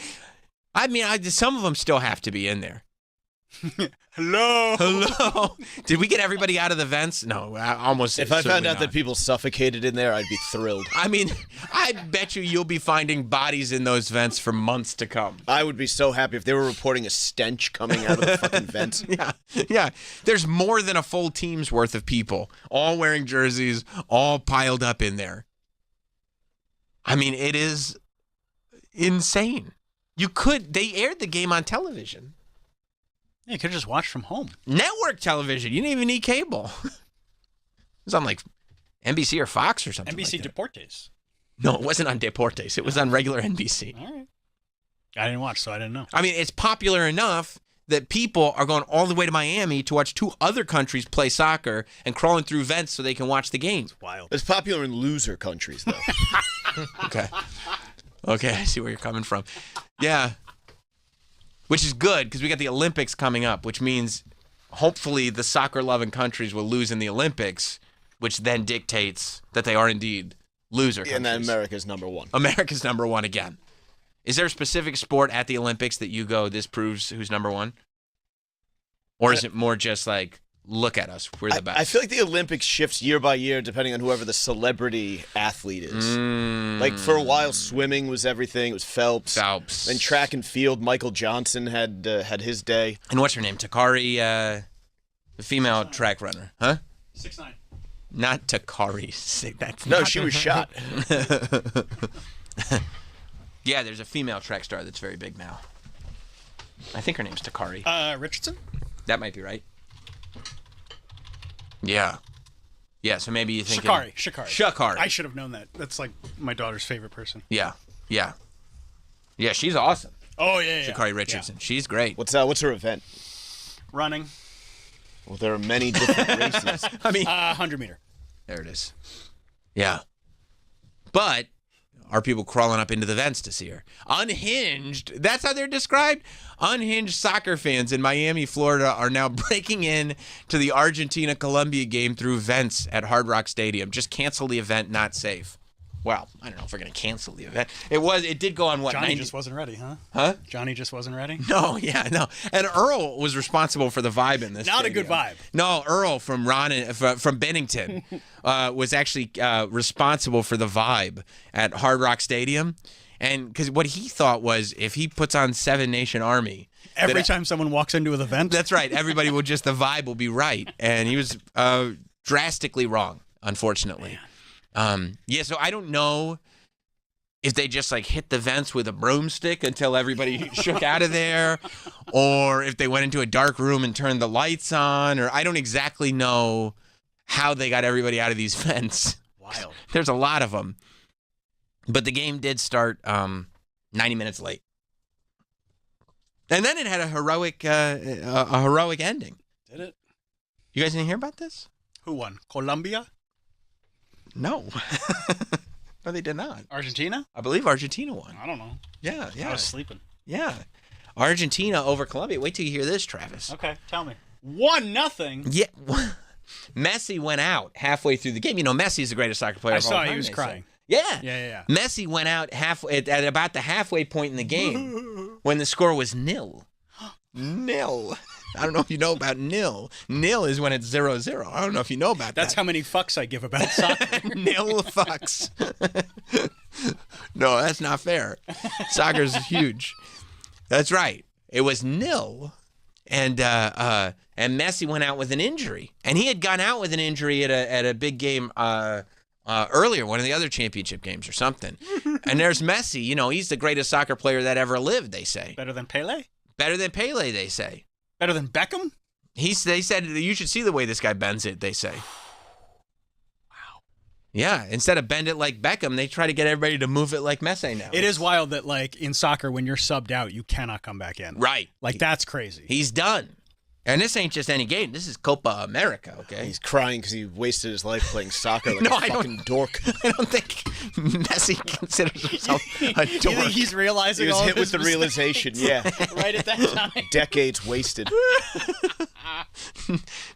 I mean, some of them still have to be in there. Hello. Did we get everybody out of the vents? No, I almost. If I found out not. that people suffocated in there, I'd be thrilled. I mean, I bet you'll be finding bodies in those vents for months to come. I would be so happy if they were reporting a stench coming out of the fucking vents. Yeah. There's more than a full team's worth of people, all wearing jerseys, all piled up in there. I mean, it is insane. They aired the game on television. Yeah, you could just watch from home. Network television. You didn't even need cable. It was on like NBC or Fox or something. NBC like that. Deportes. No, it wasn't on Deportes. It was on regular NBC. All right. I didn't watch, so I didn't know. I mean, it's popular enough that people are going all the way to Miami to watch two other countries play soccer and crawling through vents so they can watch the game. It's wild. It's popular in loser countries, though. Okay, I see where you're coming from. Yeah. Which is good because we got the Olympics coming up, which means hopefully the soccer-loving countries will lose in the Olympics, which then dictates that they are indeed loser countries. And then America's number one. America's number one again. Is there a specific sport at the Olympics that you go, this proves who's number one? Or is it more just like, look at us, we're the best? I feel like the Olympics shifts year by year depending on whoever the celebrity athlete is. Like for a while, swimming was everything. It was Phelps. Then track and field, Michael Johnson had his day. And what's her name? Takari, the female track runner, huh? 6'9". Not Takari. She was shot. Yeah, there's a female track star that's very big now. I think her name's Takari. Richardson? That might be right. Yeah. Yeah, so maybe you think Sha'Carri. I should have known that. That's like my daughter's favorite person. Yeah. Yeah, she's awesome. Oh, yeah. Sha'Carri Richardson. Yeah. She's great. What's her event? Running. Well, there are many different races. I mean, 100 meter. There it is. Yeah. But are people crawling up into the vents to see her? Unhinged, that's how they're described? Unhinged soccer fans in Miami, Florida are now breaking in to the Argentina-Colombia game through vents at Hard Rock Stadium. Just cancel the event, not safe. Well, I don't know if we're going to cancel the event. It did go on, what, Johnny just wasn't ready, huh? Huh? Johnny just wasn't ready? No. And Earl was responsible for the vibe in this Not stadium. a good vibe. No, Earl from Bennington was actually responsible for the vibe at Hard Rock Stadium. And because what he thought was if he puts on Seven Nation Army. Every time someone walks into an event? That's right. Everybody will the vibe will be right. And he was drastically wrong, unfortunately. So I don't know if they just like hit the vents with a broomstick until everybody shook out of there, or if they went into a dark room and turned the lights on, or I don't exactly know how they got everybody out of these vents. Wild. There's a lot of them. But the game did start 90 minutes late. And then it had a heroic ending. Did it? You guys didn't hear about this? Who won? Colombia? No. No, they did not. Argentina? I believe Argentina won. I don't know. Yeah. I was sleeping. Yeah. Argentina over Colombia. Wait till you hear this, Travis. Okay, tell me. 1-0. Yeah. Messi went out halfway through the game. You know, Messi's the greatest soccer player of all time. I saw he was crying. Yeah. Yeah. Messi went out at about the halfway point in the game when the score was 0. 0. I don't know if you know about nil. Nil is when it's 0-0. I don't know if you know about that. That's how many fucks I give about soccer. 0 fucks. No, that's not fair. Soccer's huge. That's right. It was 0. And Messi went out with an injury. And he had gone out with an injury at a big game earlier, one of the other championship games or something. And there's Messi. You know, he's the greatest soccer player that ever lived, they say. Better than Pele? Better than Pele, they say. Better than Beckham? They said you should see the way this guy bends it, they say. Wow. Yeah, instead of bend it like Beckham, they try to get everybody to move it like Messi now. It is wild that, like, in soccer, when you're subbed out, you cannot come back in. Right. Like, that's crazy. He's done. And this ain't just any game. This is Copa America, okay? He's crying because he wasted his life playing soccer like a fucking dork. I don't think Messi considers himself a dork. You think he's realizing he was all hit of his with the realization, yeah. Right at that time. Decades wasted.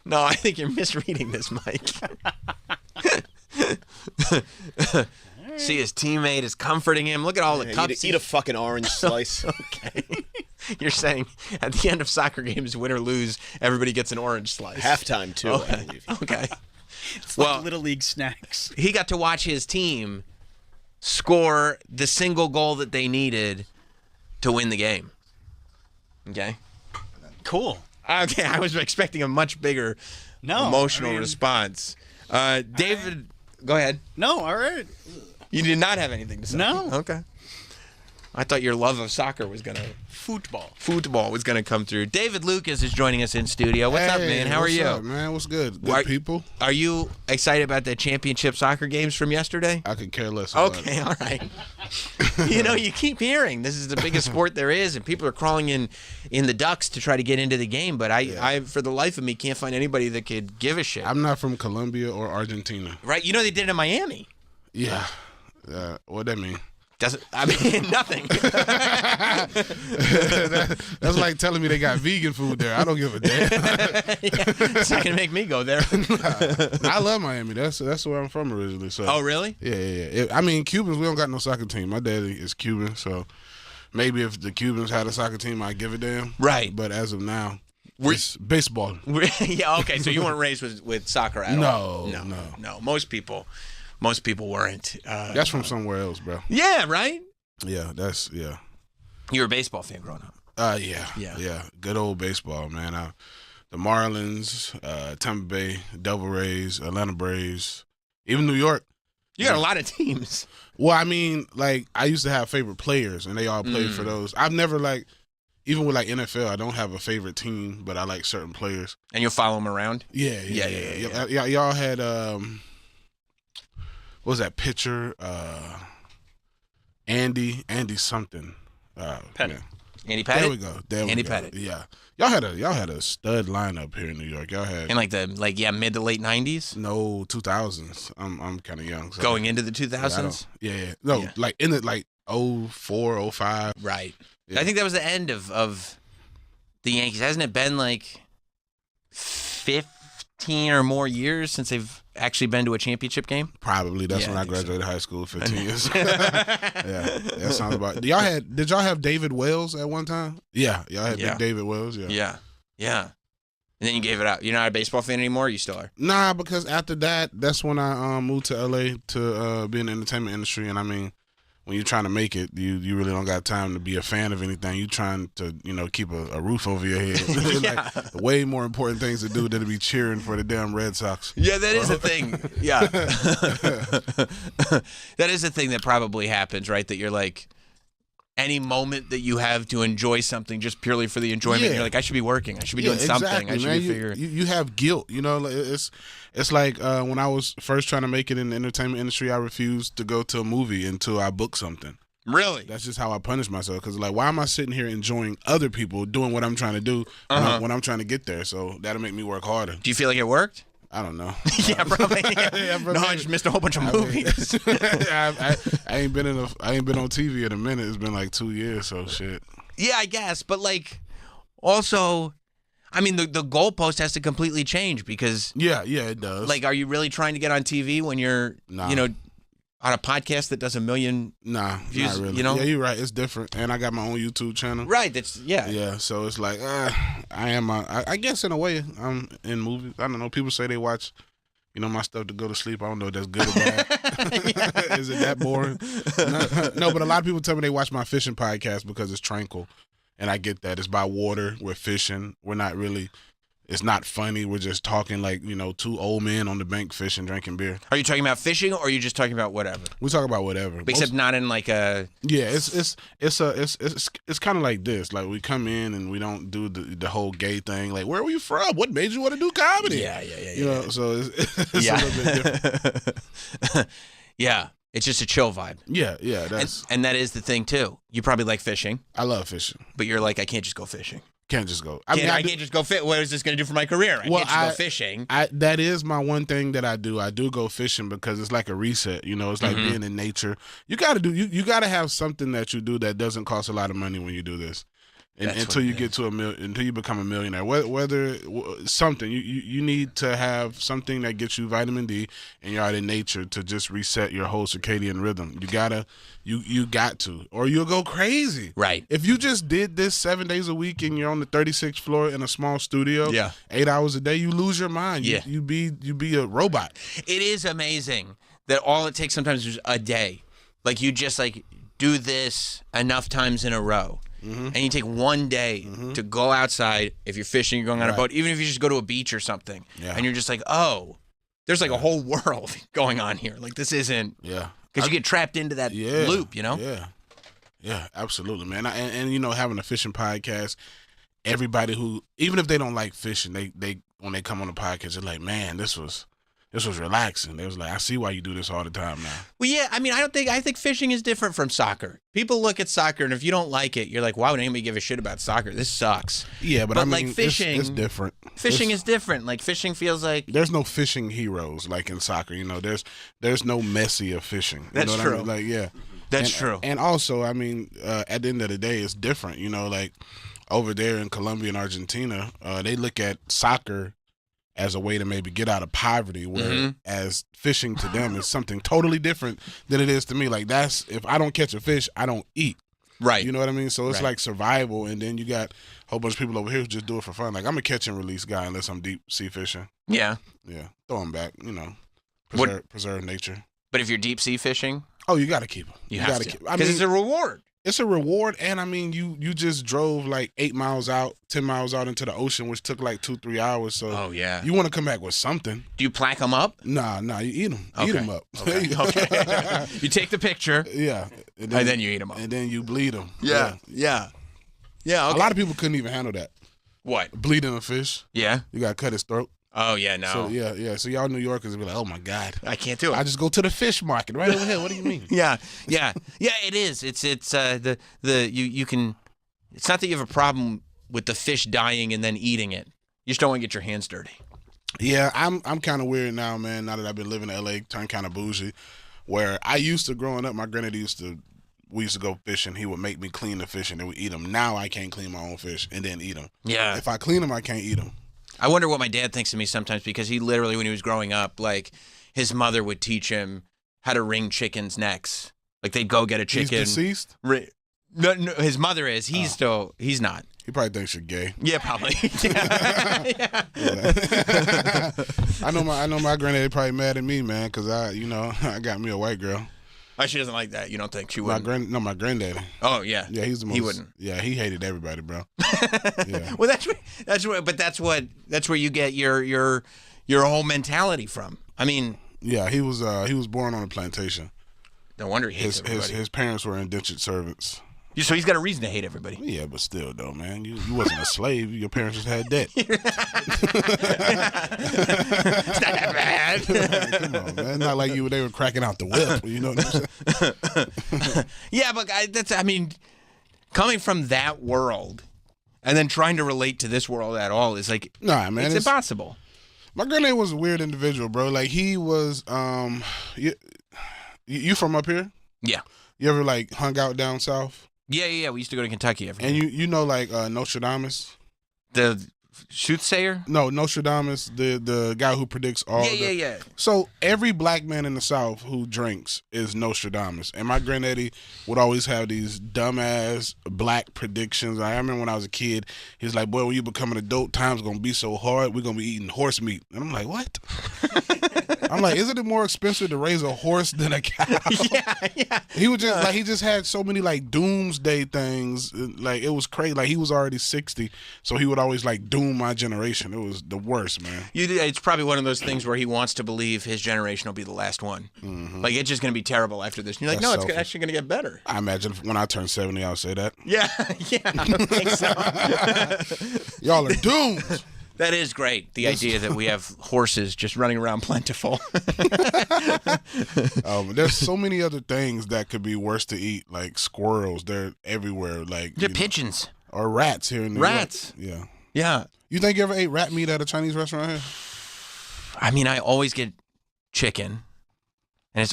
No, I think you're misreading this, Mike. See, his teammate is comforting him. Look at all the cups. Eat a fucking orange slice. Okay. You're saying at the end of soccer games, win or lose, everybody gets an orange slice. Halftime, too, Okay. I believe. Okay. It's like Little League snacks. He got to watch his team score the single goal that they needed to win the game. Okay? Cool. Okay, I was expecting a much bigger emotional response. David, go ahead. No, all right. You did not have anything to say. No. Okay. I thought your love of soccer was going to... Football was going to come through. David Lucas is joining us in studio. What's up, man? How are you? What's up, man? What's good? Good people. Are you excited about the championship soccer games from yesterday? I could care less about Okay, all right. You keep hearing this is the biggest sport there is, and people are crawling in the ducks to try to get into the game, but I for the life of me, can't find anybody that could give a shit. I'm not from Colombia or Argentina. Right? You know they did it in Miami. Yeah. What that mean? Nothing. That's like telling me they got vegan food there. I don't give a damn. It's not gonna make me go there. I love Miami. That's where I'm from originally. So. Oh, really? Yeah. I mean, Cubans, we don't got no soccer team. My daddy is Cuban, so maybe if the Cubans had a soccer team, I'd give a damn. Right. But as of now, it's baseball. Yeah. Okay. So you weren't raised with soccer at all? No. Most people weren't. That's from somewhere else, bro. Yeah. Right. Yeah. You were a baseball fan growing up. Yeah. Good old baseball, man. The Marlins, Tampa Bay, Devil Rays, Atlanta Braves, even New York. You got a lot of teams. Well, I mean, like, I used to have favorite players, and they all played for those. I've never, like, even with, like, NFL, I don't have a favorite team, but I like certain players. And you'll follow them around? Yeah. Y'all had, what was that pitcher? Andy something. Pettit. Andy Pettit? There we go. Andy Pettit. Yeah. Y'all had a stud lineup here in New York. Y'all had in like the mid to late 90s? No, 2000s. I'm kind of young. So going into the 2000s? Yeah. No, like in it like 04, 05. Right. Yeah. I think that was the end of the Yankees. Hasn't it been like 15 or more years since they've actually been to a championship game? Probably. That's when I graduated high school, 15 years. Yeah, that sounds about. Did y'all have David Wells at one time? Yeah, y'all had Big David Wells. Yeah. And then you gave it out. You're not a baseball fan anymore? Or you still are? Nah, because after that's when I moved to LA to be in the entertainment industry, and I mean, when you're trying to make it, you really don't got time to be a fan of anything. You're trying to, keep a roof over your head. Like way more important things to do than to be cheering for the damn Red Sox. Yeah, that is a thing. Yeah. That is a thing that probably happens, right? That you're like, any moment that you have to enjoy something just purely for the enjoyment, you're like, I should be working. I should be doing something. I should be figuring. You have guilt. It's like when I was first trying to make it in the entertainment industry, I refused to go to a movie until I booked something. Really? That's just how I punish myself. Because, like, why am I sitting here enjoying other people doing what I'm trying to do when I'm trying to get there? So that'll make me work harder. Do you feel like it worked? I don't know. Yeah, probably. No, I just missed a whole bunch of movies. I ain't been on TV in a minute. It's been like 2 years, so shit. Yeah, I guess, but like, also, I mean, the goalpost has to completely change because it does. Like, are you really trying to get on TV when you're on a podcast that does 1 million views? Not really. Yeah, you're right. It's different, and I got my own YouTube channel. Right. That's Yeah. So it's like I guess in a way I'm in movies. I don't know. People say they watch, my stuff to go to sleep. I don't know if that's good or bad. Is it that boring? No, but a lot of people tell me they watch my fishing podcast because it's tranquil, and I get that. It's by water. We're fishing. We're not really. It's not funny. We're just talking like, two old men on the bank fishing, drinking beer. Are you talking about fishing, or are you just talking about whatever? We talk about whatever. Except not in like a. Yeah, it's kind of like this. Like, we come in and we don't do the whole gay thing. Like, where were you from? What made you want to do comedy? Yeah. So it's a little bit different. Yeah. It's just a chill vibe. Yeah. And that is the thing too. You probably like fishing. I love fishing, but you're like, I can't just go fishing. Can't just go. I can't just go fish. What is this going to do for my career? I can't just go fishing. That is my one thing that I do. I do go fishing because it's like a reset. It's like being in nature. You got to do. You got to have something that you do that doesn't cost a lot of money when you do this. until you get to until you become a millionaire. Whether something you need to have something that gets you vitamin D and you're out in nature to just reset your whole circadian rhythm. You got to, or you'll go crazy. Right. If you just did this 7 days a week and you're on the 36th floor in a small studio, 8 hours a day, you lose your mind. You be a robot. It is amazing that all it takes sometimes is a day. Like you just like do this enough times in a row. And you take one day to go outside. If you're fishing, you're going on a boat, even if you just go to a beach or something, and you're just like, oh, there's like a whole world going on here. Like this isn't, because you get trapped into that loop, you know? Yeah, absolutely, man. And you know, having a fishing podcast, everybody who, even if they don't like fishing, they when they come on the podcast, they're like, man, this was relaxing. They was like, I see why you do this all the time now. Well, yeah, I mean, I think fishing is different from soccer. People look at soccer, and if you don't like it, you're like, why would anybody give a shit about soccer? This sucks. Yeah, but I mean, like fishing, it's different. Fishing is different. Like fishing feels like there's no fishing heroes like in soccer. You know, there's no Messi of fishing. That's you know true. I mean? Like, yeah, that's true. And also, I mean, at the end of the day, it's different. You know, like over there in Colombia and Argentina, they look at soccer as a way to maybe get out of poverty, whereas fishing to them is something totally different than it is to me. Like that's, if I don't catch a fish, I don't eat. Right. You know what I mean? So it's like survival, and then you got a whole bunch of people over here who just do it for fun. Like I'm a catch and release guy unless I'm deep sea fishing. Yeah. Yeah. Throw them back, you know, preserve nature. But if you're deep sea fishing? Oh, you got to keep them. You have to. Because it's a reward. It's a reward, and I mean, you just drove like 8 miles out, 10 miles out into the ocean, which took like 2-3 hours. So you want to come back with something. Do you plack them up? Nah, you eat them. Okay. Eat them up. Okay. You take the picture. Yeah. And then you eat them up. And then you bleed them. Yeah. Okay. A lot of people couldn't even handle that. What? Bleeding a fish. Yeah. You got to cut his throat. Oh, yeah, no. So, yeah. So y'all New Yorkers will be like, oh, my God. I can't do it. I just go to the fish market right over here. What do you mean? Yeah, it is. It's you can, it's not that you have a problem with the fish dying and then eating it. You just don't want to get your hands dirty. Yeah, I'm kind of weird now, man, now that I've been living in L.A., turned kind of bougie, where I used to, growing up, my granddad we used to go fishing. He would make me clean the fish and then we eat them. Now I can't clean my own fish and then eat them. Yeah. If I clean them, I can't eat them. I wonder what my dad thinks of me sometimes, because he literally, when he was growing up, like his mother would teach him how to wring chickens' necks. Like they'd go get a chicken. He's deceased? No, his mother is. He's not. He probably thinks you're gay. Yeah, probably. Yeah. I know my granddaddy probably mad at me, man, because I got me a white girl. Oh, she doesn't like that. You don't think she would? My granddaddy. Oh yeah. Yeah, he's the most. He wouldn't. Yeah, he hated everybody, bro. Yeah. Well, that's where you get your whole mentality from. I mean. Yeah, he was born on a plantation. No wonder he hates everybody. His parents were indentured servants. So he's got a reason to hate everybody. Yeah, but still, though, man, you wasn't a slave. Your parents just had debt. It's not that bad. Come on, man. Not like they were cracking out the whip. You know what I'm saying? Yeah, but coming from that world and then trying to relate to this world at all is like, nah, man, it's impossible. My granddad was a weird individual, bro. Like he was, you from up here? Yeah. You ever like hung out down south? Yeah. We used to go to Kentucky every year. year. And you know like Nostradamus? The soothsayer? No, Nostradamus, the guy who predicts all. Yeah. So every black man in the South who drinks is Nostradamus. And my granddaddy would always have these dumbass black predictions. I remember when I was a kid, he's like, boy, when you become an adult, time's going to be so hard, we're going to be eating horse meat. And I'm like, what? I'm like, isn't it more expensive to raise a horse than a cow? Yeah. He was just he just had so many like doomsday things. Like it was crazy. Like he was already 60, so he would always like doom my generation. It was the worst, man. It's probably one of those things where he wants to believe his generation will be the last one. Mm-hmm. Like it's just going to be terrible after this. And you're like, That's no, selfish. It's actually going to get better. I imagine when I turn 70, I'll say that. Yeah, I don't think so. Y'all are doomed. That is great. The idea that we have horses just running around plentiful. There's so many other things that could be worse to eat, like squirrels. They're everywhere. Like pigeons or rats here in New York. Yeah. Yeah. You think you ever ate rat meat at a Chinese restaurant here? I mean, I always get chicken, and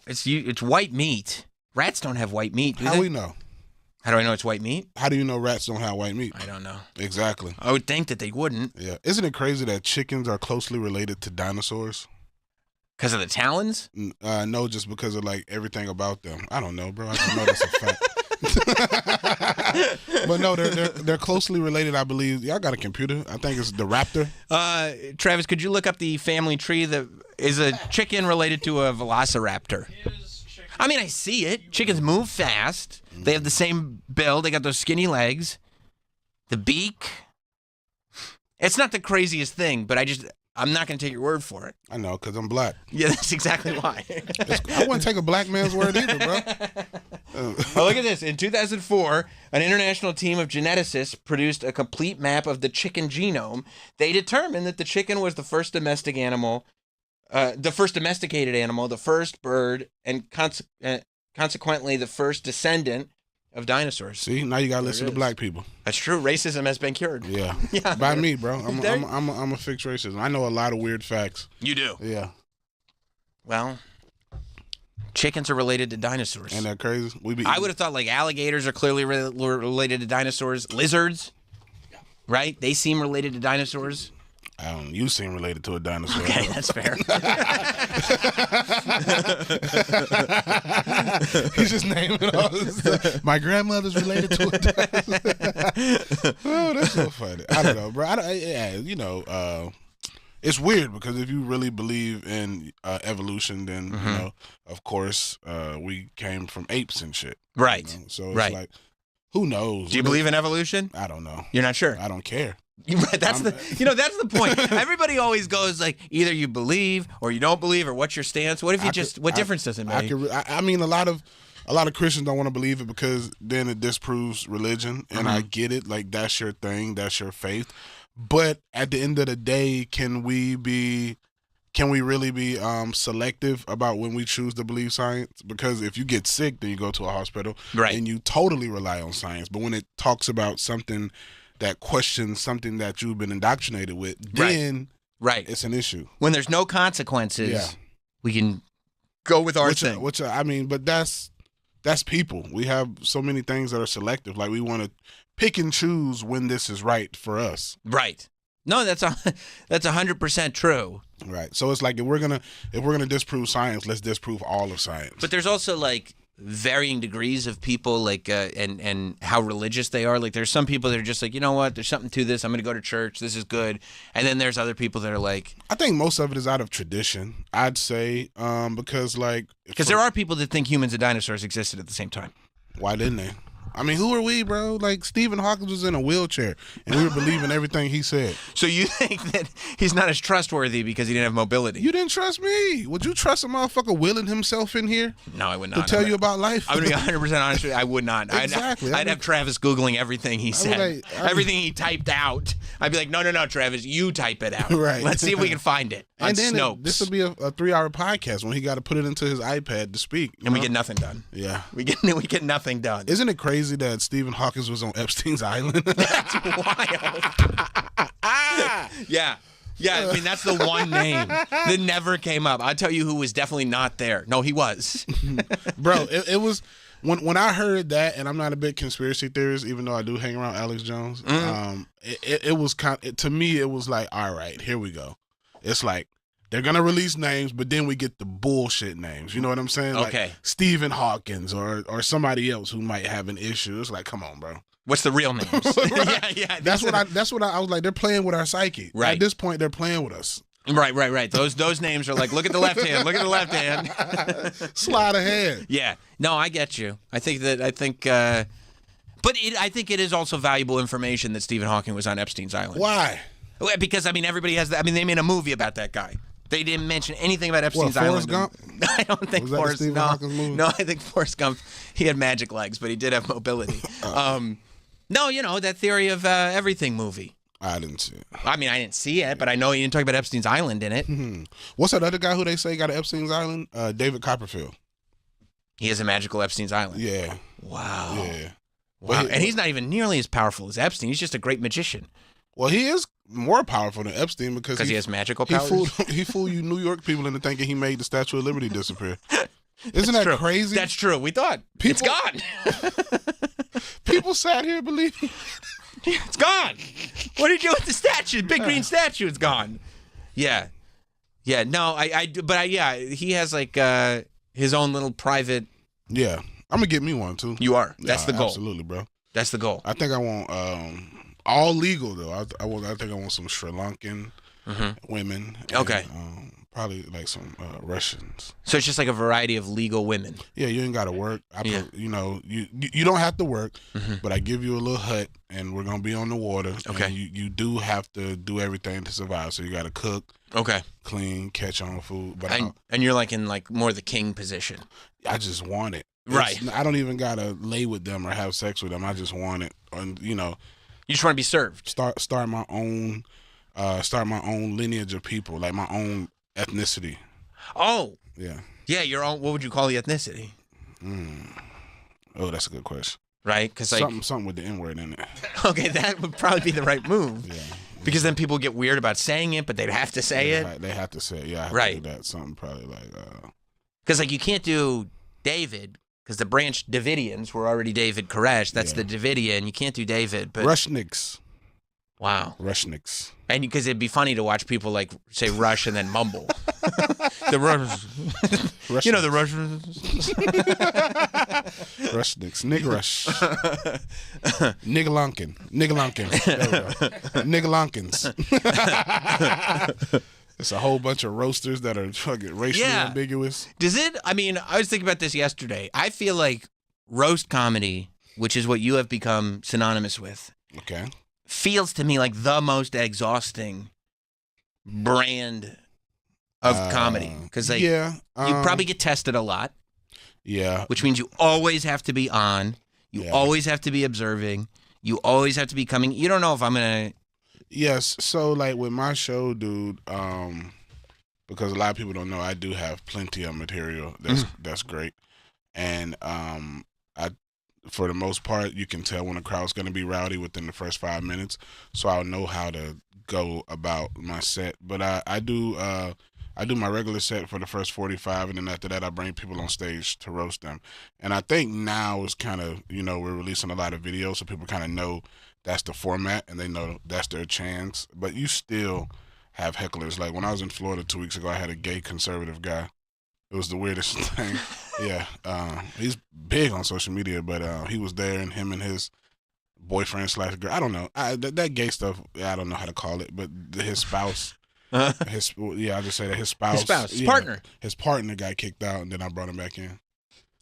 it's white meat. Rats don't have white meat. Do How they? we know? How do I know it's white meat? How do you know rats don't have white meat? I don't know. Exactly. I would think that they wouldn't. Yeah. Isn't it crazy that chickens are closely related to dinosaurs? Because of the talons? No, just because of like everything about them. I don't know, bro. I just know that's a fact. But no, they're closely related, I believe. Y'all got a computer. I think it's the raptor. Travis, could you look up the family tree? Is a chicken related to a velociraptor? I mean, I see it. Chickens move fast. They have the same build. They got those skinny legs. The beak. It's not the craziest thing, but I'm not going to take your word for it. I know, because I'm black. Yeah, that's exactly why. I wouldn't take a black man's word either, bro. Well, look at this. In 2004, an international team of geneticists produced a complete map of the chicken genome. They determined that the chicken was the first domesticated animal, the first bird, and consequently the first descendant of dinosaurs. See, now you got to listen to black people. That's true. Racism has been cured. Yeah. By me, bro. I'm a fixed racism. I know a lot of weird facts. You do? Yeah. Well, chickens are related to dinosaurs. Ain't that crazy? I would have thought like alligators are clearly related to dinosaurs. Lizards, right? They seem related to dinosaurs. You seem related to a dinosaur. Okay, that's fair. He's just naming all this stuff. My grandmother's related to a dinosaur. Oh, that's so funny. I don't know, bro. It's weird because if you really believe in evolution, then, you know, of course, we came from apes and shit. Right. You know? So it's like, who knows? Do you believe in evolution? I don't know. You're not sure? I don't care. That's the point. Everybody always goes like, either you believe or you don't believe, or what's your stance? What if you what difference does it make? I mean, a lot of Christians don't want to believe it because then it disproves religion, and I get it. Like, that's your thing, that's your faith. But at the end of the day, can we really be selective about when we choose to believe science? Because if you get sick, then you go to a hospital, right, and you totally rely on science. But when it talks about something that questions something that you've been indoctrinated with, then it's an issue. When there's no consequences, we can go with our thing. But that's people. We have so many things that are selective. Like, we want to pick and choose when this is right for us. Right. No, that's 100% true. Right. So it's like, if we're gonna disprove science, let's disprove all of science. But there's also like varying degrees of people, like and how religious they are. Like, there's some people that are just like, you know what, there's something to this, I'm gonna go to church, this is good. And then there's other people that are like, I think most of it is out of tradition, I'd say, because there are people that think humans and dinosaurs existed at the same time. Why didn't they? I mean, who are we, bro? Like, Stephen Hawking was in a wheelchair, and we were believing everything he said. So you think that he's not as trustworthy because he didn't have mobility? You didn't trust me. Would you trust a motherfucker willing himself in here? No, I would not. To tell you about life? I'm going to be 100% honest with you. I would not. Exactly. I'd have Travis Googling everything he said. Everything he typed out. I'd be like, no, Travis, you type it out. Right. Let's see if we can find it on and then Snopes. This will be a 3-hour podcast when he got to put it into his iPad to speak. And we get nothing done. Yeah. We get nothing done. Isn't it crazy that Stephen Hawking was on Epstein's Island? That's wild. Yeah. I mean, that's the one name that never came up. I'll tell you who was definitely not there. No, he was. Bro, it was... When I heard that, and I'm not a big conspiracy theorist, even though I do hang around Alex Jones, it was to me, it was like, all right, here we go. It's like, they're going to release names, but then we get the bullshit names. You know what I'm saying? Okay. Like Stephen Hawkins or somebody else who might have an issue. It's like, come on, bro. What's the real names? Yeah. That's what I was like, they're playing with our psyche. Right. At this point, they're playing with us. Right. Those names are like, look at the left hand. Look at the left hand. Slide ahead. Yeah. No, I get you. I think, but I think it is also valuable information that Stephen Hawking was on Epstein's Island. Why? Because, I mean, everybody has that. I mean, they made a movie about that guy. They didn't mention anything about Epstein's Island. Forrest Gump? I don't think was that Forrest. Stephen Hawking's movie? No, I think Forrest Gump. He had magic legs, but he did have mobility. No, you know that Theory of Everything movie. I didn't see it. I mean, I didn't see it, but I know you didn't talk about Epstein's Island in it. What's that other guy who they say got an Epstein's Island? David Copperfield. He has a magical Epstein's Island. Yeah. Wow. Yeah. Wow. And he's not even nearly as powerful as Epstein. He's just a great magician. Well, he is more powerful than Epstein because he has magical powers. He fooled you New York people into thinking he made the Statue of Liberty disappear. Isn't that crazy? That's true. We thought it's gone. People sat here believing. It's gone. What did you do with the statue? The big green statue is gone. Yeah. Yeah, no, he has like his own little private. Yeah, I'm gonna get me one too. You are. That's the goal. Absolutely, bro. That's the goal. I think I want all legal though. I think I want some Sri Lankan women. Okay. And, probably like some Russians. So it's just like a variety of legal women. Yeah, you ain't got to work. You know, you don't have to work, but I give you a little hut, and we're gonna be on the water. Okay. And you do have to do everything to survive. So you got to cook. Okay. Clean, catch on food. But and you're like in like more the king position. I just want it. Right. I don't even gotta lay with them or have sex with them. I just want it, and you know. You just want to be served. Start my own lineage of people, like my own ethnicity. Oh. Yeah. Yeah, your own. What would you call the ethnicity? Oh, that's a good question. Right, because like something with the N-word in it. Okay, that would probably be the right move. Yeah. Because then people get weird about saying it, but they'd have to say it. They have to say it. Yeah. I have right. To do that. Something probably like. Because like you can't do David. Because the branch Davidians were already David Koresh. That's the Davidian. You can't do David. But Rushniks. Wow. Rushniks. And because it'd be funny to watch people like say Rush and then mumble. The Rush. You know the Russians. Rushniks. Nig Rush. Niggalonkin. Niggalunkins. It's a whole bunch of roasters that are fucking racially ambiguous. Does it? I mean, I was thinking about this yesterday. I feel like roast comedy, which is what you have become synonymous with, feels to me like the most exhausting brand of comedy. Because like, you probably get tested a lot. Yeah. Which means you always have to be on. You always have to be observing. You always have to be coming. You don't know if I'm going to... Yes, so like with my show, dude, because a lot of people don't know, I do have plenty of material. That's great, and for the most part, you can tell when a crowd's going to be rowdy within the first 5 minutes. So I'll know how to go about my set. But I do my regular set for the first 45, and then after that, I bring people on stage to roast them. And I think now is kind of, we're releasing a lot of videos, so people kind of know that's the format, and they know that's their chance. But you still have hecklers. Like when I was in Florida 2 weeks ago, I had a gay conservative guy. It was the weirdest thing. Yeah, he's big on social media, but he was there, and him and his boyfriend / girl. I don't know. That gay stuff. I don't know how to call it, but his spouse. I just say that his spouse, partner, his partner got kicked out, and then I brought him back in.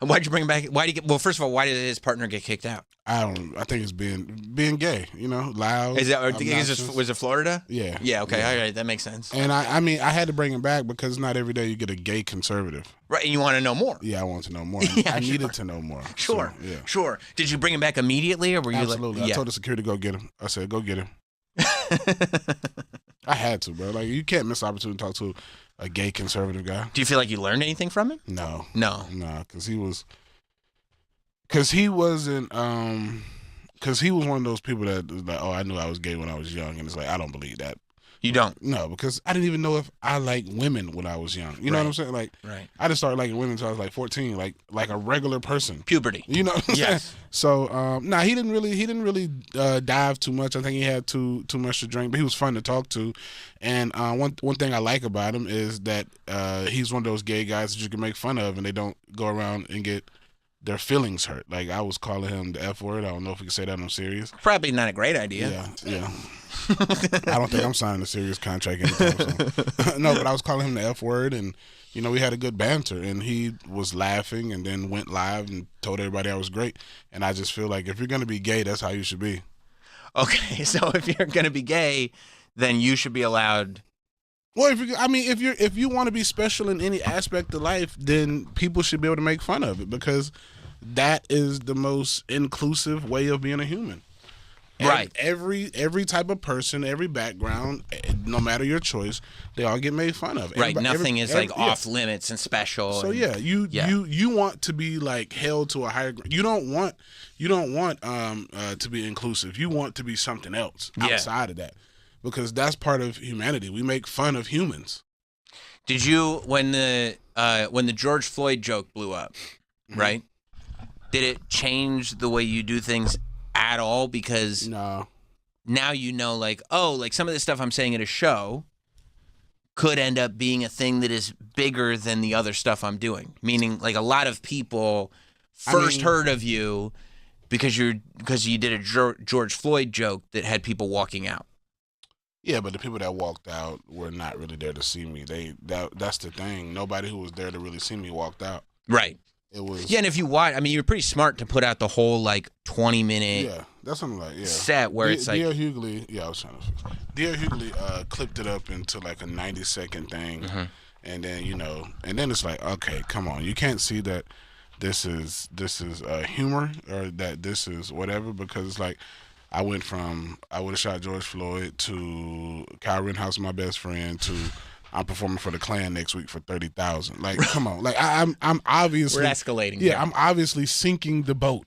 And why'd you bring him back? Well, first of all, why did his partner get kicked out? I think it's being gay, loud. Was it Florida? Yeah. Yeah. Okay. Yeah. All right. That makes sense. And I mean, I had to bring him back because not every day you get a gay conservative. Right. And you want to know more. Yeah, I want to know more. Yeah, I needed to know more. Sure. So, yeah. Sure. Did you bring him back immediately, or were you Absolutely. like? I told the security to go get him. I said, go get him. I had to, bro. Like, you can't miss the opportunity to talk to a gay conservative guy. Do you feel like you learned anything from him? No. No. No, because he wasn't. Because he was one of those people that was like, oh, I knew I was gay when I was young, and it's like, I don't believe that. You don't? No, because I didn't even know if I liked women when I was young. You know what I'm saying? Like, I just started liking women until I was like 14, like a regular person. Puberty. You know? Yes. So, he didn't really dive too much. I think he had too much to drink, but he was fun to talk to. And one thing I like about him is that he's one of those gay guys that you can make fun of, and they don't go around and get their feelings hurt. Like, I was calling him the F word. I don't know if we can say that on serious. Probably not a great idea. Yeah. I don't think I'm signing a serious contract anytime soon. No, but I was calling him the F word, and we had a good banter, and he was laughing, and then went live and told everybody I was great. And I just feel like if you're gonna be gay, that's how you should be. Okay, so if you're gonna be gay, then you should be allowed. Well, if you want to be special in any aspect of life, then people should be able to make fun of it, because that is the most inclusive way of being a human. Right. Every type of person, every background, no matter your choice, they all get made fun of. Right. Nothing is off limits and special. So you want to be like held to a higher. You don't want to be inclusive. You want to be something else outside of that, because that's part of humanity. We make fun of humans. Did you when the George Floyd joke blew up, right? Did it change the way you do things at all? Because now you know, like, oh, like some of the stuff I'm saying at a show could end up being a thing that is bigger than the other stuff I'm doing. Meaning, like, a lot of people first heard of you because you did a George Floyd joke that had people walking out. Yeah, but the people that walked out were not really there to see me. That's the thing. Nobody who was there to really see me walked out. Right. It was. Yeah, and if you watch, I mean, you're pretty smart to put out the whole, like, 20-minute Yeah, that's something like, set where it's like. D.L. Hughley, I was trying to fix it. D.L. Hughley clipped it up into like a 90-second thing. And then, and then it's like, okay, come on. You can't see that this is humor or that this is whatever, because it's like, I went from I would have shot George Floyd to Kyle Rittenhouse, my best friend, to I'm performing for the Klan next week for 30,000. Like, come on. Like, I'm obviously we're escalating. Yeah, I'm obviously sinking the boat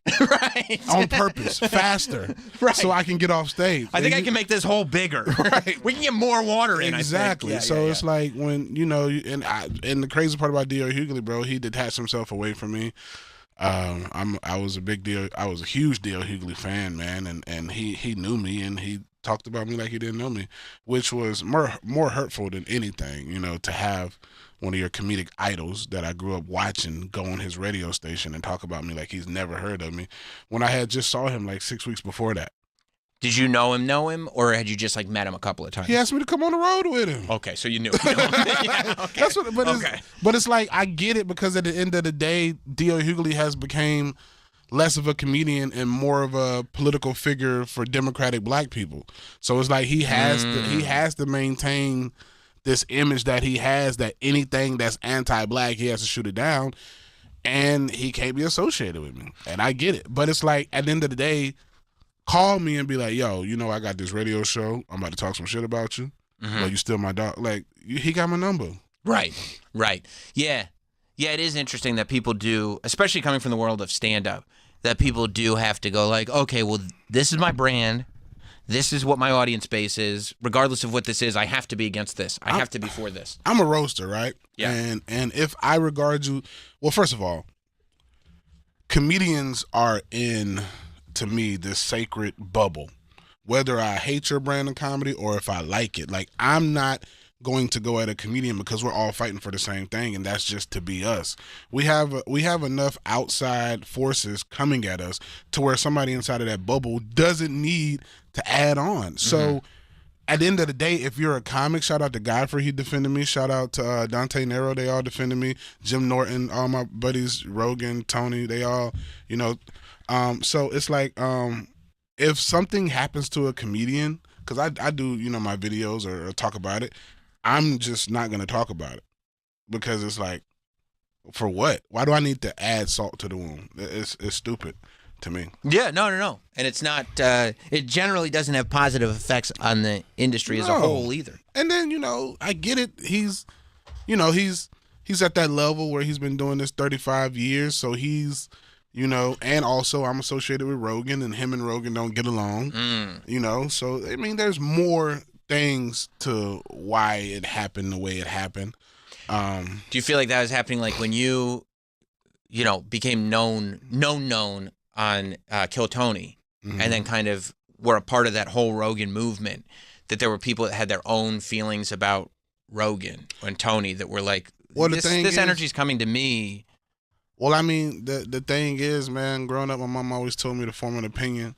on purpose, faster, so I can get off stage. I think I can make this hole bigger. Right. We can get more water in. Exactly. I think. So it's like when and the crazy part about D.L. Hughley, bro, he detached himself away from me. I was a huge D.L. Hughley fan, man, and he knew me and he talked about me like he didn't know me, which was more hurtful than anything, to have one of your comedic idols that I grew up watching go on his radio station and talk about me like he's never heard of me, when I had just saw him like 6 weeks before that. Did you know him, or had you just like met him a couple of times? He asked me to come on the road with him. Okay, so you knew him. Yeah, okay. That's what, but it's like, I get it, because at the end of the day, D.L. Hughley has became less of a comedian and more of a political figure for Democratic black people. So it's like he has to maintain this image that he has, that anything that's anti-black, he has to shoot it down, and he can't be associated with me. And I get it. But it's like, at the end of the day, call me and be like, yo, I got this radio show. I'm about to talk some shit about you. But you still my dog. Like, he got my number. Right. Yeah, it is interesting that people do, especially coming from the world of stand-up, that people do have to go like, okay, well, this is my brand. This is what my audience base is. Regardless of what this is, I have to be against this. I have to be for this. I'm a roaster, right? Yeah. And if I regard you, well, first of all, comedians are in, to me, this sacred bubble. Whether I hate your brand of comedy or if I like it. Like, I'm not going to go at a comedian because we're all fighting for the same thing, and that's just to be us. We have enough outside forces coming at us to where somebody inside of that bubble doesn't need to add on. So at the end of the day, if you're a comic, shout out to Godfrey, he defended me. Shout out to Dante Nero, they all defended me. Jim Norton, all my buddies, Rogan, Tony, they all, so it's like, if something happens to a comedian, because I do, my videos or talk about it, I'm just not going to talk about it, because it's like, for what? Why do I need to add salt to the wound? It's stupid to me. Yeah, no. And it's not, it generally doesn't have positive effects on the industry as a whole either. And then, I get it. He's at that level where he's been doing this 35 years. So he's, and also I'm associated with Rogan, and him and Rogan don't get along, so, I mean, there's more things to why it happened the way it happened. Do you feel like that was happening like when you became known on Kill Tony, and then kind of were a part of that whole Rogan movement, that there were people that had their own feelings about Rogan and Tony that were like, this energy's coming to me? Well, I mean, the thing is, man, growing up, my mom always told me to form an opinion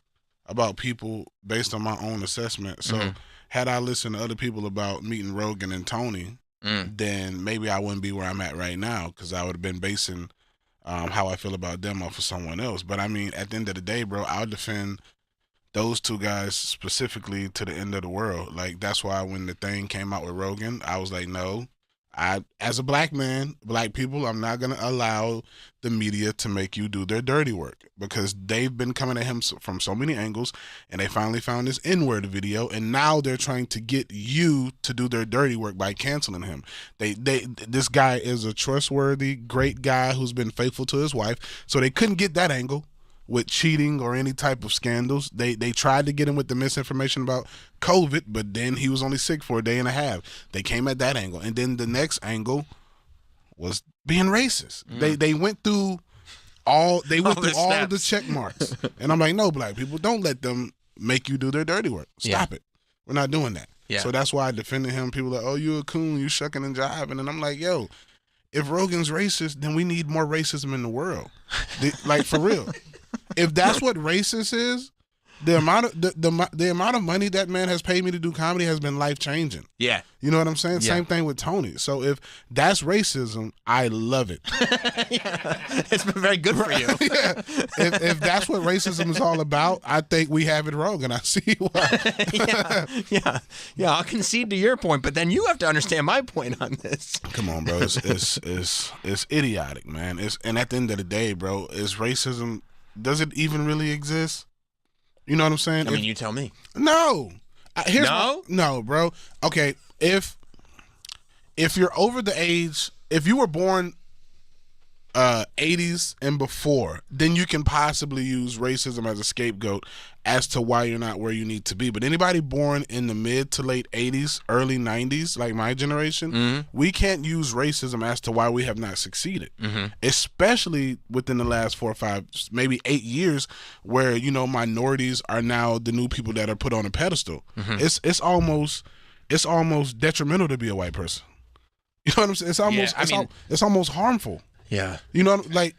about people based on my own assessment. So had I listened to other people about meeting Rogan and Tony, then maybe I wouldn't be where I'm at right now, because I would have been basing how I feel about them off of someone else. But I mean, at the end of the day, bro, I'll defend those two guys specifically to the end of the world. Like, that's why when the thing came out with Rogan, I was like, no, as a black man, black people, I'm not going to allow the media to make you do their dirty work, because they've been coming at him from so many angles, and they finally found this N-word video, and now they're trying to get you to do their dirty work by canceling him. This guy is a trustworthy, great guy who's been faithful to his wife, so they couldn't get that angle with cheating or any type of scandals. They tried to get him with the misinformation about COVID, but then he was only sick for a day and a half. They came at that angle. And then the next angle was being racist. They went through They went through all steps. the check marks. And I'm like, no, black people, don't let them make you do their dirty work. Stop it. We're not doing that. Yeah. So that's why I defended him. People are like, oh, you a coon, you shucking and jiving. And I'm like, yo, if Rogan's racist, then we need more racism in the world. Like, for real. If that's what racist is, the amount of the amount of money that man has paid me to do comedy has been life changing. Yeah. You know what I'm saying? Yeah. Same thing with Tony. So if that's racism, I love it. It's been very good for you. Yeah. If that's what racism is all about, I think we have it wrong, and I see why. Yeah. I'll concede to your point, but then you have to understand my point on this. Come on, bro. It's idiotic, man. And at the end of the day, bro, is racism, does it even really exist? You know what I'm saying? I mean, you tell me. No. No, bro. Okay, if you're over the age, if you were born 80s and before, then you can possibly use racism as a scapegoat as to why you're not where you need to be. But anybody born in the mid to late 80s, early 90s, like my generation, we can't use racism as to why we have not succeeded. Especially within the last 4 or 5, maybe 8 years, where, you know, minorities are now the new people that are put on a pedestal. It's almost detrimental to be a white person. You know what I'm saying? It's almost harmful. Yeah. You know, like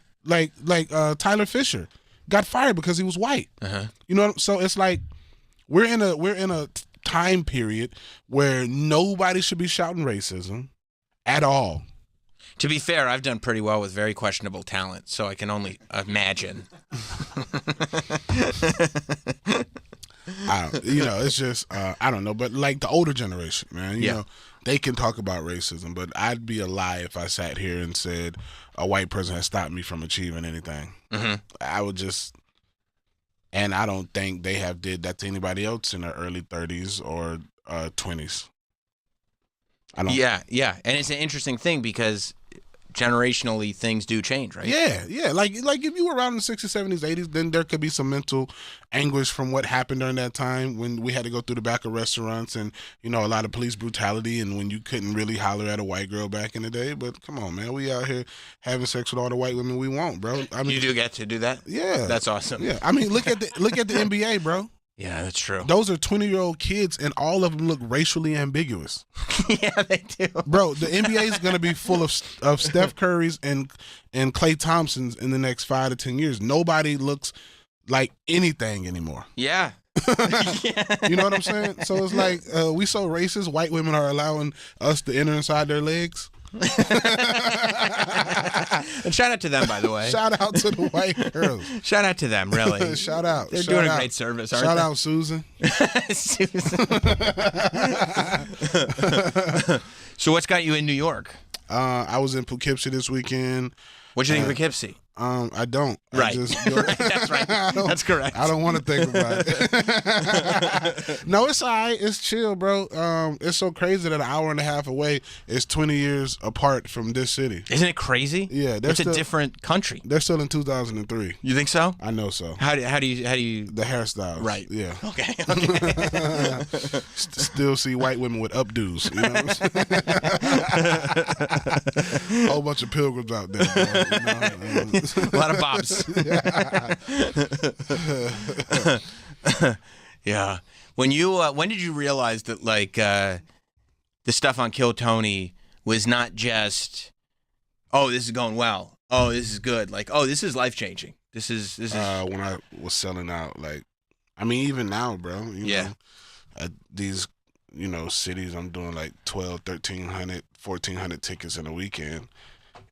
Tyler Fisher got fired because he was white. You know, so it's like we're in a time period where nobody should be shouting racism at all. To be fair, I've done pretty well with very questionable talent, so I can only imagine. It's just I don't know, but like the older generation, man, you know, they can talk about racism, but I'd be a lie if I sat here and said a white person has stopped me from achieving anything. I would just, and I don't think they have did that to anybody else in their early 30s or 20s. I don't. Yeah, and it's an interesting thing because generationally things do change, right? Yeah. Like if you were around in the 60s, 70s, 80s, then there could be some mental anguish from what happened during that time when we had to go through the back of restaurants and, you know, a lot of police brutality and when you couldn't really holler at a white girl back in the day. But come on, man, we out here having sex with all the white women we want, bro. I mean, you do get to do that? Yeah. That's awesome. Yeah. I mean, look at the NBA, bro. Yeah, that's true. Those are 20-year-old kids, and all of them look racially ambiguous. Yeah, they do. Bro, the NBA is going to be full of Steph Currys and Klay Thompsons in the next 5 to 10 years. Nobody looks like anything anymore. Yeah. You know what I'm saying? So it's like we so racist, white women are allowing us to enter inside their legs. And shout out to them, by the way. Shout out to the white girls. Shout out to them, really. Shout out. They're doing a great service, aren't Shout they? out, Susan. Susan. So what's got you in New York? I was in Poughkeepsie this weekend. What'd you think of Poughkeepsie? I don't. Right. That's right. That's correct. I don't want to think about it. No, it's all right. It's chill, bro. It's so crazy that an hour and a half away is 20 years apart from this city. Isn't it crazy? Yeah. It's a different country. They're still in 2003. You think so? I know so. How do you the hairstyles? Right. Yeah. Okay. Still see white women with updos. You know what I'm saying? Whole bunch of pilgrims out there. Bro, you know? A lot of bobs. Yeah. When did you realize that the stuff on Kill Tony was not just, oh, this is going well, oh, this is good, like, oh, this is life changing. This is when I was selling out, like, I mean, even now, bro. You know, at these, you know, cities, I'm doing like 1,200, 1,300, 1,400 tickets in a weekend.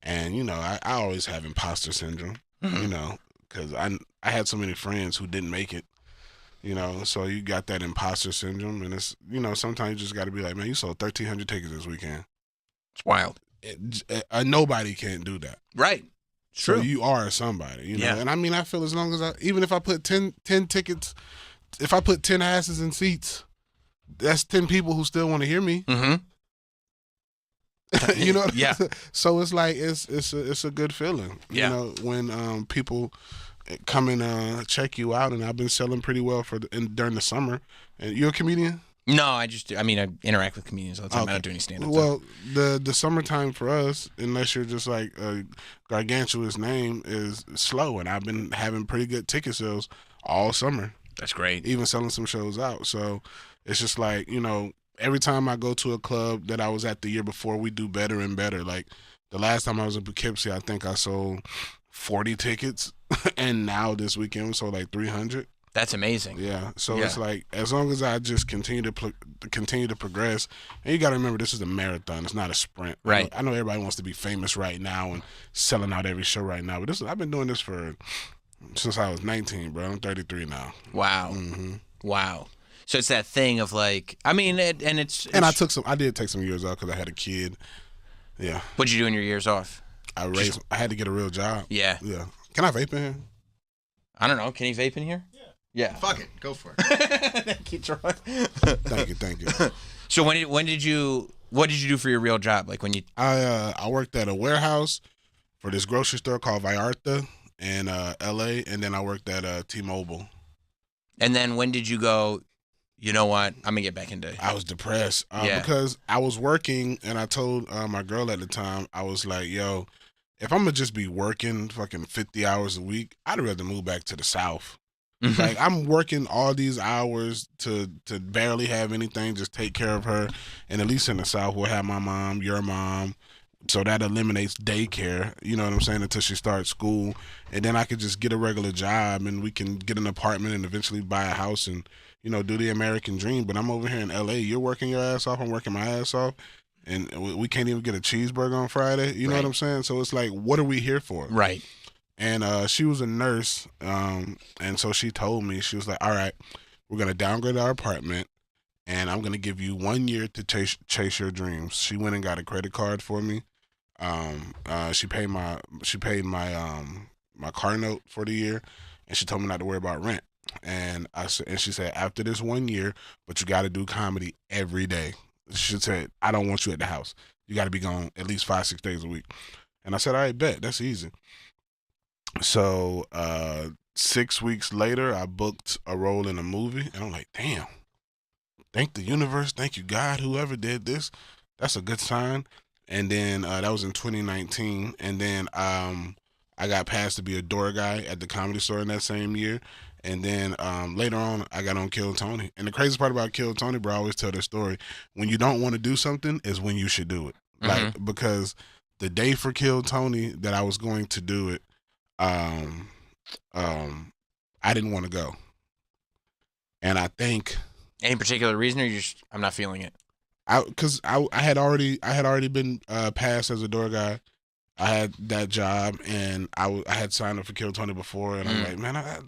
And, you know, I always have imposter syndrome, you know, because I had so many friends who didn't make it, you know, so you got that imposter syndrome. And it's, you know, sometimes you just got to be like, man, you sold 1,300 tickets this weekend. It's wild. Nobody can do that. Right. So True. you are somebody, you know. Yeah. And I mean, I feel as long as even if I put 10 tickets, if I put 10 asses in seats, that's 10 people who still want to hear me. Mm-hmm. You know, yeah. So it's like it's a good feeling, you know, when people come and check you out. And I've been selling pretty well during the summer. And you're a comedian? No, I interact with comedians all the time. I don't do any stand-up. Well, the summertime for us, unless you're just like a gargantuous name, is slow, and I've been having pretty good ticket sales all summer. That's great. Even selling some shows out. So it's just like, every time I go to a club that I was at the year before, we do better and better. Like the last time I was in Poughkeepsie, I think I sold 40 tickets, and now this weekend we sold like 300. That's amazing. Yeah. So it's like, as long as I just continue to progress, and you got to remember, this is a marathon. It's not a sprint. Right. I know everybody wants to be famous right now and selling out every show right now, but I've been doing this since I was 19, bro. I'm 33 now. Wow. Mm-hmm. Wow. So it's that thing of like, I did take some years off because I had a kid. Yeah. What'd you do in your years off? I had to get a real job. Yeah. Yeah. Can I vape in here? I don't know. Can you vape in here? Yeah. Fuck it. Go for it. Keep trying. Thank you. So what did you do for your real job? Like when you I worked at a warehouse for this grocery store called Vallarta in LA, and then I worked at T-Mobile. And then when did you go, you know what, I'm gonna get back into it? I was depressed because I was working, and I told my girl at the time, I was like, yo, if I'm gonna just be working fucking 50 hours a week, I'd rather move back to the South. Like, I'm working all these hours to barely have anything, just take care of her. And at least in the South, we'll have my mom, your mom. So that eliminates daycare, you know what I'm saying, until she starts school. And then I could just get a regular job, and we can get an apartment and eventually buy a house and, do the American dream. But I'm over here in L.A. You're working your ass off. I'm working my ass off. And we can't even get a cheeseburger on Friday. You know what I'm saying? So it's like, what are we here for? Right. And she was a nurse, and so she told me, she was like, all right, we're going to downgrade our apartment, and I'm going to give you 1 year to chase your dreams. She went and got a credit card for me. She paid my car note for the year, and she told me not to worry about rent. And she said, after this 1 year, but you got to do comedy every day. She said, I don't want you at the house. You got to be gone at least 5-6 days a week. And I said, all right, bet, that's easy. So 6 weeks later, I booked a role in a movie, and I'm like, damn, thank the universe, thank you, God, whoever did this. That's a good sign. And then that was in 2019. And then I got passed to be a door guy at the Comedy Store in that same year. And then later on, I got on Kill Tony. And the crazy part about Kill Tony, bro, I always tell this story. When you don't want to do something is when you should do it. Like, because the day for Kill Tony that I was going to do it, I didn't want to go. And I think, any particular reason, or I'm not feeling it? Because I had already been passed as a door guy. I had that job, and I had signed up for Kill Tony before, and I'm like, man, I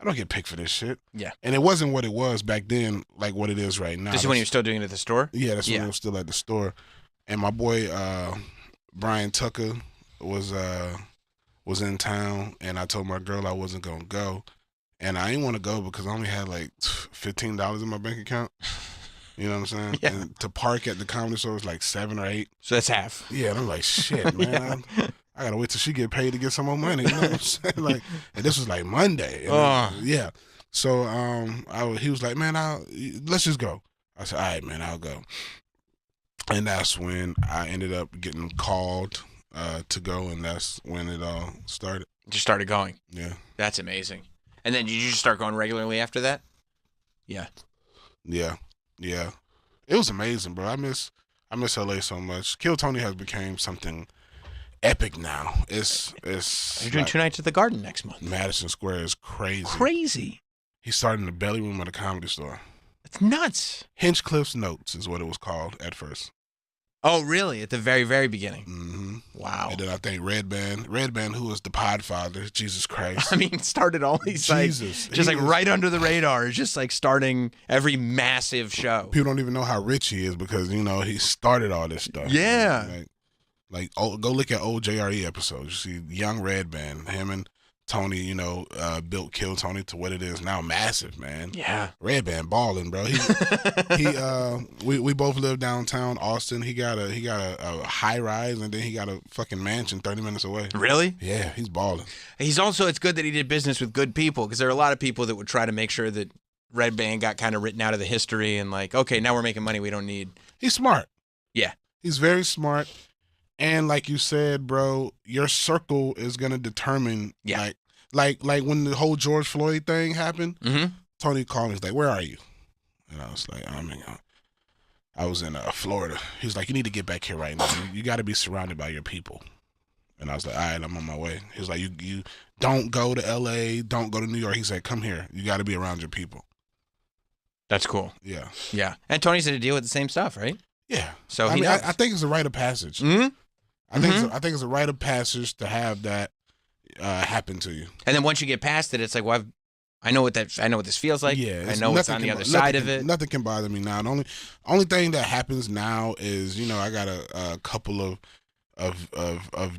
don't get picked for this shit. Yeah. And it wasn't what it was back then, like what it is right now. This is when you were still doing it at the store? Yeah, that's when I was still at the store. And my boy Brian Tucker was in town, and I told my girl I wasn't gonna go, and I didn't want to go because I only had like $15 in my bank account. You know what I'm saying? Yeah. And to park at the Comedy Store was like 7 or 8. So that's half. Yeah, and I'm like, shit, man. I gotta wait till she get paid to get some more money. You know what I'm saying? Like, and this was like Monday. And yeah. So he was like, man, let's just go. I said, all right, man, I'll go. And that's when I ended up getting called to go, and that's when it all started. Just started going. Yeah. That's amazing. And then did you just start going regularly after that? Yeah. Yeah. Yeah. It was amazing, bro. I miss LA so much. Kill Tony has become something epic now. It's You're doing 2 nights at the Garden next month. Madison Square is crazy. Crazy. He started in the belly room of the Comedy Store. It's nuts. Hinchcliffe's Notes is what it was called at first. Oh, really? At the very, very beginning? Mm-hmm. Wow. And then I think Red Band, who was the Podfather, Jesus Christ. I mean, started all these just right under the radar, just like starting every massive show. People don't even know how rich he is because, he started all this stuff. Yeah. Go look at old JRE episodes. You see young Red Band, him and Tony, built Kill Tony to what it is now, massive, man. Yeah. Red Band balling, bro. We both live downtown Austin. He got a high rise, and then he got a fucking mansion 30 minutes away. Really? Yeah, he's balling. It's good that he did business with good people, because there are a lot of people that would try to make sure that Red Band got kind of written out of the history and like, okay, now we're making money we don't need. He's smart. Yeah. He's very smart. And like you said, bro, your circle is going to determine, like when the whole George Floyd thing happened, Tony called me, he's like, where are you? And I was like, I was in Florida. He was like, you need to get back here right now. You got to be surrounded by your people. And I was like, all right, I'm on my way. He was like, you don't go to L.A., don't go to New York. He said, come here. You got to be around your people. That's cool. Yeah. Yeah. And Tony's had to deal with the same stuff, right? Yeah. So I think it's a rite of passage. Mm-hmm. I think it's a rite of passage to have that happen to you. And then once you get past it, it's like, well, I know what this feels like. Yeah, I know what's on the other side of it. Nothing can bother me now. The only thing that happens now is, I got a couple of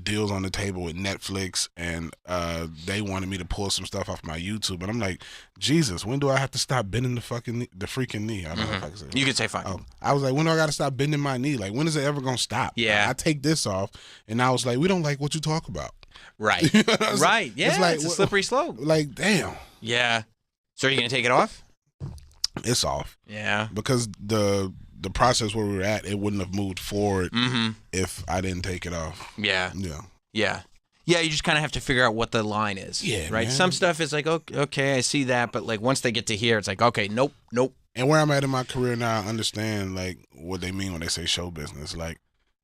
deals on the table with Netflix, and they wanted me to pull some stuff off my YouTube, and I'm like, Jesus, when do I have to stop bending the freaking knee? I don't know if I can say that. You can say fine. I was like, when do I got to stop bending my knee? Like, when is it ever gonna stop? Yeah. I take this off, and I was like, we don't like what you talk about. Right. Right. Yeah. It's a slippery slope. Like, damn. Yeah. So are you gonna take it off? It's off. Yeah. Because the process where we were at, it wouldn't have moved forward if I didn't take it off. Yeah. Yeah. Yeah. Yeah, you just kind of have to figure out what the line is. Yeah, right? man. Some stuff is like, okay, I see that, but like once they get to here, it's like, okay, nope. And where I'm at in my career now, I understand like what they mean when they say show business. Like,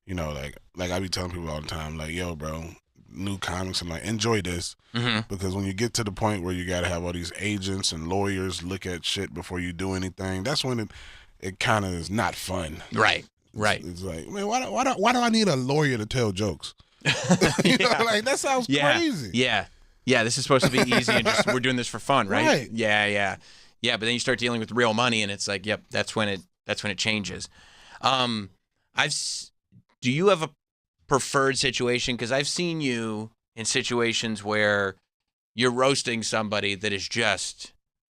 like I be telling people all the time, like, yo, bro, new comics, I'm like, enjoy this. Because when you get to the point where you got to have all these agents and lawyers look at shit before you do anything, that's when it kind of is not fun. Right. It's like, man, why do I need a lawyer to tell jokes? Like that sounds crazy. Yeah. This is supposed to be easy and just we're doing this for fun, right? Right. Yeah. But then you start dealing with real money, and it's like, yep, that's when it changes. Do you have a preferred situation? Because I've seen you in situations where you're roasting somebody that is just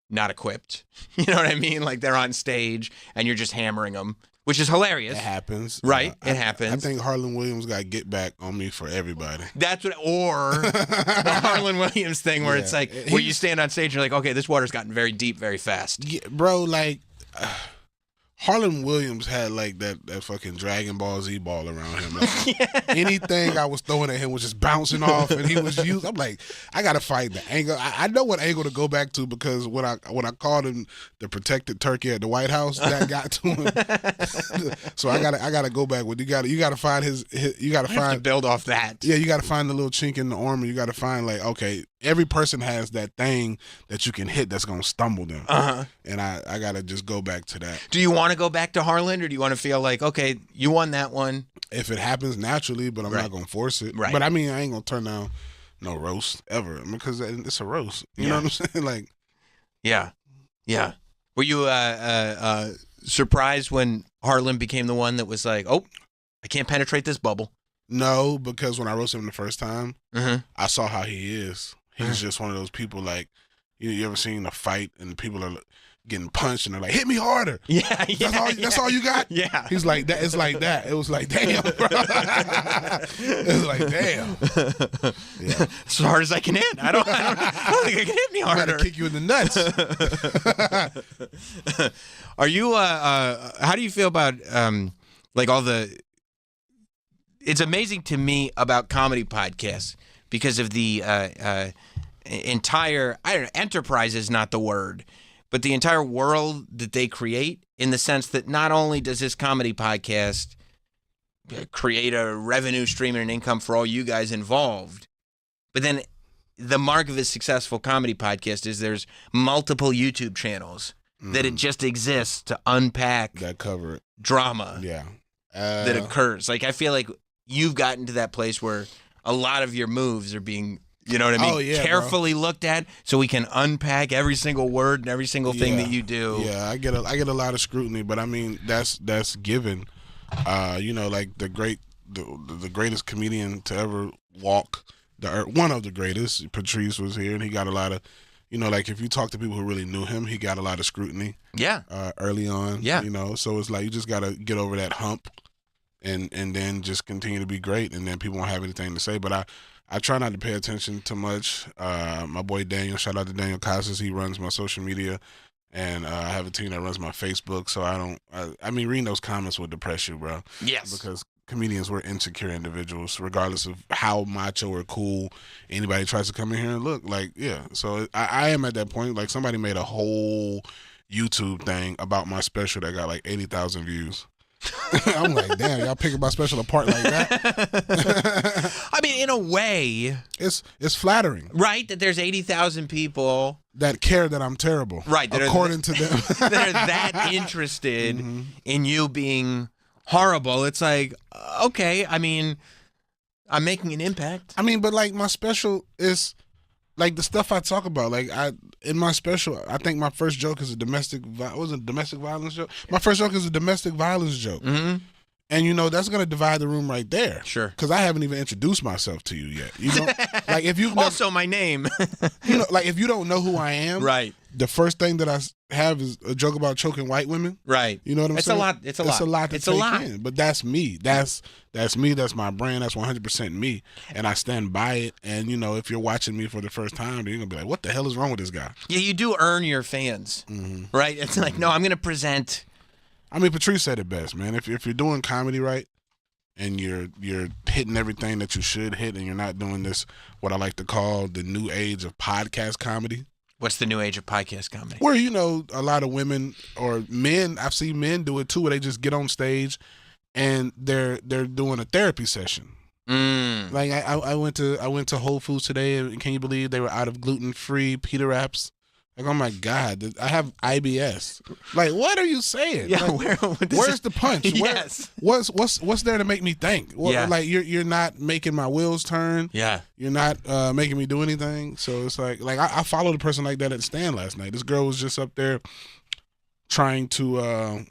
not equipped. You know what I mean? Like they're on stage and you're just hammering them, which is hilarious. It happens. Right? It happens. I think Harlan Williams got get back on me for everybody. That's what, or the Harlan Williams thing where it's like, where you stand on stage and you're like, okay, this water's gotten very deep very fast. Yeah, bro, like, Harlan Williams had like that fucking Dragon Ball Z ball around him. Like, anything I was throwing at him was just bouncing off, and he was used. I'm like, I gotta find the angle. I know what angle to go back to because when I called him the protected turkey at the White House, that got to him. So I gotta go back with you gotta find his you gotta I have to build off that. Yeah, you gotta find the little chink in the armor. You gotta find like, okay, every person has that thing that you can hit that's gonna stumble them. And I gotta just go back to that. Do you want to go back to Harlan, or do you want to feel like, okay, you won that one? If it happens naturally, but I'm not gonna force it. Right. But I mean, I ain't gonna turn down no roast ever because it's a roast. You know what I'm saying? Like, yeah. Were you surprised when Harlan became the one that was like, oh, I can't penetrate this bubble? No, because when I roasted him the first time, I saw how he is. He's just one of those people like, you ever seen a fight and people are getting punched and they're like, hit me harder. Yeah. That's all you got? Yeah. He's like that. It's like that. It was like, damn, bro. It was like, damn. Yeah. As hard as I can hit. I don't think I can hit me harder. I gotta kick you in the nuts. Are you, how do you feel about, like all the, it's amazing to me about comedy podcasts because of the entire, I don't know, enterprise is not the word, but the entire world that they create, in the sense that not only does this comedy podcast create a revenue stream and an income for all you guys involved, but then the mark of a successful comedy podcast is there's multiple YouTube channels that it just exists to unpack that cover it. Drama that occurs. Like, I feel like you've gotten to that place where a lot of your moves are being, you know what I mean, carefully looked at, so we can unpack every single word and every single thing that you do. Yeah, I get a lot of scrutiny, but I mean that's given. You know, like the greatest comedian to ever walk the earth, one of the greatest, Patrice, was here, and he got a lot of, you know, like if you talk to people who really knew him, he got a lot of scrutiny. Yeah. Early on. Yeah. You know, so it's like you just gotta get over that hump, and then just continue to be great, and then people won't have anything to say. But I try not to pay attention too much. My boy Daniel, shout out to Daniel Casas, he runs my social media, And I have a team that runs my Facebook, so I mean, reading those comments will depress you, bro. Yes. Because comedians, we're insecure individuals, regardless of how macho or cool anybody tries to come in here and look. Like, yeah. So I am at that point. Like, somebody made a whole YouTube thing about my special that got like 80,000 views. I'm like, damn, y'all picking my special apart like that? I mean, in a way, it's flattering, right? That there's 80,000 people that care that I'm terrible, right? According to them, that are that interested in you being horrible. It's like, okay, I mean, I'm making an impact. I mean, but like my special is like the stuff I talk about. Like in my special, I think my first joke is a domestic violence joke. My first joke is a domestic violence joke. Mm-hmm. And, you know, that's going to divide the room right there. Sure. Because I haven't even introduced myself to you yet. You know, like if you also my name. You know, like if you don't know who I am, right? The first thing that I have is a joke about choking white women, right? You know what I'm it's saying? It's a lot to take in. But that's me. That's me. That's my brand. That's 100% me, and I stand by it. And you know, if you're watching me for the first time, you're gonna be like, "What the hell is wrong with this guy?" Yeah, you do earn your fans, right? It's like, no, I'm gonna present. I mean, Patrice said it best, man. If you're doing comedy right, and you're hitting everything that you should hit, and you're not doing this, what I like to call the new age of podcast comedy. What's the new age of podcast comedy? Where, you know, a lot of women or men, I've seen men do it too, where they just get on stage and they're doing a therapy session. Like I went to Whole Foods today, and can you believe they were out of gluten-free pita wraps? Like, oh my God, I have IBS. Like, what are you saying? Yeah, like, where's the punch? Yes. What's there to make me think? Yeah. Like you're not making my wheels turn. Yeah. You're not making me do anything. So it's like I followed a person like that at the stand last night. This girl was just up there trying to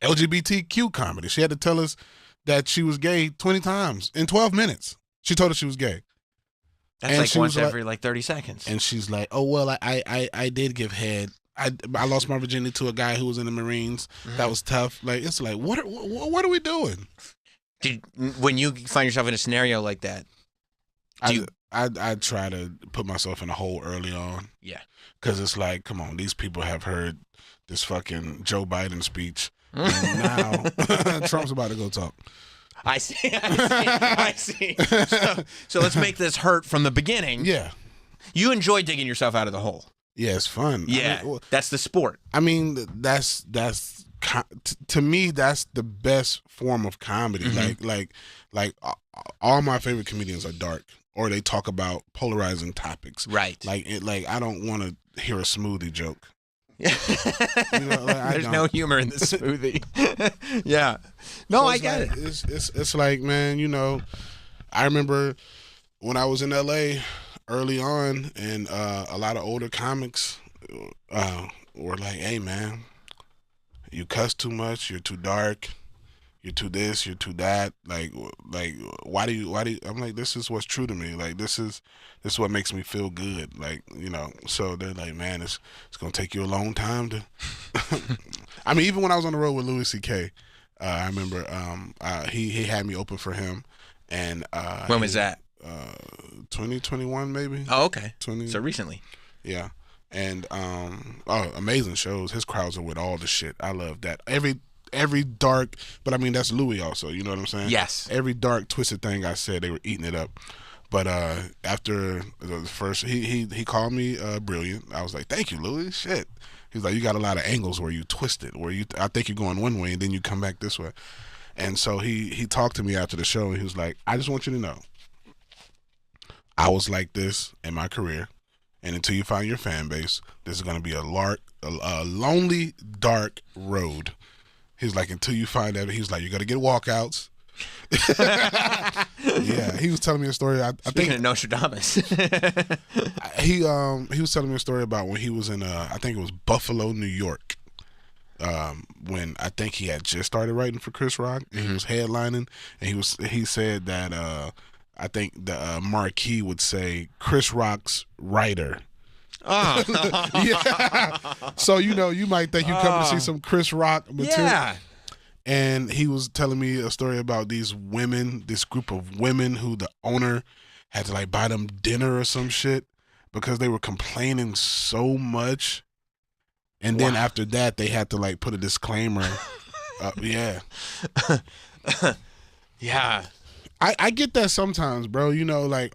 LGBTQ comedy. She had to tell us that she was gay 20 times in 12 minutes. She told us she was gay. That's and like once every 30 seconds. And she's like, oh, well, I did give head. I lost my virginity to a guy who was in the Marines. That was tough. Like, it's like, what are we doing? When you find yourself in a scenario like that, I try to put myself in a hole early on. Yeah. Because it's like, come on, these people have heard this fucking Joe Biden speech. And now Trump's about to go talk. I see. So let's make this hurt from the beginning. Yeah. You enjoy digging yourself out of the hole. Yeah, it's fun. Yeah, I mean, that's the sport. I mean, that's to me, that's the best form of comedy. Like all my favorite comedians are dark, or they talk about polarizing topics. Right. Like I don't want to hear a smoothie joke. You know, there's no humor in the smoothie. Yeah. No, So I it's get like, it. It's like, man, you know, I remember when I was in LA early on, and a lot of older comics were like, hey, man, you cuss too much, you're too dark, you're too this, you're too that. Like why do you I'm like, this is what's true to me. Like this is what makes me feel good. Like, you know, so they're like, man, it's gonna take you a long time to I mean, even when I was on the road with Louis C.K., I remember he had me open for him, and when was that? 2021 maybe. Oh, okay. 20. So recently. Yeah. And amazing shows. His crowds are with all the shit. I love that. Every dark, but I mean, that's Louis also, you know what I'm saying? Yes. Every dark twisted thing I said, they were eating it up. But after the first, he called me brilliant. I was like, thank you, Louis. Shit. He's like, you got a lot of angles where you twist it, where I think you're going one way and then you come back this way. And so he talked to me after the show, and he was like, I just want you to know, I was like this in my career, and until you find your fan base, this is going to be a lonely, dark road. He's like, until you find that, he's like, you got to get walkouts. Yeah, he was telling me a story. I think of Nostradamus. he was telling me a story about when he was in I think it was Buffalo, New York. When I think he had just started writing for Chris Rock, and he was headlining, and he said that I think the marquee would say Chris Rock's writer. Oh. Yeah. So, you know, you might think you come to see some Chris Rock material. Yeah. And he was telling me a story about these women, this group of women who the owner had to like buy them dinner or some shit because they were complaining so much. And then after that, they had to like put a disclaimer. Yeah. Yeah. I get that sometimes, bro. You know, like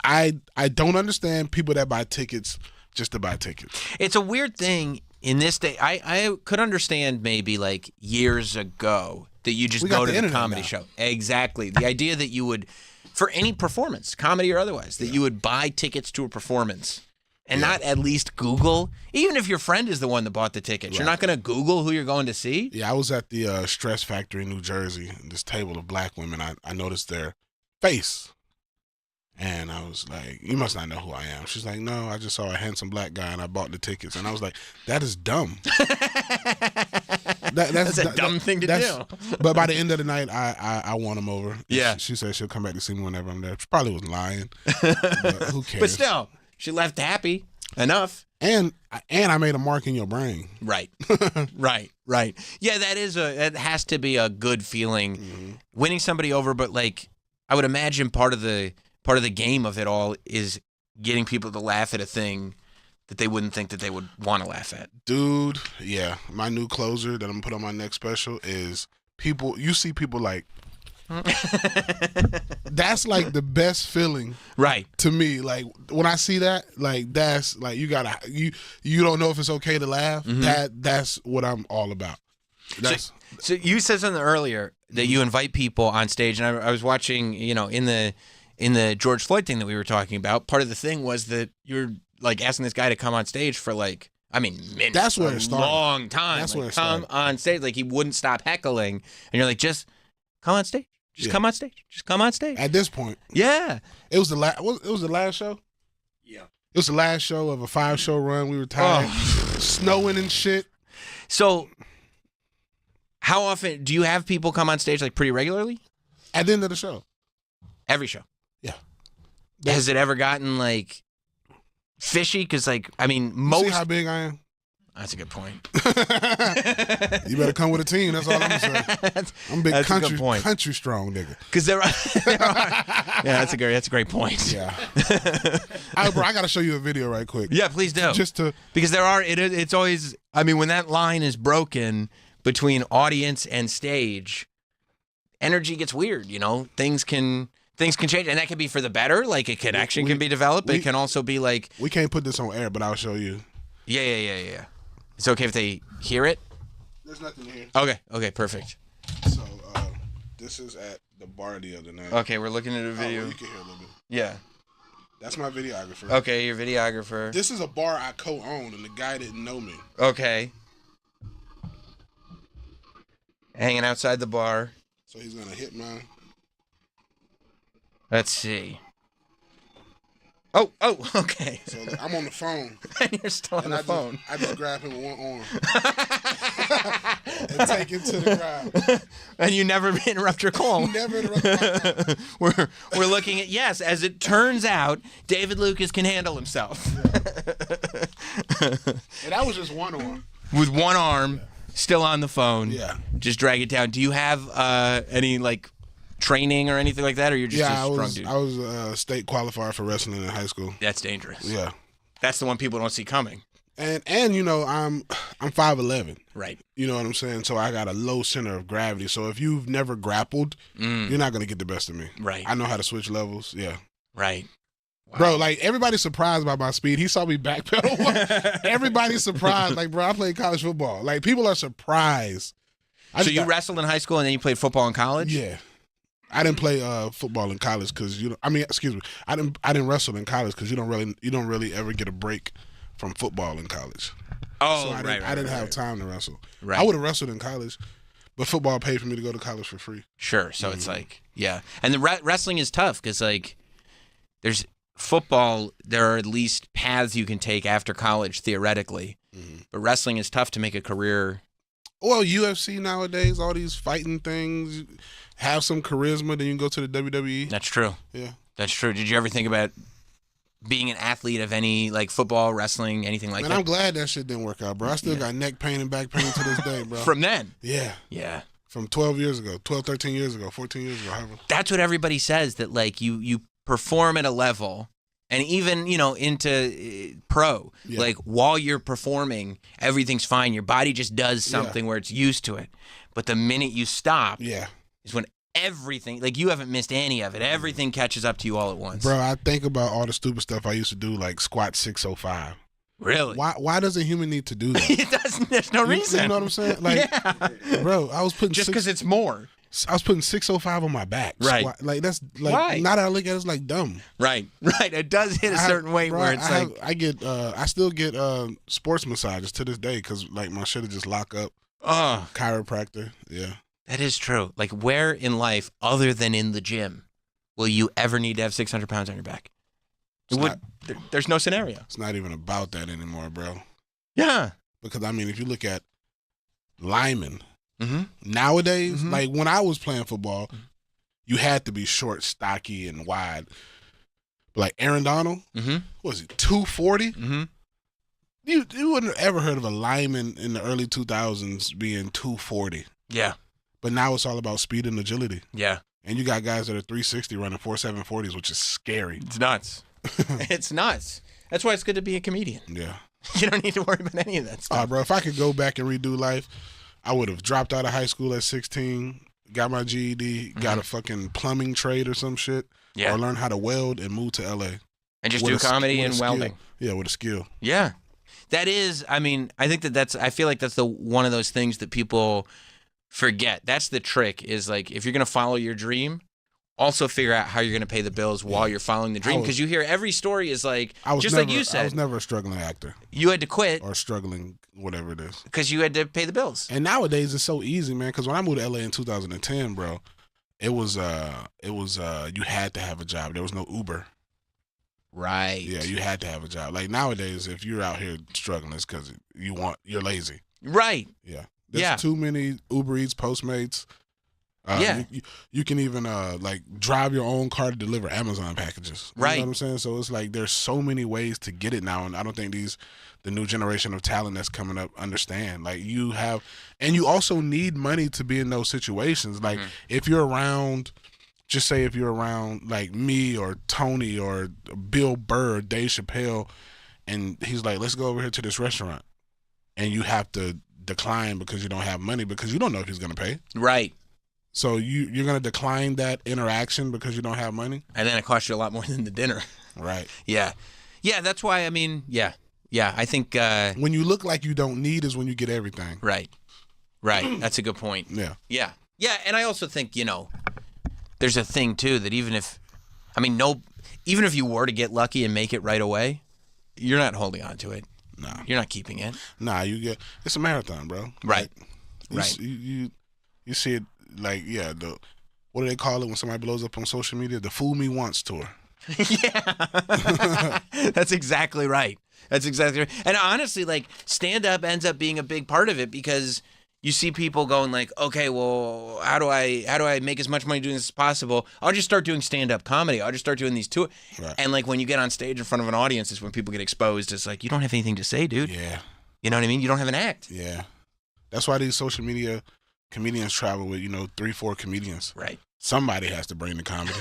I don't understand people that buy tickets just to buy tickets. It's a weird thing in this day. I could understand maybe like years ago that you just go to the comedy show. Exactly. The idea that you would, for any performance, comedy or otherwise, that you would buy tickets to a performance and not at least Google, even if your friend is the one that bought the tickets. You're not going to Google who you're going to see? Yeah, I was at the Stress Factory in New Jersey, this table of black women. I noticed their face. And I was like, you must not know who I am. She's like, no, I just saw a handsome black guy and I bought the tickets. And I was like, that is dumb. That's a dumb thing to do. But by the end of the night, I won them over. Yeah. She said she'll come back to see me whenever I'm there. She probably was lying. But who cares? But still, she left happy enough. And I made a mark in your brain. Right. Right. Yeah, that has to be a good feeling. Winning somebody over, but like I would imagine part of the game of it all is getting people to laugh at a thing that they wouldn't think that they would want to laugh at. Dude, yeah. My new closer that I'm going to put on my next special is people, you see people like, that's like the best feeling. Right. To me, like when I see that, like that's like you don't know if it's okay to laugh. That's what I'm all about. So you said something earlier that you invite people on stage, and I was watching, in the George Floyd thing that we were talking about. Part of the thing was that you're like asking this guy to come on stage for like, minutes. That's where it started. Long time. That's like, where it started. Come on stage, like he wouldn't stop heckling, and you're like, just come on stage. Just come on stage. Just come on stage. At this point. Yeah. It was the last. It was the last show. Yeah. It was the last show of a 5-show run. We were tired, snowing and shit. So, how often do you have people come on stage like pretty regularly? At the end of the show. Every show. Yeah. Has it ever gotten like fishy? Because most. See how big I am. That's a good point. You better come with a team. That's all I'm gonna say. I'm a big country strong nigga. Because there are. Yeah, that's a great point. Yeah. I gotta show you a video right quick. Yeah, please do. Because there are. It's always. When that line is broken between audience and stage, energy gets weird. Things can change, and that can be for the better. Like a connection can be developed, but it can also be like we can't put this on air, but I'll show you. Yeah. It's okay if they hear it? There's nothing here. Okay, perfect. So, this is at the bar the other night. Okay, we're looking at a video. Oh, you can hear a little bit. Yeah. That's my videographer. Okay, your videographer. This is a bar I co-own, and the guy didn't know me. Okay. Hanging outside the bar. So he's going to hit mine. Let's see. Oh, okay. So I'm on the phone. And you're still on the phone. I just grab him with one arm. And take him to the crowd. And you never interrupt your call. Never interrupt my call. We're looking at, yes, as it turns out, David Lucas can handle himself. Yeah. And that was just one arm. With one arm, still on the phone. Yeah. Just drag it down. Do you have any, training or anything like that, or you're just a strong dude? I was a state qualifier for wrestling in high school. That's dangerous. Yeah. That's the one people don't see coming. And I'm 5'11". Right. You know what I'm saying? So I got a low center of gravity. So if you've never grappled, you're not going to get the best of me. Right. I know how to switch levels. Yeah. Right. Wow. Bro, everybody's surprised by my speed. He saw me backpedal. Everybody's surprised. Bro, I played college football. People are surprised. So you wrestled in high school and then you played football in college? Yeah. I didn't play football in college because excuse me. I didn't wrestle in college because you don't really ever get a break from football in college. Oh, so I didn't have time to wrestle. Right. I would have wrestled in college, but football paid for me to go to college for free. Sure. So it's and the wrestling is tough because there's football. There are at least paths you can take after college theoretically, but wrestling is tough to make a career. Well, UFC nowadays, all these fighting things. Have some charisma, then you can go to the WWE. That's true. Yeah. That's true. Did you ever think about being an athlete of any, football, wrestling, anything like that? I'm glad that shit didn't work out, bro. I still got neck pain and back pain to this day, bro. From then? Yeah. Yeah. From 13 years ago, 14 years ago, however. That's what everybody says, that, you perform at a level, And even, into pro, like while you're performing, everything's fine. Your body just does something where it's used to it. But the minute you stop is when everything, like you haven't missed any of it. Everything catches up to you all at once. Bro, I think about all the stupid stuff I used to do, like squat 605. Really? Why does a human need to do that? It doesn't. There's no reason. You know what I'm saying? Like, bro, I was putting just because it's more. I was putting 605 on my back. Right. Like that's like Why? now that I look at it, it's like dumb. Right. It does hit a certain weight where it's I still get sports massages to this day because like my shit will just lock up. Chiropractor. Yeah. That is true. Like where in life, other than in the gym, will you ever need to have 600 pounds on your back? There's no scenario. It's not even about that anymore, bro. Yeah. Because I mean, if you look at linemen. Nowadays, like when I was playing football, you had to be short, stocky, and wide. But like Aaron Donald, what was he, 240? You wouldn't have ever heard of a lineman in the early 2000s being 240. Yeah. But now it's all about speed and agility. Yeah. And you got guys that are 360 running 4.740s, which is scary. It's nuts. It's nuts. That's why it's good to be a comedian. Yeah. You don't need to worry about any of that stuff. Bro, if I could go back and redo life, I would have dropped out of high school at 16, got my GED, got a fucking plumbing trade or some shit, or learn how to weld and move to LA. And just do comedy and welding. Yeah, with a skill. Yeah. That is, I mean, I think I feel like that's one of those things that people forget. That's the trick is like, if you're going to follow your dream, also figure out how you're going to pay the bills while you're following the dream. Because you hear every story is like, like you said. I was never a struggling actor. You had to quit. Or struggling, whatever it is. Because you had to pay the bills. And nowadays it's so easy, man. Because when I moved to LA in 2010, bro, it was you had to have a job. There was no Uber. Right. Yeah, you had to have a job. Like nowadays, if you're out here struggling, it's because you're lazy. Right. Yeah. There's too many Uber Eats, Postmates. You can even like drive your own car to deliver Amazon packages. You know what I'm saying? So it's like there's so many ways to get it now, and I don't think the new generation of talent that's coming up understand. Like you also need money to be in those situations. Like if you're around, just say if you're around like me or Tony or Bill Burr, or Dave Chappelle, and he's like, let's go over here to this restaurant, and you have to decline because you don't have money because you don't know if he's gonna pay. Right. So you're going to decline that interaction because you don't have money? And then it costs you a lot more than the dinner. Right. Yeah. Yeah, that's why, I mean, yeah, I think... when you look like you don't need is when you get everything. Right. That's a good point. Yeah. Yeah, and I also think, there's a thing, too, that even if you were to get lucky and make it right away, you're not holding on to it. No. You're not keeping it. Nah, it's a marathon, bro. Right. You see it. Like, what do they call it when somebody blows up on social media? The Fool Me Once tour. Yeah. That's exactly right. And honestly, like, stand-up ends up being a big part of it because you see people going like, okay, well, how do I make as much money doing this as possible? I'll just start doing stand-up comedy. I'll just start doing these tours. Right. And, like, when you get on stage in front of an audience is when people get exposed. It's like, you don't have anything to say, dude. Yeah. You know what I mean? You don't have an act. Yeah. That's why these social media comedians travel with 3-4 comedians. Right. Somebody has to bring the comedy.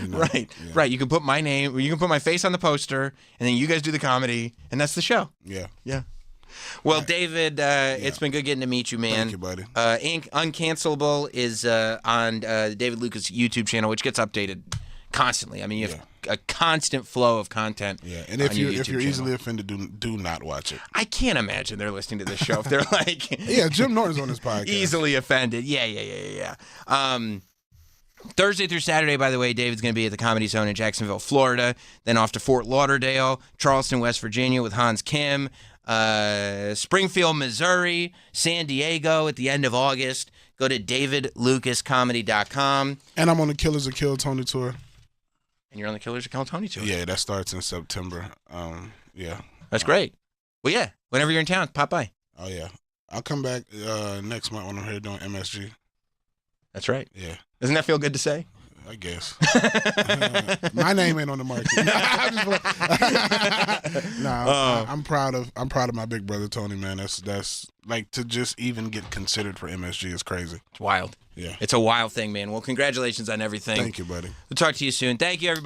Right. Right. You can put my name, you can put my face on the poster, and then you guys do the comedy, and that's the show. Yeah. Well, David, it's been good getting to meet you, man. Thank you, buddy. Uncancelable is on the David Lucas YouTube channel, which gets updated constantly. I mean, you have a constant flow of content. Yeah, and if you're easily offended, do not watch it. I can't imagine they're listening to this show if they're like, Jim Norton's on this podcast. Easily offended. Yeah. Thursday through Saturday, by the way, David's going to be at the Comedy Zone in Jacksonville, Florida. Then off to Fort Lauderdale, Charleston, West Virginia with Hans Kim. Springfield, Missouri, San Diego at the end of August. Go to davidlucascomedy.com. And I'm on the Killers of Kill Tony tour. And you're on the Killers of Kill Tony tour. Yeah, that starts in September. That's great. Well, yeah, whenever you're in town, pop by. Oh, yeah. I'll come back next month when I'm here doing MSG. That's right. Yeah. Doesn't that feel good to say? I guess. My name ain't on the market. I'm proud of my big brother Tony, man. That's like, to just even get considered for MSG is crazy. It's wild. Yeah. It's a wild thing, man. Well, congratulations on everything. Thank you, buddy. We'll talk to you soon. Thank you, everybody.